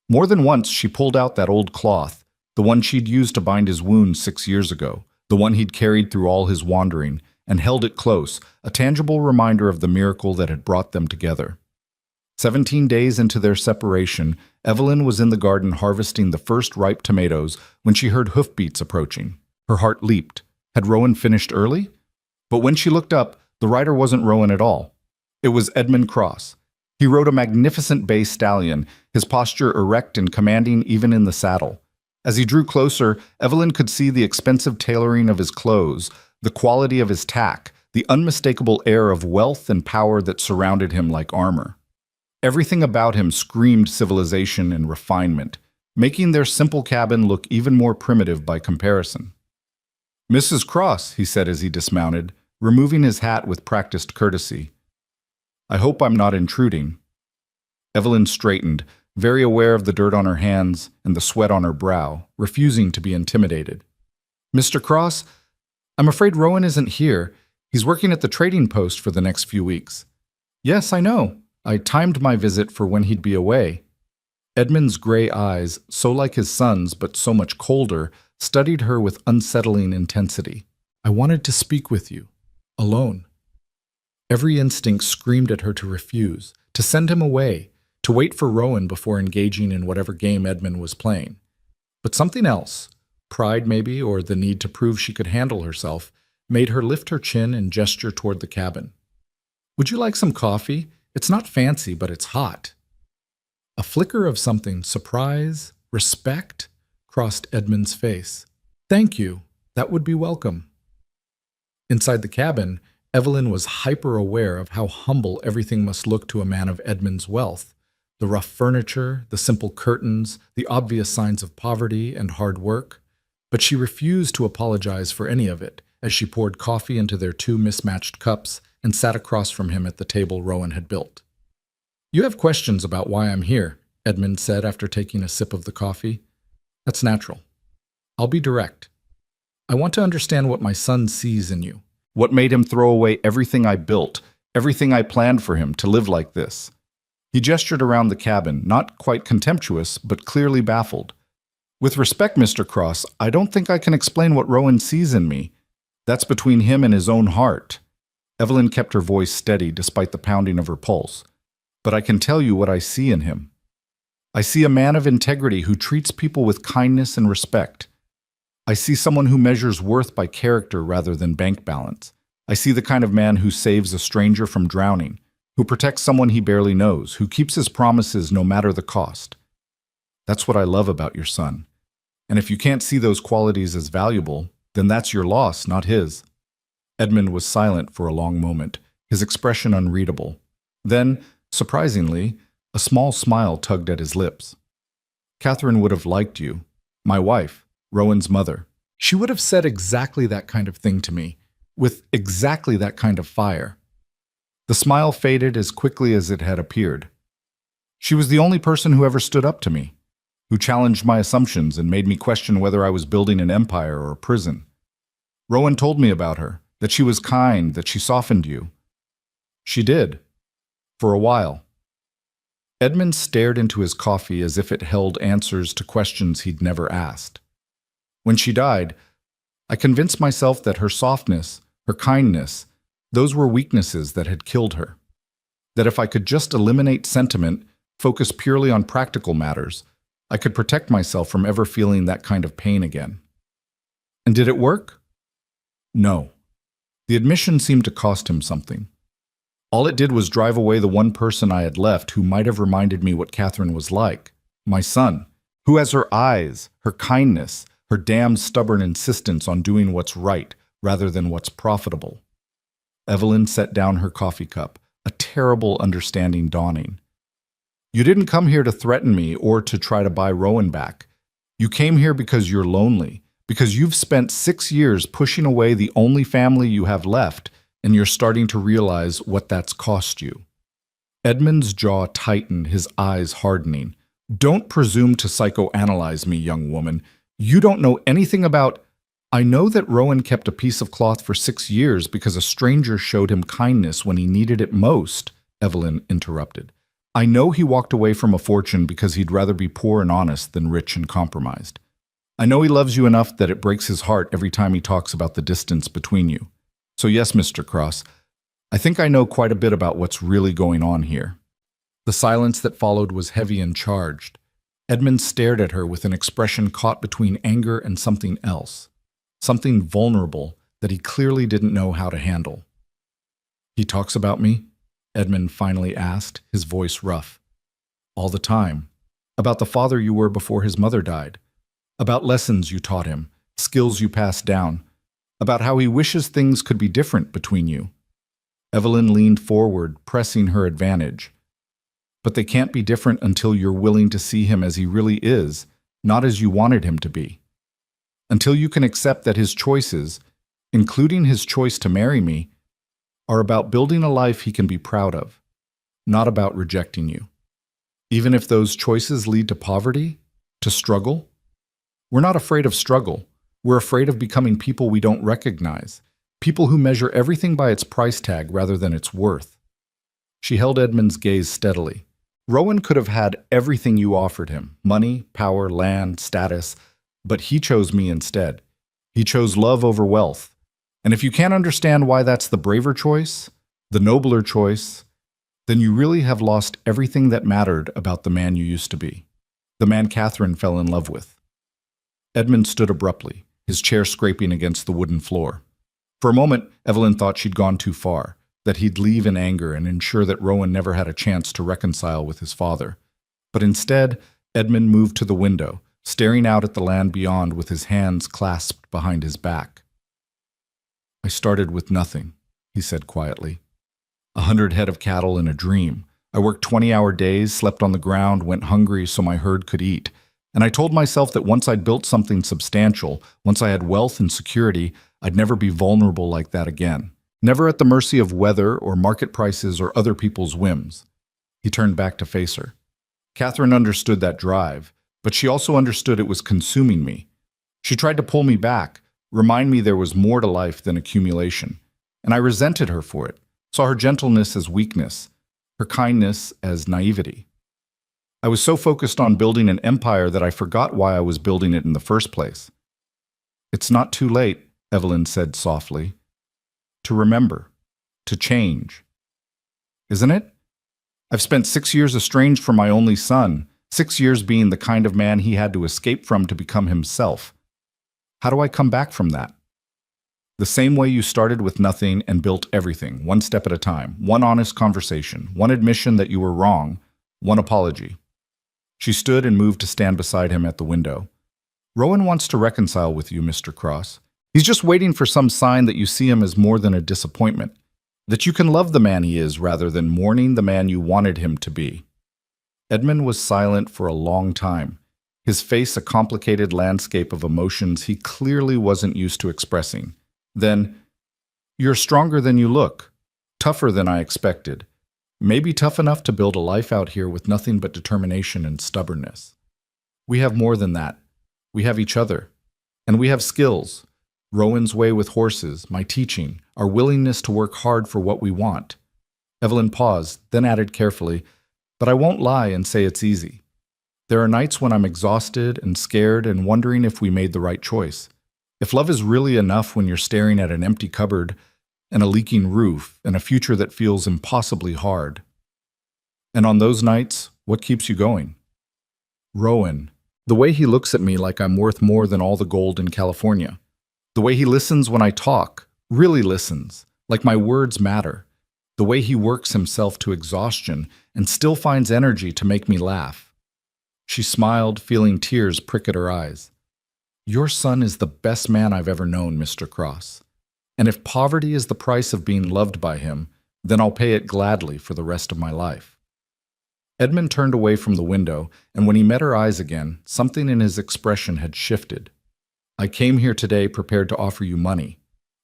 More than once, she pulled out that old cloth, the one she'd used to bind his wounds 6 years ago, the one he'd carried through all his wandering, and held it close, a tangible reminder of the miracle that had brought them together. 17 days into their separation, Evelyn was in the garden harvesting the first ripe tomatoes when she heard hoofbeats approaching. Her heart leaped. Had Rowan finished early? But when she looked up, the rider wasn't Rowan at all. It was Edmund Cross. He rode a magnificent bay stallion, his posture erect and commanding even in the saddle. As he drew closer, Evelyn could see the expensive tailoring of his clothes, the quality of his tack, the unmistakable air of wealth and power that surrounded him like armor. Everything about him screamed civilization and refinement, making their simple cabin look even more primitive by comparison. "Mrs. Cross," he said as he dismounted, removing his hat with practiced courtesy. "I hope I'm not intruding." Evelyn straightened, very aware of the dirt on her hands and the sweat on her brow, refusing to be intimidated. "Mr. Cross, I'm afraid Rowan isn't here. He's working at the trading post for the next few weeks." "Yes, I know. I timed my visit for when he'd be away." Edmund's gray eyes, so like his son's but so much colder, studied her with unsettling intensity. "I wanted to speak with you. Alone." Every instinct screamed at her to refuse, to send him away, to wait for Rowan before engaging in whatever game Edmund was playing. But something else, pride maybe, or the need to prove she could handle herself, made her lift her chin and gesture toward the cabin. "Would you like some coffee? It's not fancy, but it's hot." A flicker of something, surprise, respect, crossed Edmund's face. "Thank you. That would be welcome." Inside the cabin, Evelyn was hyper-aware of how humble everything must look to a man of Edmund's wealth. The rough furniture, the simple curtains, the obvious signs of poverty and hard work. But she refused to apologize for any of it as she poured coffee into their two mismatched cups and sat across from him at the table Rowan had built. "You have questions about why I'm here," Edmund said after taking a sip of the coffee. "That's natural. I'll be direct. I want to understand what my son sees in you. What made him throw away everything I built, everything I planned for him to live like this?" He gestured around the cabin, not quite contemptuous, but clearly baffled. "With respect, Mr. Cross, I don't think I can explain what Rowan sees in me. That's between him and his own heart." Evelyn kept her voice steady despite the pounding of her pulse. "But I can tell you what I see in him. I see a man of integrity who treats people with kindness and respect. I see someone who measures worth by character rather than bank balance. I see the kind of man who saves a stranger from drowning, who protects someone he barely knows, who keeps his promises no matter the cost. That's what I love about your son. And if you can't see those qualities as valuable, then that's your loss, not his." Edmund was silent for a long moment, his expression unreadable. Then, surprisingly, a small smile tugged at his lips. "Catherine would have liked you. My wife, Rowan's mother. She would have said exactly that kind of thing to me, with exactly that kind of fire." The smile faded as quickly as it had appeared. "She was the only person who ever stood up to me, who challenged my assumptions and made me question whether I was building an empire or a prison. Rowan told me about her, that she was kind, that she softened you. She did. For a while." Edmund stared into his coffee as if it held answers to questions he'd never asked. "When she died, I convinced myself that her softness, her kindness, those were weaknesses that had killed her. That if I could just eliminate sentiment, focus purely on practical matters, I could protect myself from ever feeling that kind of pain again." "And did it work?" "No." The admission seemed to cost him something. "All it did was drive away the one person I had left who might have reminded me what Catherine was like, my son, who has her eyes, her kindness, her damn stubborn insistence on doing what's right rather than what's profitable." Evelyn set down her coffee cup, a terrible understanding dawning. "You didn't come here to threaten me or to try to buy Rowan back. You came here because you're lonely, because you've spent 6 years pushing away the only family you have left, and you're starting to realize what that's cost you." Edmund's jaw tightened, his eyes hardening. "Don't presume to psychoanalyze me, young woman. You don't know anything about—" I know that Rowan kept a piece of cloth for 6 years because a stranger showed him kindness when he needed it most, Evelyn interrupted. I know he walked away from a fortune because he'd rather be poor and honest than rich and compromised. I know he loves you enough that it breaks his heart every time he talks about the distance between you. So yes, Mr. Cross, I think I know quite a bit about what's really going on here. The silence that followed was heavy and charged. Edmund stared at her with an expression caught between anger and something else, something vulnerable that he clearly didn't know how to handle. He talks about me? Edmund finally asked, his voice rough. All the time. About the father you were before his mother died. About lessons you taught him, skills you passed down. About how he wishes things could be different between you. Evelyn leaned forward, pressing her advantage. But they can't be different until you're willing to see him as he really is, not as you wanted him to be. Until you can accept that his choices, including his choice to marry me, are about building a life he can be proud of, not about rejecting you. Even if those choices lead to poverty, to struggle. We're not afraid of struggle. We're afraid of becoming people we don't recognize, people who measure everything by its price tag rather than its worth. She held Edmund's gaze steadily. Rowan could have had everything you offered him, money, power, land, status, but he chose me instead. He chose love over wealth. And if you can't understand why that's the braver choice, the nobler choice, then you really have lost everything that mattered about the man you used to be, the man Catherine fell in love with. Edmund stood abruptly, his chair scraping against the wooden floor. For a moment, Evelyn thought she'd gone too far, that he'd leave in anger and ensure that Rowan never had a chance to reconcile with his father. But instead, Edmund moved to the window, staring out at the land beyond with his hands clasped behind his back. I started with nothing, he said quietly. 100 head of cattle in a dream. I worked 20-hour days, slept on the ground, went hungry so my herd could eat. And I told myself that once I'd built something substantial, once I had wealth and security, I'd never be vulnerable like that again. Never at the mercy of weather or market prices or other people's whims. He turned back to face her. Catherine understood that drive, but she also understood it was consuming me. She tried to pull me back, remind me there was more to life than accumulation. And I resented her for it, saw her gentleness as weakness, her kindness as naivety. I was so focused on building an empire that I forgot why I was building it in the first place. It's not too late, Evelyn said softly. To remember, to change. Isn't it? I've spent 6 years estranged from my only son, 6 years being the kind of man he had to escape from to become himself. How do I come back from that? The same way you started with nothing and built everything, one step at a time, one honest conversation, one admission that you were wrong, one apology. She stood and moved to stand beside him at the window. Rowan wants to reconcile with you, Mr. Cross. He's just waiting for some sign that you see him as more than a disappointment, that you can love the man he is rather than mourning the man you wanted him to be. Edmund was silent for a long time, his face a complicated landscape of emotions he clearly wasn't used to expressing. Then, you're stronger than you look, tougher than I expected, maybe tough enough to build a life out here with nothing but determination and stubbornness. We have more than that. We have each other. And we have skills. Rowan's way with horses, my teaching, our willingness to work hard for what we want. Evelyn paused, then added carefully, but I won't lie and say it's easy. There are nights when I'm exhausted and scared and wondering if we made the right choice. If love is really enough when you're staring at an empty cupboard and a leaking roof and a future that feels impossibly hard. And on those nights, what keeps you going? Rowan. The way he looks at me like I'm worth more than all the gold in California. The way he listens when I talk, really listens, like my words matter. The way he works himself to exhaustion and still finds energy to make me laugh. She smiled, feeling tears prick at her eyes. Your son is the best man I've ever known, Mr. Cross. And if poverty is the price of being loved by him, then I'll pay it gladly for the rest of my life. Edmund turned away from the window, and when he met her eyes again, something in his expression had shifted. I came here today prepared to offer you money,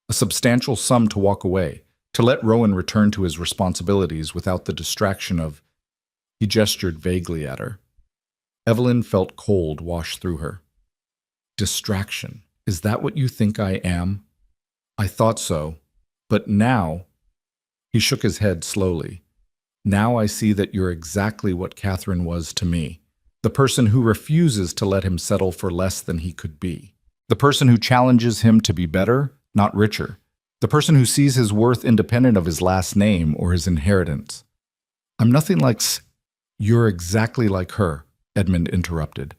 a substantial sum to walk away, to let Rowan return to his responsibilities without the distraction of... He gestured vaguely at her. Evelyn felt cold wash through her. Distraction. Is that what you think I am? I thought so. But now, he shook his head slowly. Now I see that you're exactly what Catherine was to me. The person who refuses to let him settle for less than he could be. The person who challenges him to be better, not richer. The person who sees his worth independent of his last name or his inheritance. I'm nothing like You're exactly like her, Edmund interrupted,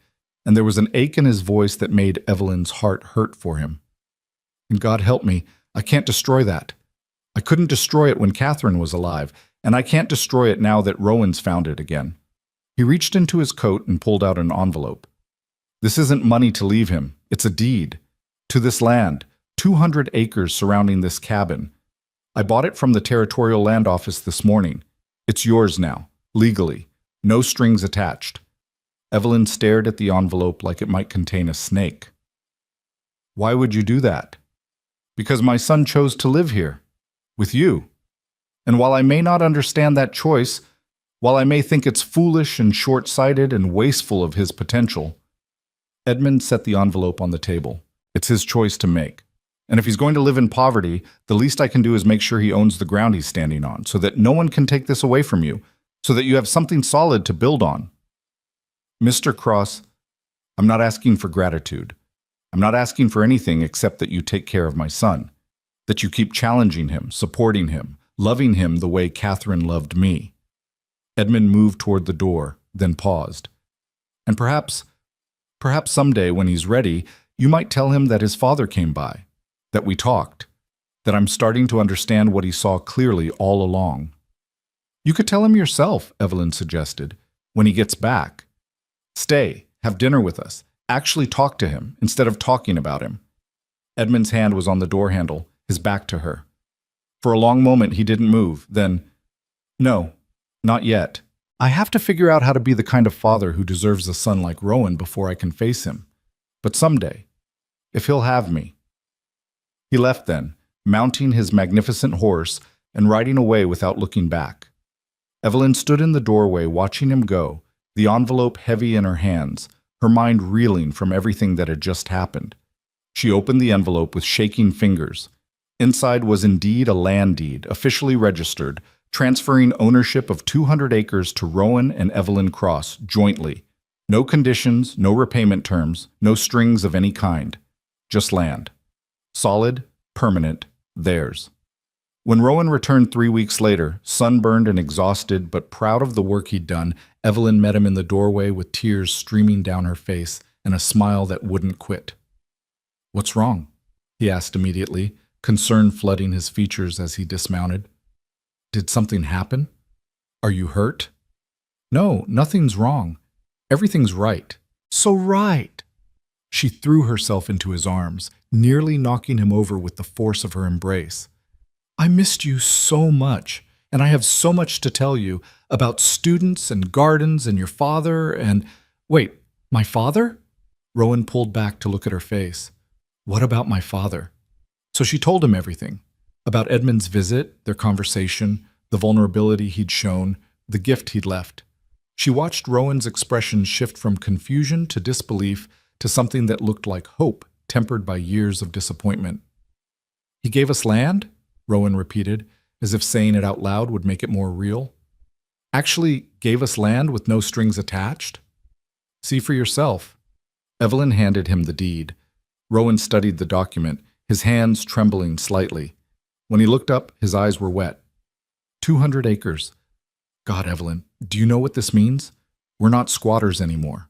and there was an ache in his voice that made Evelyn's heart hurt for him. And God help me, I can't destroy that. I couldn't destroy it when Catherine was alive, and I can't destroy it now that Rowan's found it again. He reached into his coat and pulled out an envelope. This isn't money to leave him, it's a deed. To this land, 200 acres surrounding this cabin. I bought it from the Territorial Land Office this morning. It's yours now, legally, no strings attached. Evelyn stared at the envelope like it might contain a snake. Why would you do that? Because my son chose to live here, with you. And while I may not understand that choice, while I may think it's foolish and short-sighted and wasteful of his potential, Edmund set the envelope on the table. It's his choice to make. And if he's going to live in poverty, the least I can do is make sure he owns the ground he's standing on, so that no one can take this away from you, so that you have something solid to build on. Mr. Cross, I'm not asking for gratitude. I'm not asking for anything except that you take care of my son, that you keep challenging him, supporting him, loving him the way Catherine loved me. Edmund moved toward the door, then paused. And perhaps someday when he's ready, you might tell him that his father came by, that we talked, that I'm starting to understand what he saw clearly all along. You could tell him yourself, Evelyn suggested, when he gets back. Stay, have dinner with us, actually talk to him instead of talking about him. Edmund's hand was on the door handle, his back to her. For a long moment he didn't move, then, no, not yet. I have to figure out how to be the kind of father who deserves a son like Rowan before I can face him. But someday, if he'll have me. He left then, mounting his magnificent horse and riding away without looking back. Evelyn stood in the doorway watching him go, the envelope heavy in her hands, her mind reeling from everything that had just happened. She opened the envelope with shaking fingers. Inside was indeed a land deed, officially registered, transferring ownership of 200 acres to Rowan and Evelyn Cross jointly. No conditions, no repayment terms, no strings of any kind. Just land. Solid, permanent, theirs. When Rowan returned 3 weeks later, sunburned and exhausted but proud of the work he'd done, Evelyn met him in the doorway with tears streaming down her face and a smile that wouldn't quit. "What's wrong?" he asked immediately, concern flooding his features as he dismounted. "Did something happen? Are you hurt?" "No, nothing's wrong. Everything's right." "So right." She threw herself into his arms, nearly knocking him over with the force of her embrace. "I missed you so much, and I have so much to tell you about students and gardens and your father and—" "Wait, my father?" Rowan pulled back to look at her face. "What about my father?" So she told him everything. About Edmund's visit, their conversation, the vulnerability he'd shown, the gift he'd left. She watched Rowan's expression shift from confusion to disbelief to something that looked like hope, tempered by years of disappointment. "He gave us land?" Rowan repeated, as if saying it out loud would make it more real. "Actually gave us land with no strings attached?" "See for yourself." Evelyn handed him the deed. Rowan studied the document, his hands trembling slightly. When he looked up, his eyes were wet. 200 acres. God, Evelyn, do you know what this means? We're not squatters anymore.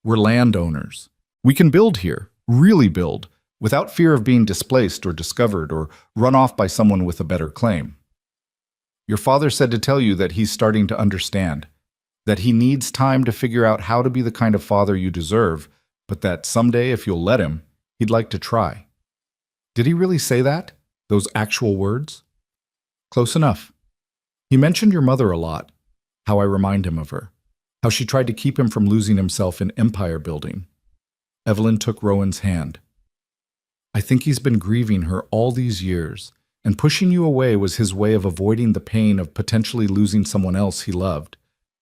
We're landowners. We can build here, really build, without fear of being displaced or discovered or run off by someone with a better claim. Your father said to tell you that he's starting to understand, that he needs time to figure out how to be the kind of father you deserve, but that someday, if you'll let him, he'd like to try. Did he really say that? Those actual words? Close enough. He mentioned your mother a lot, how I remind him of her, how she tried to keep him from losing himself in empire building. Evelyn took Rowan's hand. I think he's been grieving her all these years, and pushing you away was his way of avoiding the pain of potentially losing someone else he loved.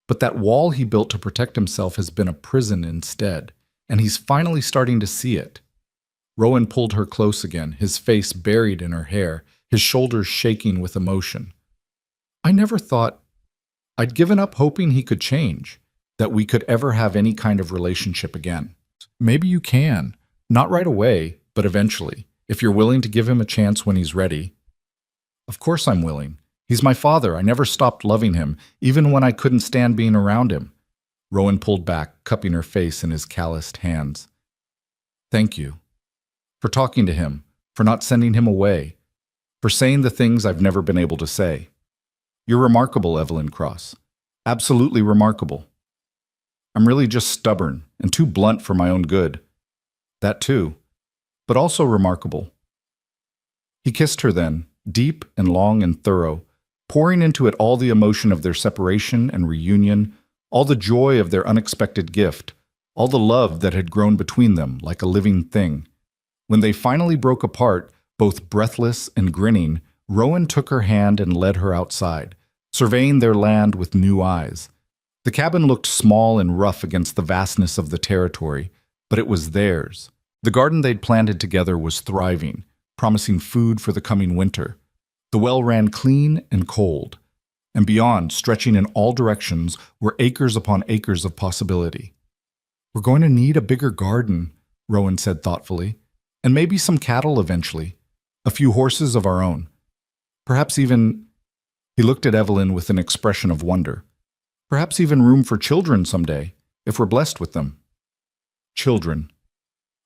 But that wall he built to protect himself has been a prison instead, and he's finally starting to see it. Rowan pulled her close again, his face buried in her hair, his shoulders shaking with emotion. I never thought I'd given up hoping he could change, that we could ever have any kind of relationship again. Maybe you can. Not right away, but eventually, if you're willing to give him a chance when he's ready. Of course I'm willing. He's my father. I never stopped loving him, even when I couldn't stand being around him. Rowan pulled back, cupping her face in his calloused hands. Thank you. For talking to him, for not sending him away, for saying the things I've never been able to say. You're remarkable, Evelyn Cross. Absolutely remarkable. I'm really just stubborn and too blunt for my own good. That too, but also remarkable. He kissed her then, deep and long and thorough, pouring into it all the emotion of their separation and reunion, all the joy of their unexpected gift, all the love that had grown between them like a living thing. When they finally broke apart, both breathless and grinning, Rowan took her hand and led her outside, surveying their land with new eyes. The cabin looked small and rough against the vastness of the territory, but it was theirs. The garden they'd planted together was thriving, promising food for the coming winter. The well ran clean and cold, and beyond, stretching in all directions, were acres upon acres of possibility. We're going to need a bigger garden, Rowan said thoughtfully, and maybe some cattle eventually, a few horses of our own. Perhaps even, he looked at Evelyn with an expression of wonder, perhaps even room for children someday, if we're blessed with them. Children.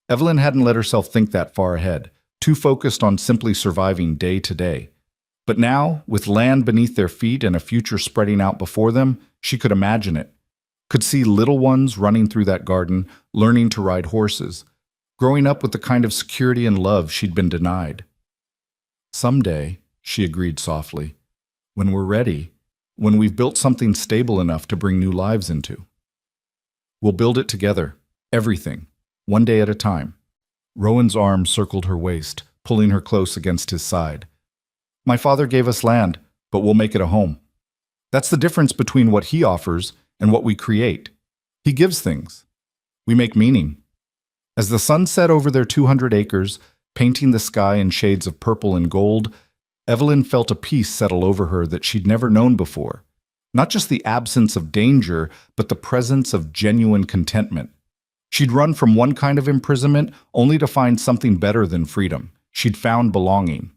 Evelyn hadn't let herself think that far ahead, too focused on simply surviving day to day. But now, with land beneath their feet and a future spreading out before them, she could imagine it. Could see little ones running through that garden, learning to ride horses, growing up with the kind of security and love she'd been denied. Someday, she agreed softly, when we're ready, when we've built something stable enough to bring new lives into. We'll build it together, everything, one day at a time. Rowan's arm circled her waist, pulling her close against his side. My father gave us land, but we'll make it a home. That's the difference between what he offers and what we create. He gives things. We make meaning. As the sun set over their 200 acres, painting the sky in shades of purple and gold, Evelyn felt a peace settle over her that she'd never known before. Not just the absence of danger, but the presence of genuine contentment. She'd run from one kind of imprisonment only to find something better than freedom. She'd found belonging.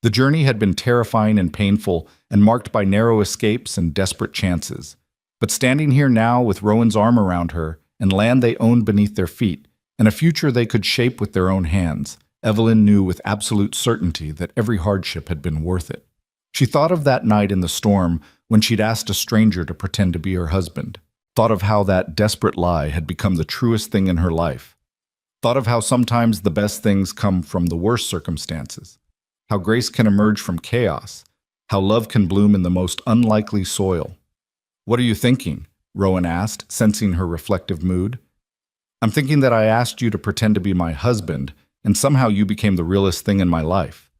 The journey had been terrifying and painful and marked by narrow escapes and desperate chances. But standing here now with Rowan's arm around her and land they owned beneath their feet and a future they could shape with their own hands, Evelyn knew with absolute certainty that every hardship had been worth it. She thought of that night in the storm when she'd asked a stranger to pretend to be her husband. Thought of how that desperate lie had become the truest thing in her life. Thought of how sometimes the best things come from the worst circumstances. How grace can emerge from chaos. How love can bloom in the most unlikely soil. What are you thinking? Rowan asked, sensing her reflective mood. I'm thinking that I asked you to pretend to be my husband, and somehow you became the realest thing in my life.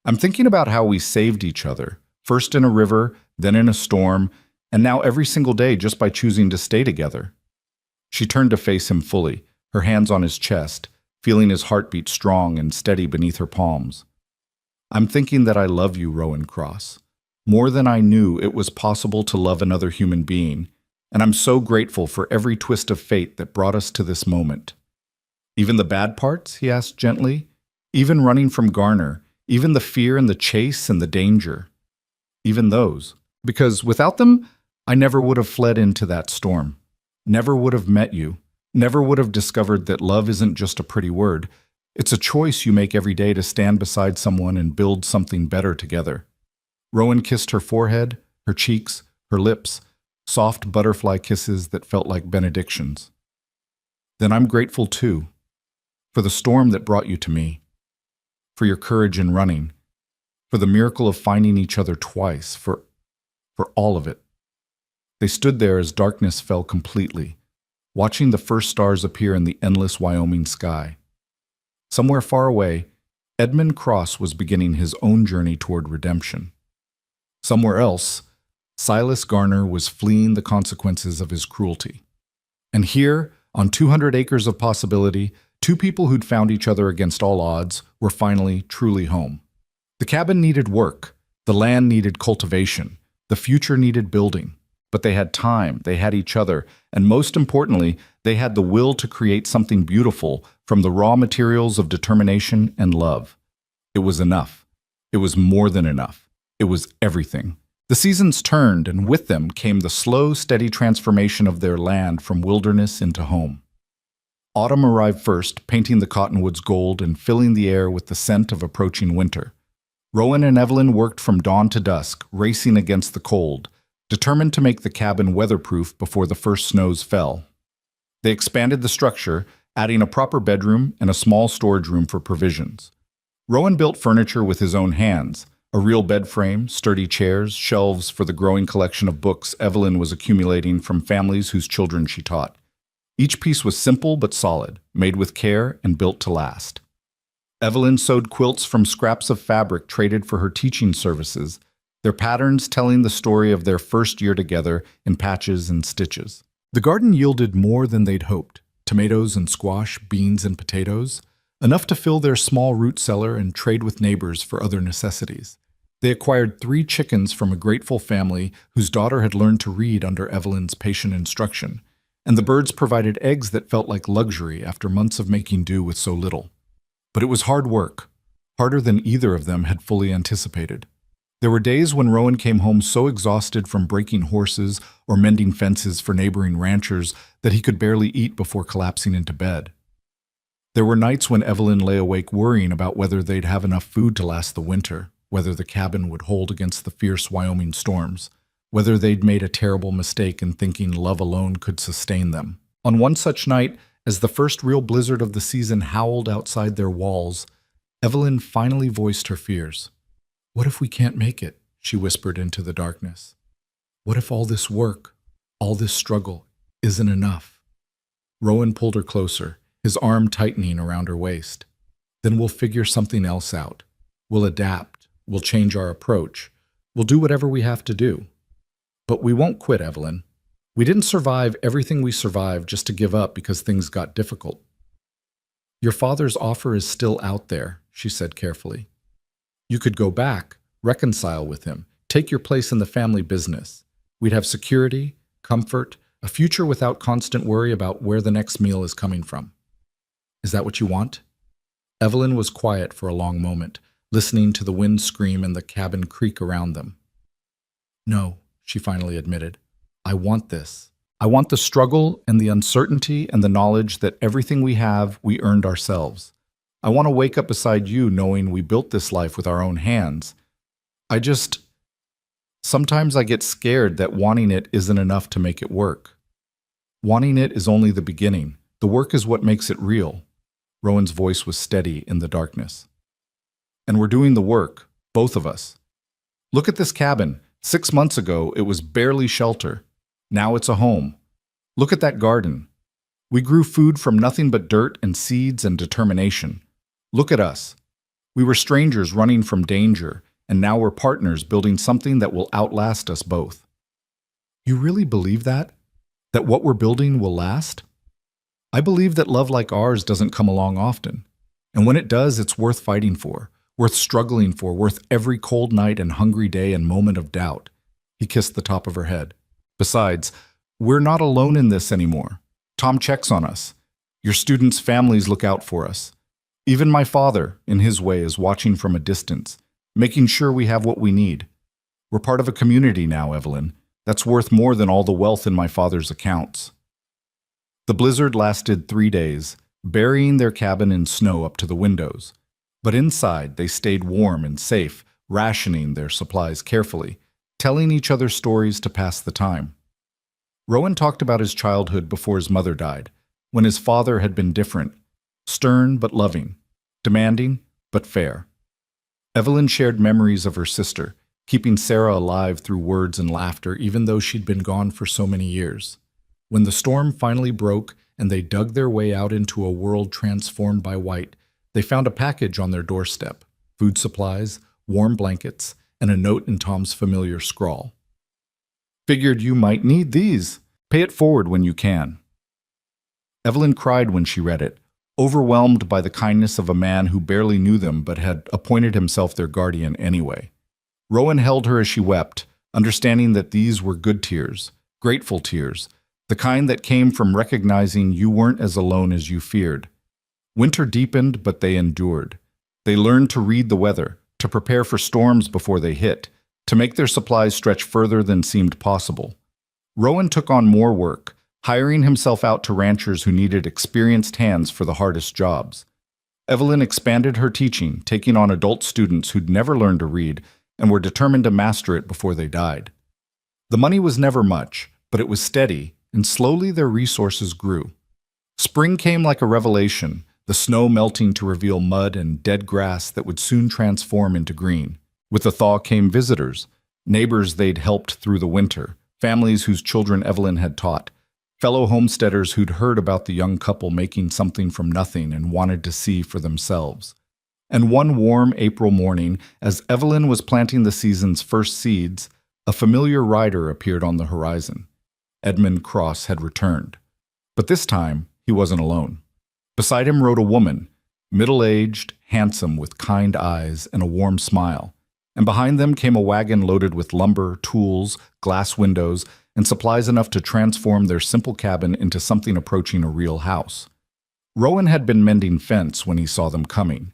I'm thinking about how we saved each other, first in a river, then in a storm, and now every single day just by choosing to stay together. She turned to face him fully, her hands on his chest, feeling his heartbeat strong and steady beneath her palms. I'm thinking that I love you, Rowan Cross, more than I knew it was possible to love another human being, and I'm so grateful for every twist of fate that brought us to this moment. Even the bad parts? He asked gently. Even running from Garner, even the fear and the chase and the danger. Even those. Because without them, I never would have fled into that storm. Never would have met you. Never would have discovered that love isn't just a pretty word. It's a choice you make every day to stand beside someone and build something better together. Rowan kissed her forehead, her cheeks, her lips, soft butterfly kisses that felt like benedictions. Then I'm grateful too, for the storm that brought you to me, for your courage in running, for the miracle of finding each other twice, for all of it. They stood there as darkness fell completely, watching the first stars appear in the endless Wyoming sky. Somewhere far away, Edmund Cross was beginning his own journey toward redemption. Somewhere else, Silas Garner was fleeing the consequences of his cruelty. And here, on 200 acres of possibility, Two people who'd found each other against all odds were finally truly home. The cabin needed work, the land needed cultivation, the future needed building. But they had time, they had each other, and most importantly, they had the will to create something beautiful from the raw materials of determination and love. It was enough. It was more than enough. It was everything. The seasons turned, and with them came the slow, steady transformation of their land from wilderness into home. Autumn arrived first, painting the cottonwoods gold and filling the air with the scent of approaching winter. Rowan and Evelyn worked from dawn to dusk, racing against the cold, determined to make the cabin weatherproof before the first snows fell. They expanded the structure, adding a proper bedroom and a small storage room for provisions. Rowan built furniture with his own hands, a real bed frame, sturdy chairs, shelves for the growing collection of books Evelyn was accumulating from families whose children she taught. Each piece was simple but solid, made with care and built to last. Evelyn sewed quilts from scraps of fabric traded for her teaching services, their patterns telling the story of their first year together in patches and stitches. The garden yielded more than they'd hoped: tomatoes and squash, beans and potatoes, enough to fill their small root cellar and trade with neighbors for other necessities. They acquired 3 chickens from a grateful family whose daughter had learned to read under Evelyn's patient instruction, and the birds provided eggs that felt like luxury after months of making do with so little. But it was hard work, harder than either of them had fully anticipated. There were days when Rowan came home so exhausted from breaking horses or mending fences for neighboring ranchers that he could barely eat before collapsing into bed. There were nights when Evelyn lay awake worrying about whether they'd have enough food to last the winter, whether the cabin would hold against the fierce Wyoming storms, whether they'd made a terrible mistake in thinking love alone could sustain them. On one such night, as the first real blizzard of the season howled outside their walls, Evelyn finally voiced her fears. "What if we can't make it?" she whispered into the darkness. "What if all this work, all this struggle, isn't enough?" Rowan pulled her closer, his arm tightening around her waist. "Then we'll figure something else out. We'll adapt. We'll change our approach. We'll do whatever we have to do. But we won't quit, Evelyn. We didn't survive everything we survived just to give up because things got difficult." "Your father's offer is still out there," she said carefully. "You could go back, reconcile with him, take your place in the family business. We'd have security, comfort, a future without constant worry about where the next meal is coming from. Is that what you want?" Evelyn was quiet for a long moment, listening to the wind scream and the cabin creak around them. "No," she finally admitted. "I want this. I want the struggle and the uncertainty and the knowledge that everything we have, we earned ourselves. I want to wake up beside you knowing we built this life with our own hands. Sometimes I get scared that wanting it isn't enough to make it work. Wanting it is only the beginning. The work is what makes it real." Rowan's voice was steady in the darkness. "And we're doing the work, both of us. Look at this cabin. 6 months ago, it was barely shelter. Now it's a home. Look at that garden. We grew food from nothing but dirt and seeds and determination. Look at us. We were strangers running from danger, and now we're partners building something that will outlast us both." "You really believe that? That what we're building will last?" "I believe that love like ours doesn't come along often. And when it does, it's worth fighting for, worth struggling for, worth every cold night and hungry day and moment of doubt." He kissed the top of her head. "Besides, we're not alone in this anymore. Tom checks on us. Your students' families look out for us. Even my father, in his way, is watching from a distance, making sure we have what we need. We're part of a community now, Evelyn. That's worth more than all the wealth in my father's accounts." The blizzard lasted 3 days, burying their cabin in snow up to the windows. But inside, they stayed warm and safe, rationing their supplies carefully, telling each other stories to pass the time. Rowan talked about his childhood before his mother died, when his father had been different, stern but loving, demanding but fair. Evelyn shared memories of her sister, keeping Sarah alive through words and laughter even though she'd been gone for so many years. When the storm finally broke and they dug their way out into a world transformed by white, they found a package on their doorstep: food supplies, warm blankets, and a note in Tom's familiar scrawl. "Figured you might need these. Pay it forward when you can." Evelyn cried when she read it, overwhelmed by the kindness of a man who barely knew them but had appointed himself their guardian anyway. Rowan held her as she wept, understanding that these were good tears, grateful tears, the kind that came from recognizing you weren't as alone as you feared. Winter deepened, but they endured. They learned to read the weather, to prepare for storms before they hit, to make their supplies stretch further than seemed possible. Rowan took on more work, hiring himself out to ranchers who needed experienced hands for the hardest jobs. Evelyn expanded her teaching, taking on adult students who'd never learned to read and were determined to master it before they died. The money was never much, but it was steady, and slowly their resources grew. Spring came like a revelation, the snow melting to reveal mud and dead grass that would soon transform into green. With the thaw came visitors, neighbors they'd helped through the winter, families whose children Evelyn had taught, fellow homesteaders who'd heard about the young couple making something from nothing and wanted to see for themselves. And one warm April morning, as Evelyn was planting the season's first seeds, a familiar rider appeared on the horizon. Edmund Cross had returned. But this time, he wasn't alone. Beside him rode a woman, middle-aged, handsome, with kind eyes and a warm smile. And behind them came a wagon loaded with lumber, tools, glass windows, and supplies enough to transform their simple cabin into something approaching a real house. Rowan had been mending fence when he saw them coming.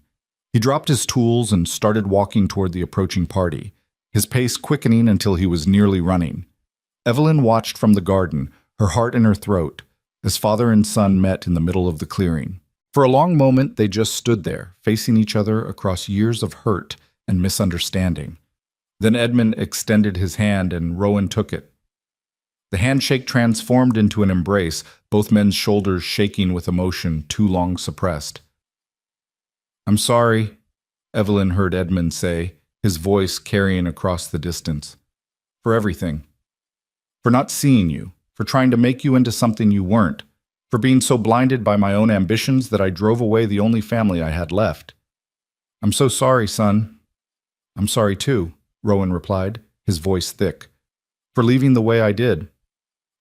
He dropped his tools and started walking toward the approaching party, his pace quickening until he was nearly running. Evelyn watched from the garden, her heart in her throat, as father and son met in the middle of the clearing. For a long moment, they just stood there, facing each other across years of hurt and misunderstanding. Then Edmund extended his hand and Rowan took it. The handshake transformed into an embrace, both men's shoulders shaking with emotion too long suppressed. "I'm sorry," Evelyn heard Edmund say, his voice carrying across the distance. "For everything. For not seeing you, for trying to make you into something you weren't, for being so blinded by my own ambitions that I drove away the only family I had left. I'm so sorry, son." "I'm sorry too," Rowan replied, his voice thick. "For leaving the way I did.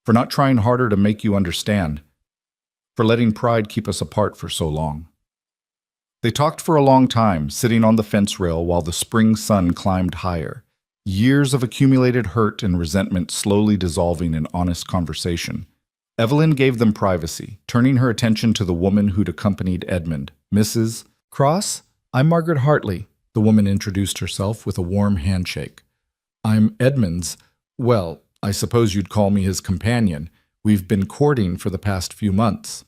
For not trying harder to make you understand. For letting pride keep us apart for so long." They talked for a long time, sitting on the fence rail while the spring sun climbed higher, years of accumulated hurt and resentment slowly dissolving in honest conversation. Evelyn gave them privacy, turning her attention to the woman who'd accompanied Edmund. "Mrs. Cross, I'm Margaret Hartley," the woman introduced herself with a warm handshake. "I'm Edmund's, well, I suppose you'd call me his companion. We've been courting for the past few months."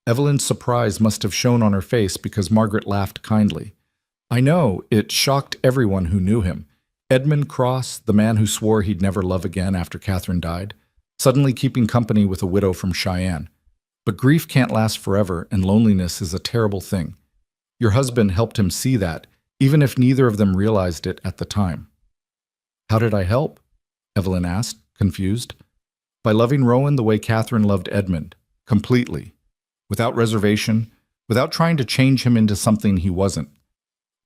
Evelyn's surprise must have shown on her face because Margaret laughed kindly. "I know, it shocked everyone who knew him. Edmund Cross, the man who swore he'd never love again after Catherine died, suddenly keeping company with a widow from Cheyenne. But grief can't last forever, and loneliness is a terrible thing. Your husband helped him see that, even if neither of them realized it at the time." "How did I help?" Evelyn asked, confused. "By loving Rowan the way Catherine loved Edmund, completely. Without reservation, without trying to change him into something he wasn't.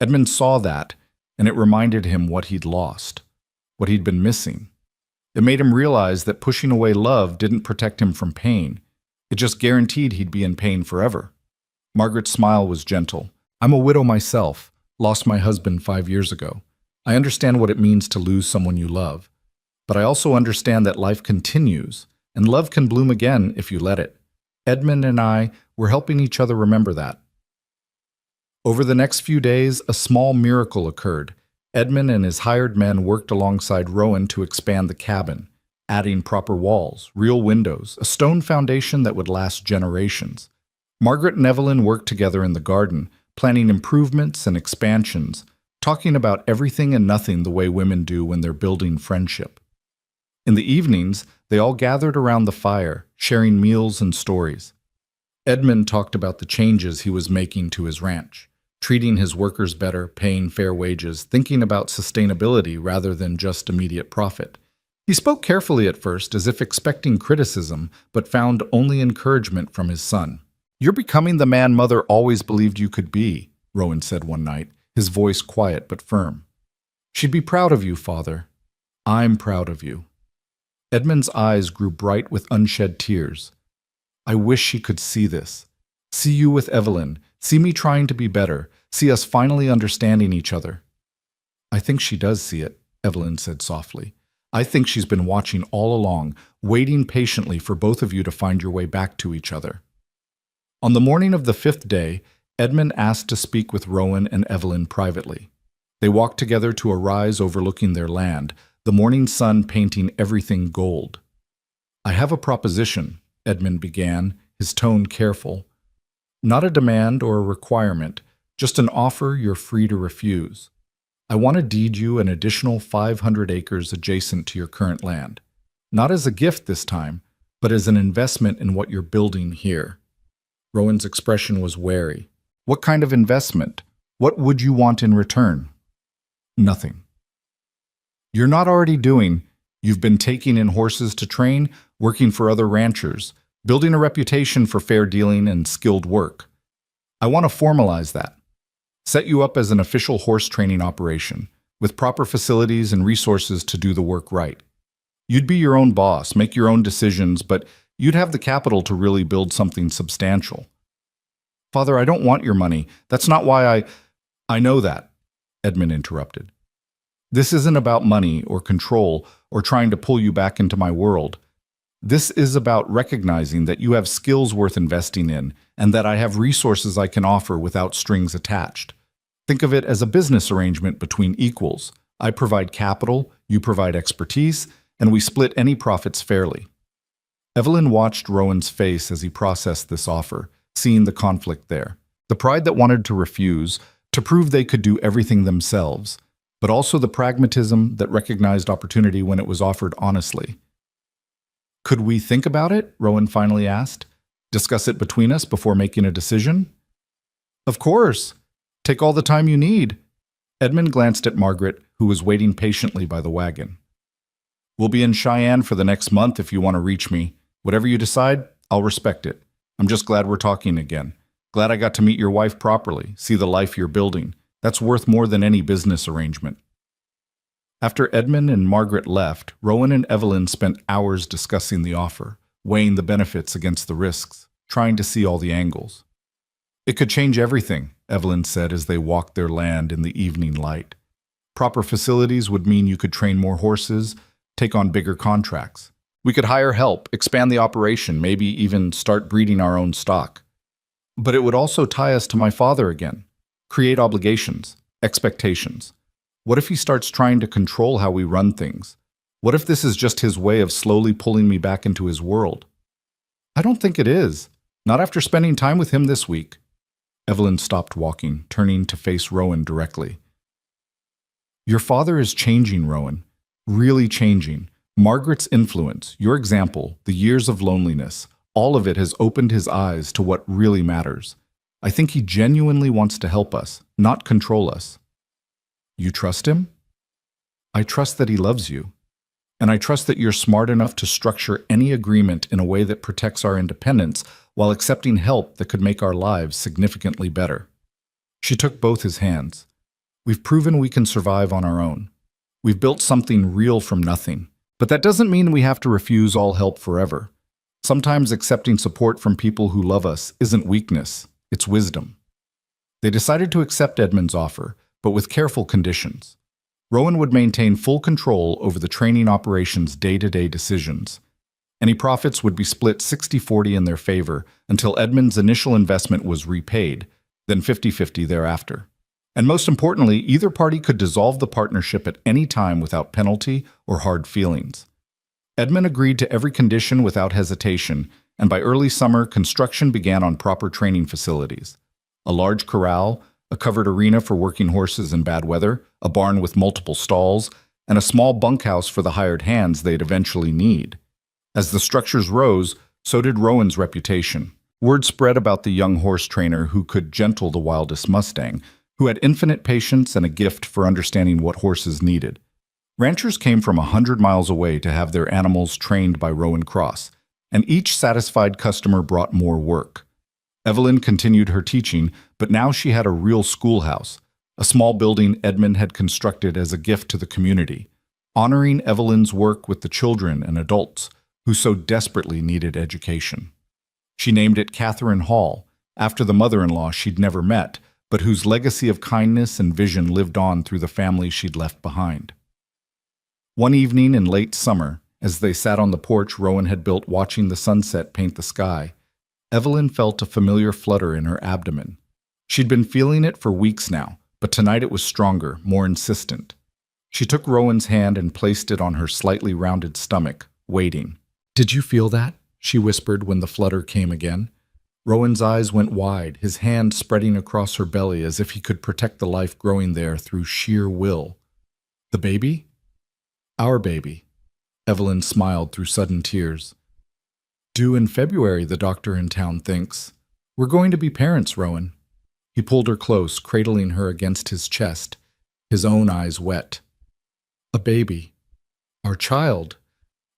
Edmund saw that, and it reminded him what he'd lost, what he'd been missing. It made him realize that pushing away love didn't protect him from pain. It just guaranteed he'd be in pain forever." Margaret's smile was gentle. "I'm a widow myself, lost my husband 5 years ago. I understand what it means to lose someone you love. But I also understand that life continues, and love can bloom again if you let it. Edmund and I were helping each other remember that." Over the next few days, a small miracle occurred. Edmund and his hired men worked alongside Rowan to expand the cabin, adding proper walls, real windows, a stone foundation that would last generations. Margaret and Evelyn worked together in the garden, planning improvements and expansions, talking about everything and nothing the way women do when they're building friendship. In the evenings, they all gathered around the fire, sharing meals and stories. Edmund talked about the changes he was making to his ranch, treating his workers better, paying fair wages, thinking about sustainability rather than just immediate profit. He spoke carefully at first, as if expecting criticism, but found only encouragement from his son. "You're becoming the man Mother always believed you could be," Rowan said one night, his voice quiet but firm. "She'd be proud of you, Father. I'm proud of you." Edmund's eyes grew bright with unshed tears. "I wish she could see this. See you with Evelyn. See me trying to be better. See us finally understanding each other. I think she does see it, Evelyn said softly. I think she's been watching all along, waiting patiently for both of you to find your way back to each other. On the morning of the 5th day, Edmund asked to speak with Rowan and Evelyn privately. They walked together to a rise overlooking their land, the morning sun painting everything gold. I have a proposition, Edmund began, his tone careful. Not a demand or a requirement, just an offer you're free to refuse. I want to deed you an additional 500 acres adjacent to your current land. Not as a gift this time, but as an investment in what you're building here. Rowan's expression was wary. What kind of investment? What would you want in return? Nothing. You're not already doing. You've been taking in horses to train, working for other ranchers, building a reputation for fair dealing and skilled work. I want to formalize that. Set you up as an official horse training operation, with proper facilities and resources to do the work right. You'd be your own boss, make your own decisions, but you'd have the capital to really build something substantial. Father, I don't want your money. That's not why I know that, Edmund interrupted. This isn't about money or control or trying to pull you back into my world. This is about recognizing that you have skills worth investing in and that I have resources I can offer without strings attached. Think of it as a business arrangement between equals. I provide capital, you provide expertise, and we split any profits fairly. Evelyn watched Rowan's face as he processed this offer, seeing the conflict there. The pride that wanted to refuse, to prove they could do everything themselves, but also the pragmatism that recognized opportunity when it was offered honestly. Could we think about it? Rowan finally asked. Discuss it between us before making a decision? Of course. Take all the time you need. Edmund glanced at Margaret, who was waiting patiently by the wagon. We'll be in Cheyenne for the next month if you want to reach me. Whatever you decide, I'll respect it. I'm just glad we're talking again. Glad I got to meet your wife properly, see the life you're building. That's worth more than any business arrangement. After Edmund and Margaret left, Rowan and Evelyn spent hours discussing the offer, weighing the benefits against the risks, trying to see all the angles. It could change everything, Evelyn said as they walked their land in the evening light. Proper facilities would mean you could train more horses, take on bigger contracts. We could hire help, expand the operation, maybe even start breeding our own stock. But it would also tie us to my father again, create obligations, expectations. What if he starts trying to control how we run things? What if this is just his way of slowly pulling me back into his world? I don't think it is. Not after spending time with him this week. Evelyn stopped walking, turning to face Rowan directly. Your father is changing, Rowan. Really changing. Margaret's influence, your example, the years of loneliness, all of it has opened his eyes to what really matters. I think he genuinely wants to help us, not control us. You trust him? I trust that he loves you. And I trust that you're smart enough to structure any agreement in a way that protects our independence while accepting help that could make our lives significantly better. She took both his hands. We've proven we can survive on our own. We've built something real from nothing. But that doesn't mean we have to refuse all help forever. Sometimes accepting support from people who love us isn't weakness, it's wisdom. They decided to accept Edmund's offer, but with careful conditions. Rowan would maintain full control over the training operation's day-to-day decisions. Any profits would be split 60-40 in their favor until Edmund's initial investment was repaid, then 50-50 thereafter. And most importantly, either party could dissolve the partnership at any time without penalty or hard feelings. Edmund agreed to every condition without hesitation, and by early summer, construction began on proper training facilities. A large corral, a covered arena for working horses in bad weather, a barn with multiple stalls, and a small bunkhouse for the hired hands they'd eventually need. As the structures rose, so did Rowan's reputation. Word spread about the young horse trainer who could gentle the wildest Mustang, who had infinite patience and a gift for understanding what horses needed. Ranchers came from 100 miles away to have their animals trained by Rowan Cross, and each satisfied customer brought more work. Evelyn continued her teaching, but now she had a real schoolhouse, a small building Edmund had constructed as a gift to the community, honoring Evelyn's work with the children and adults who so desperately needed education. She named it Catherine Hall, after the mother-in-law she'd never met, but whose legacy of kindness and vision lived on through the family she'd left behind. One evening in late summer, as they sat on the porch Rowan had built watching the sunset paint the sky, Evelyn felt a familiar flutter in her abdomen. She'd been feeling it for weeks now, but tonight it was stronger, more insistent. She took Rowan's hand and placed it on her slightly rounded stomach, waiting. "Did you feel that?" she whispered when the flutter came again. Rowan's eyes went wide, his hand spreading across her belly as if he could protect the life growing there through sheer will. "The baby?" "Our baby." Evelyn smiled through sudden tears. "Due in February, the doctor in town thinks. We're going to be parents, Rowan." He pulled her close, cradling her against his chest, his own eyes wet. "A baby. Our child.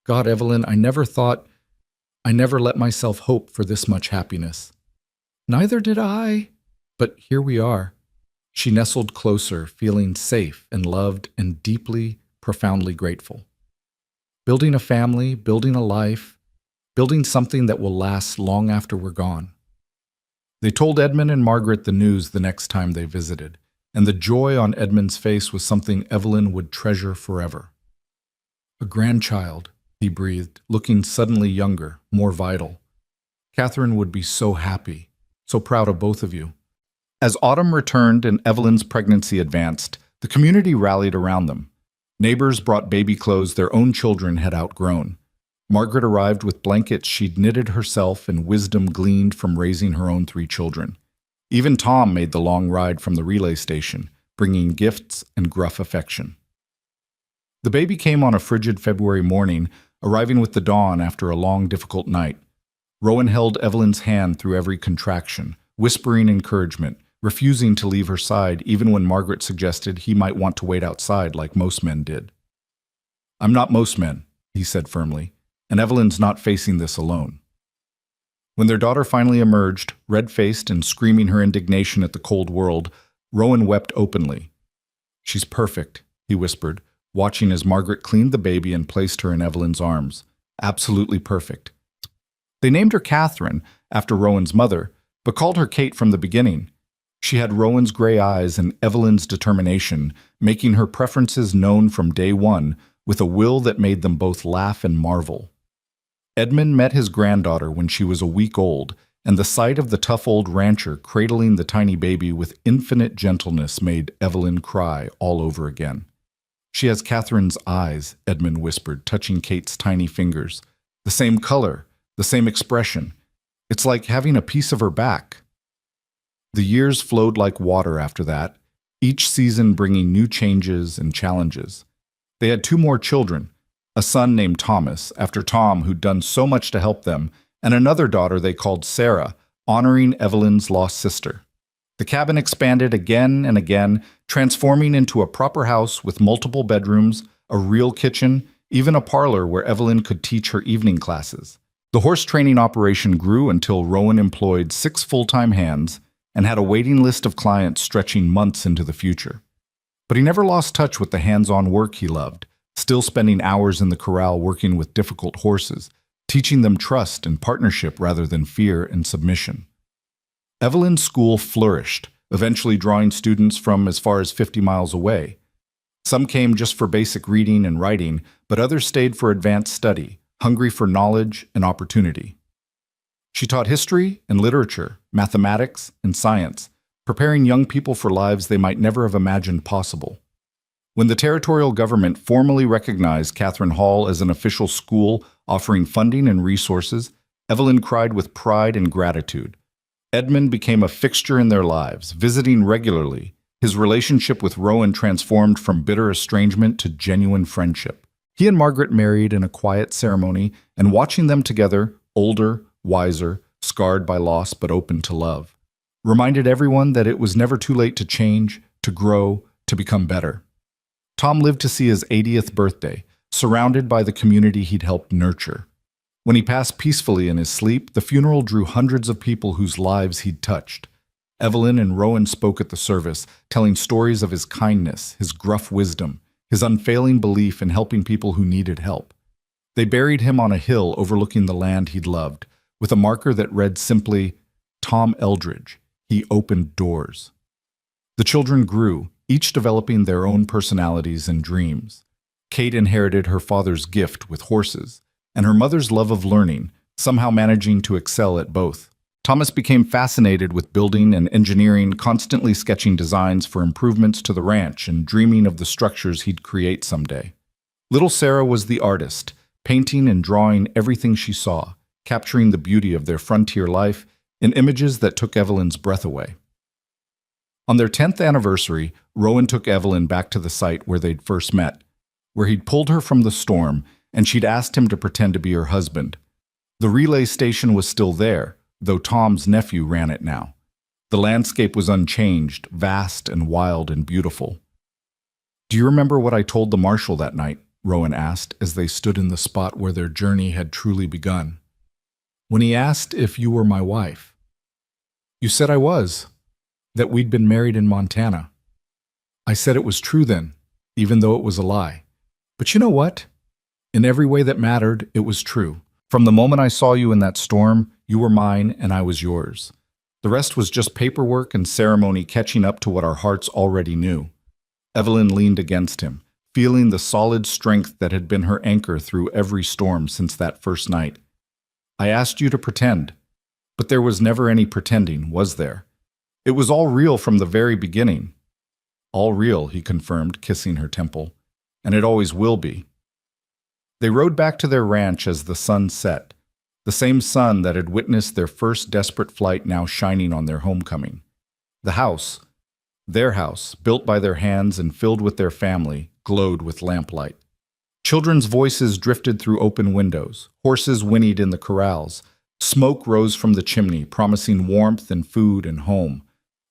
God, Evelyn, I never let myself hope for this much happiness." "Neither did I. But here we are." She nestled closer, feeling safe and loved and deeply, profoundly grateful. Building a family, building a life, building something that will last long after we're gone. They told Edmund and Margaret the news the next time they visited, and the joy on Edmund's face was something Evelyn would treasure forever. "A grandchild," he breathed, looking suddenly younger, more vital. "Catherine would be so happy, so proud of both of you." As autumn returned and Evelyn's pregnancy advanced, the community rallied around them. Neighbors brought baby clothes their own children had outgrown. Margaret arrived with blankets she'd knitted herself and wisdom gleaned from raising her own 3 children. Even Tom made the long ride from the relay station, bringing gifts and gruff affection. The baby came on a frigid February morning, arriving with the dawn after a long, difficult night. Rowan held Evelyn's hand through every contraction, whispering encouragement, refusing to leave her side even when Margaret suggested he might want to wait outside like most men did. "I'm not most men," he said firmly, "and Evelyn's not facing this alone." When their daughter finally emerged, red-faced and screaming her indignation at the cold world, Rowan wept openly. "She's perfect," he whispered, watching as Margaret cleaned the baby and placed her in Evelyn's arms. "Absolutely perfect." They named her Catherine, after Rowan's mother, but called her Kate from the beginning. She had Rowan's gray eyes and Evelyn's determination, making her preferences known from day one, with a will that made them both laugh and marvel. Edmund met his granddaughter when she was a week old, and the sight of the tough old rancher cradling the tiny baby with infinite gentleness made Evelyn cry all over again. "She has Catherine's eyes," Edmund whispered, touching Kate's tiny fingers. "The same color, the same expression. It's like having a piece of her back." The years flowed like water after that, each season bringing new changes and challenges. They had 2 more children, a son named Thomas, after Tom, who'd done so much to help them, and another daughter they called Sarah, honoring Evelyn's lost sister. The cabin expanded again and again, transforming into a proper house with multiple bedrooms, a real kitchen, even a parlor where Evelyn could teach her evening classes. The horse training operation grew until Rowan employed 6 full-time hands and had a waiting list of clients stretching months into the future. But he never lost touch with the hands-on work he loved, still spending hours in the corral working with difficult horses, teaching them trust and partnership rather than fear and submission. Evelyn's school flourished, eventually drawing students from as far as 50 miles away. Some came just for basic reading and writing, but others stayed for advanced study, hungry for knowledge and opportunity. She taught history and literature, mathematics and science, preparing young people for lives they might never have imagined possible. When the territorial government formally recognized Catherine Hall as an official school offering funding and resources, Evelyn cried with pride and gratitude. Edmund became a fixture in their lives, visiting regularly. His relationship with Rowan transformed from bitter estrangement to genuine friendship. He and Margaret married in a quiet ceremony, and watching them together, older, wiser, scarred by loss but open to love, reminded everyone that it was never too late to change, to grow, to become better. Tom lived to see his 80th birthday, surrounded by the community he'd helped nurture. When he passed peacefully in his sleep, the funeral drew hundreds of people whose lives he'd touched. Evelyn and Rowan spoke at the service, telling stories of his kindness, his gruff wisdom, his unfailing belief in helping people who needed help. They buried him on a hill overlooking the land he'd loved, with a marker that read simply, Tom Eldridge. He opened doors. The children grew, each developing their own personalities and dreams. Kate inherited her father's gift with horses, and her mother's love of learning, somehow managing to excel at both. Thomas became fascinated with building and engineering, constantly sketching designs for improvements to the ranch and dreaming of the structures he'd create someday. Little Sarah was the artist, painting and drawing everything she saw, capturing the beauty of their frontier life in images that took Evelyn's breath away. On their 10th anniversary, Rowan took Evelyn back to the site where they'd first met, where he'd pulled her from the storm and she'd asked him to pretend to be her husband. The relay station was still there, though Tom's nephew ran it now. The landscape was unchanged, vast and wild and beautiful. "Do you remember what I told the marshal that night?" Rowan asked as they stood in the spot where their journey had truly begun. "When he asked if you were my wife. You said I was, that we'd been married in Montana. I said it was true then, even though it was a lie. But you know what? In every way that mattered, it was true. From the moment I saw you in that storm, you were mine and I was yours. The rest was just paperwork and ceremony catching up to what our hearts already knew." Evelyn leaned against him, feeling the solid strength that had been her anchor through every storm since that first night. "I asked you to pretend, but there was never any pretending, was there? It was all real from the very beginning." "All real," he confirmed, kissing her temple. "And it always will be." They rode back to their ranch as the sun set, the same sun that had witnessed their first desperate flight now shining on their homecoming. The house, their house, built by their hands and filled with their family, glowed with lamplight. Children's voices drifted through open windows, horses whinnied in the corrals, smoke rose from the chimney, promising warmth and food and home.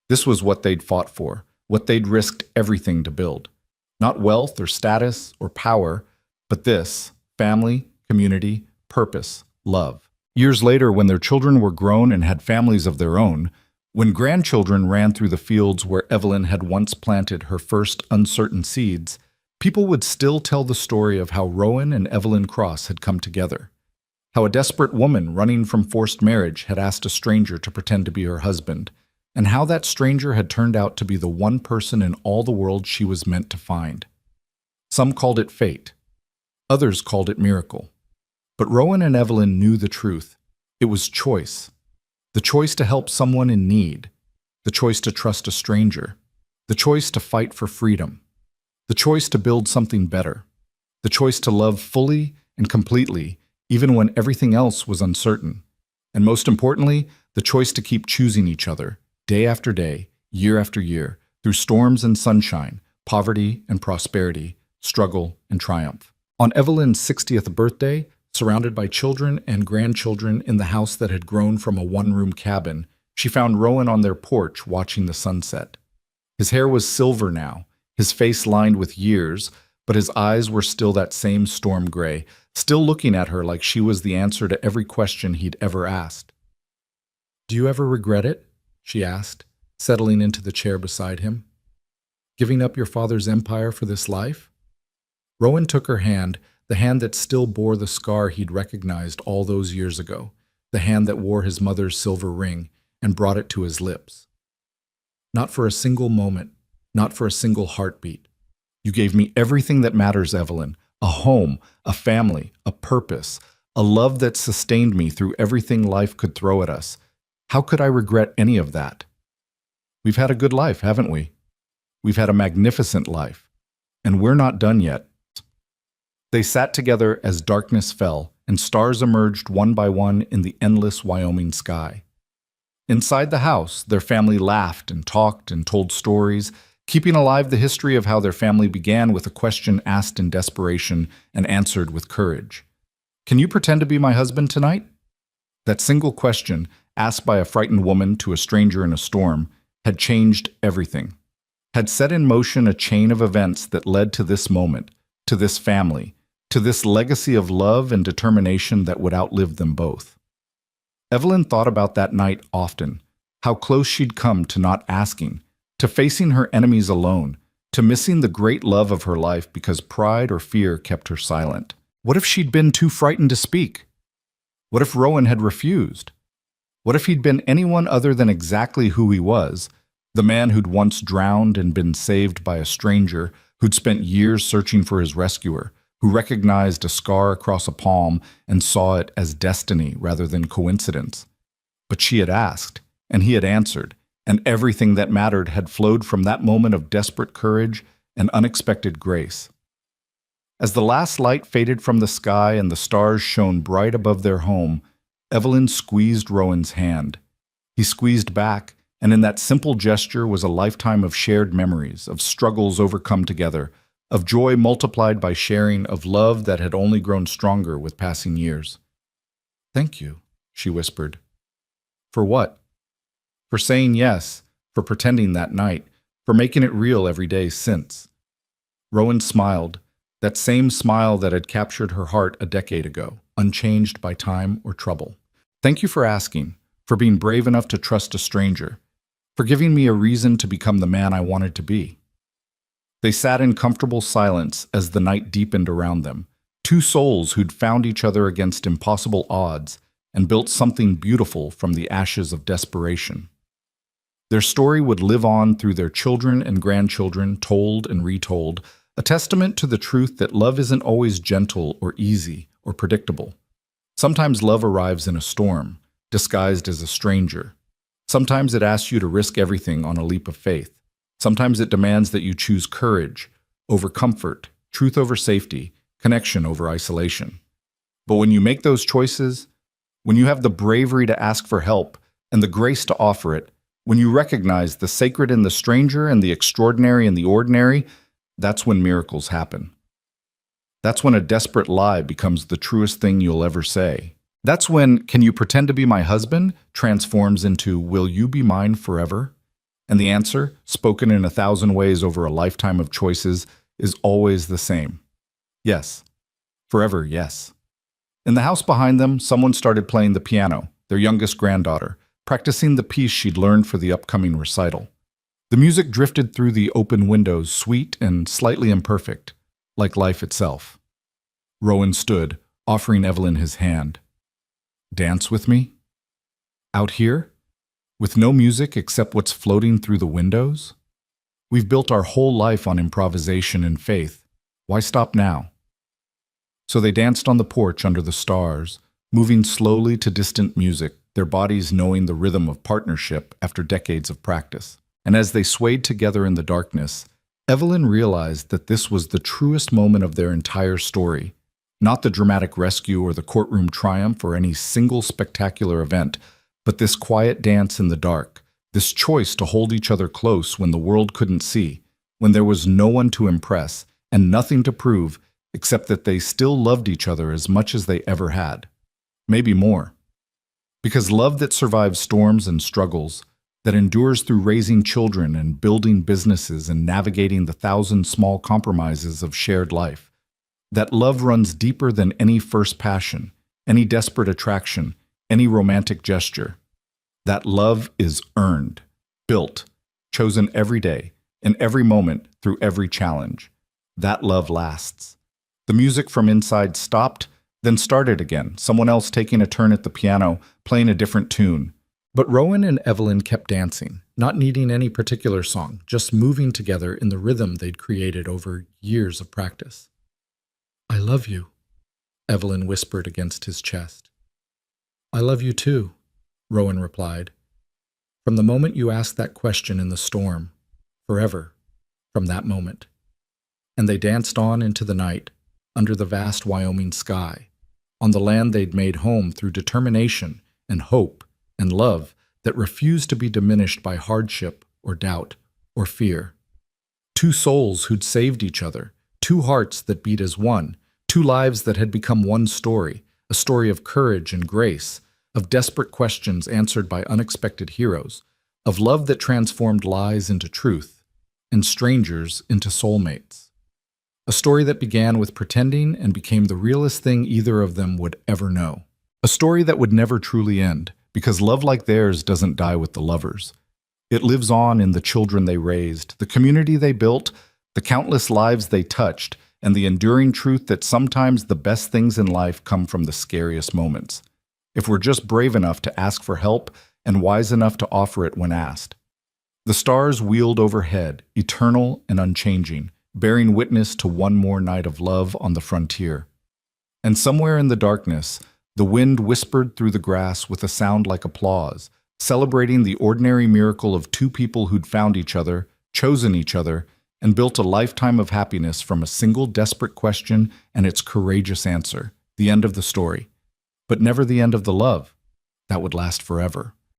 This was what they'd fought for, what they'd risked everything to build. Not wealth or status or power, but this: family, community, purpose, love. Years later, when their children were grown and had families of their own, when grandchildren ran through the fields where Evelyn had once planted her first uncertain seeds, people would still tell the story of how Rowan and Evelyn Cross had come together. How a desperate woman running from forced marriage had asked a stranger to pretend to be her husband, and how that stranger had turned out to be the one person in all the world she was meant to find. Some called it fate. Others called it miracle. But Rowan and Evelyn knew the truth. It was choice. The choice to help someone in need. The choice to trust a stranger. The choice to fight for freedom. The choice to build something better. The choice to love fully and completely, even when everything else was uncertain. And most importantly, the choice to keep choosing each other, day after day, year after year, through storms and sunshine, poverty and prosperity, struggle and triumph. On Evelyn's 60th birthday, surrounded by children and grandchildren in the house that had grown from a one-room cabin, she found Rowan on their porch watching the sunset. His hair was silver now, his face lined with years, but his eyes were still that same storm gray, still looking at her like she was the answer to every question he'd ever asked. "Do you ever regret it?" she asked, settling into the chair beside him. "Giving up your father's empire for this life?" Rowan took her hand, the hand that still bore the scar he'd recognized all those years ago, the hand that wore his mother's silver ring, and brought it to his lips. "Not for a single moment, not for a single heartbeat. You gave me everything that matters, Evelyn, a home, a family, a purpose, a love that sustained me through everything life could throw at us. How could I regret any of that? We've had a good life, haven't we? We've had a magnificent life, and we're not done yet." They sat together as darkness fell and stars emerged one by one in the endless Wyoming sky. Inside the house, their family laughed and talked and told stories, keeping alive the history of how their family began with a question asked in desperation and answered with courage. "Can you pretend to be my husband tonight?" That single question, asked by a frightened woman to a stranger in a storm, had changed everything, had set in motion a chain of events that led to this moment, to this family, to this legacy of love and determination that would outlive them both. Evelyn thought about that night often, how close she'd come to not asking, to facing her enemies alone, to missing the great love of her life because pride or fear kept her silent. What if she'd been too frightened to speak? What if Rowan had refused? What if he'd been anyone other than exactly who he was? The man who'd once drowned and been saved by a stranger, who'd spent years searching for his rescuer, who recognized a scar across a palm and saw it as destiny rather than coincidence. But she had asked, and he had answered, and everything that mattered had flowed from that moment of desperate courage and unexpected grace. As the last light faded from the sky and the stars shone bright above their home, Evelyn squeezed Rowan's hand. He squeezed back, and in that simple gesture was a lifetime of shared memories, of struggles overcome together, of joy multiplied by sharing, of love that had only grown stronger with passing years. "Thank you," she whispered. "For what?" "For saying yes, for pretending that night, for making it real every day since." Rowan smiled, that same smile that had captured her heart a decade ago, unchanged by time or trouble. "Thank you for asking, for being brave enough to trust a stranger, for giving me a reason to become the man I wanted to be." They sat in comfortable silence as the night deepened around them, two souls who'd found each other against impossible odds and built something beautiful from the ashes of desperation. Their story would live on through their children and grandchildren, told and retold, a testament to the truth that love isn't always gentle or easy or predictable. Sometimes love arrives in a storm, disguised as a stranger. Sometimes it asks you to risk everything on a leap of faith. Sometimes it demands that you choose courage over comfort, truth over safety, connection over isolation. But when you make those choices, when you have the bravery to ask for help and the grace to offer it, when you recognize the sacred in the stranger and the extraordinary in the ordinary, that's when miracles happen. That's when a desperate lie becomes the truest thing you'll ever say. That's when "Can you pretend to be my husband?" transforms into "Will you be mine forever?" And the answer, spoken in 1,000 ways over a lifetime of choices, is always the same. Yes. Forever, yes. In the house behind them, someone started playing the piano, their youngest granddaughter, practicing the piece she'd learned for the upcoming recital. The music drifted through the open windows, sweet and slightly imperfect, like life itself. Rowan stood, offering Evelyn his hand. "Dance with me? Out here? With no music except what's floating through the windows? We've built our whole life on improvisation and faith. Why stop now?" So they danced on the porch under the stars, moving slowly to distant music, their bodies knowing the rhythm of partnership after decades of practice. And as they swayed together in the darkness, Evelyn realized that this was the truest moment of their entire story, not the dramatic rescue or the courtroom triumph or any single spectacular event, but this quiet dance in the dark, this choice to hold each other close when the world couldn't see, when there was no one to impress and nothing to prove except that they still loved each other as much as they ever had. Maybe more. Because love that survives storms and struggles, that endures through raising children and building businesses and navigating the 1,000 small compromises of shared life, that love runs deeper than any first passion, any desperate attraction, any romantic gesture. That love is earned, built, chosen every day, in every moment, through every challenge. That love lasts. The music from inside stopped, then started again, someone else taking a turn at the piano, playing a different tune. But Rowan and Evelyn kept dancing, not needing any particular song, just moving together in the rhythm they'd created over years of practice. "I love you," Evelyn whispered against his chest. "I love you too," Rowan replied. "From the moment you asked that question in the storm, forever, from that moment." And they danced on into the night, under the vast Wyoming sky, on the land they'd made home through determination and hope and love that refused to be diminished by hardship or doubt or fear. Two souls who'd saved each other, two hearts that beat as one, two lives that had become one story, a story of courage and grace, of desperate questions answered by unexpected heroes, of love that transformed lies into truth, and strangers into soulmates. A story that began with pretending and became the realest thing either of them would ever know. A story that would never truly end, because love like theirs doesn't die with the lovers. It lives on in the children they raised, the community they built, the countless lives they touched, and the enduring truth that sometimes the best things in life come from the scariest moments. if we're just brave enough to ask for help and wise enough to offer it when asked. The stars wheeled overhead, eternal and unchanging, bearing witness to one more night of love on the frontier. And somewhere in the darkness, the wind whispered through the grass with a sound like applause, celebrating the ordinary miracle of two people who'd found each other, chosen each other, and built a lifetime of happiness from a single desperate question and its courageous answer, the end of the story. But never the end of the love. That would last forever.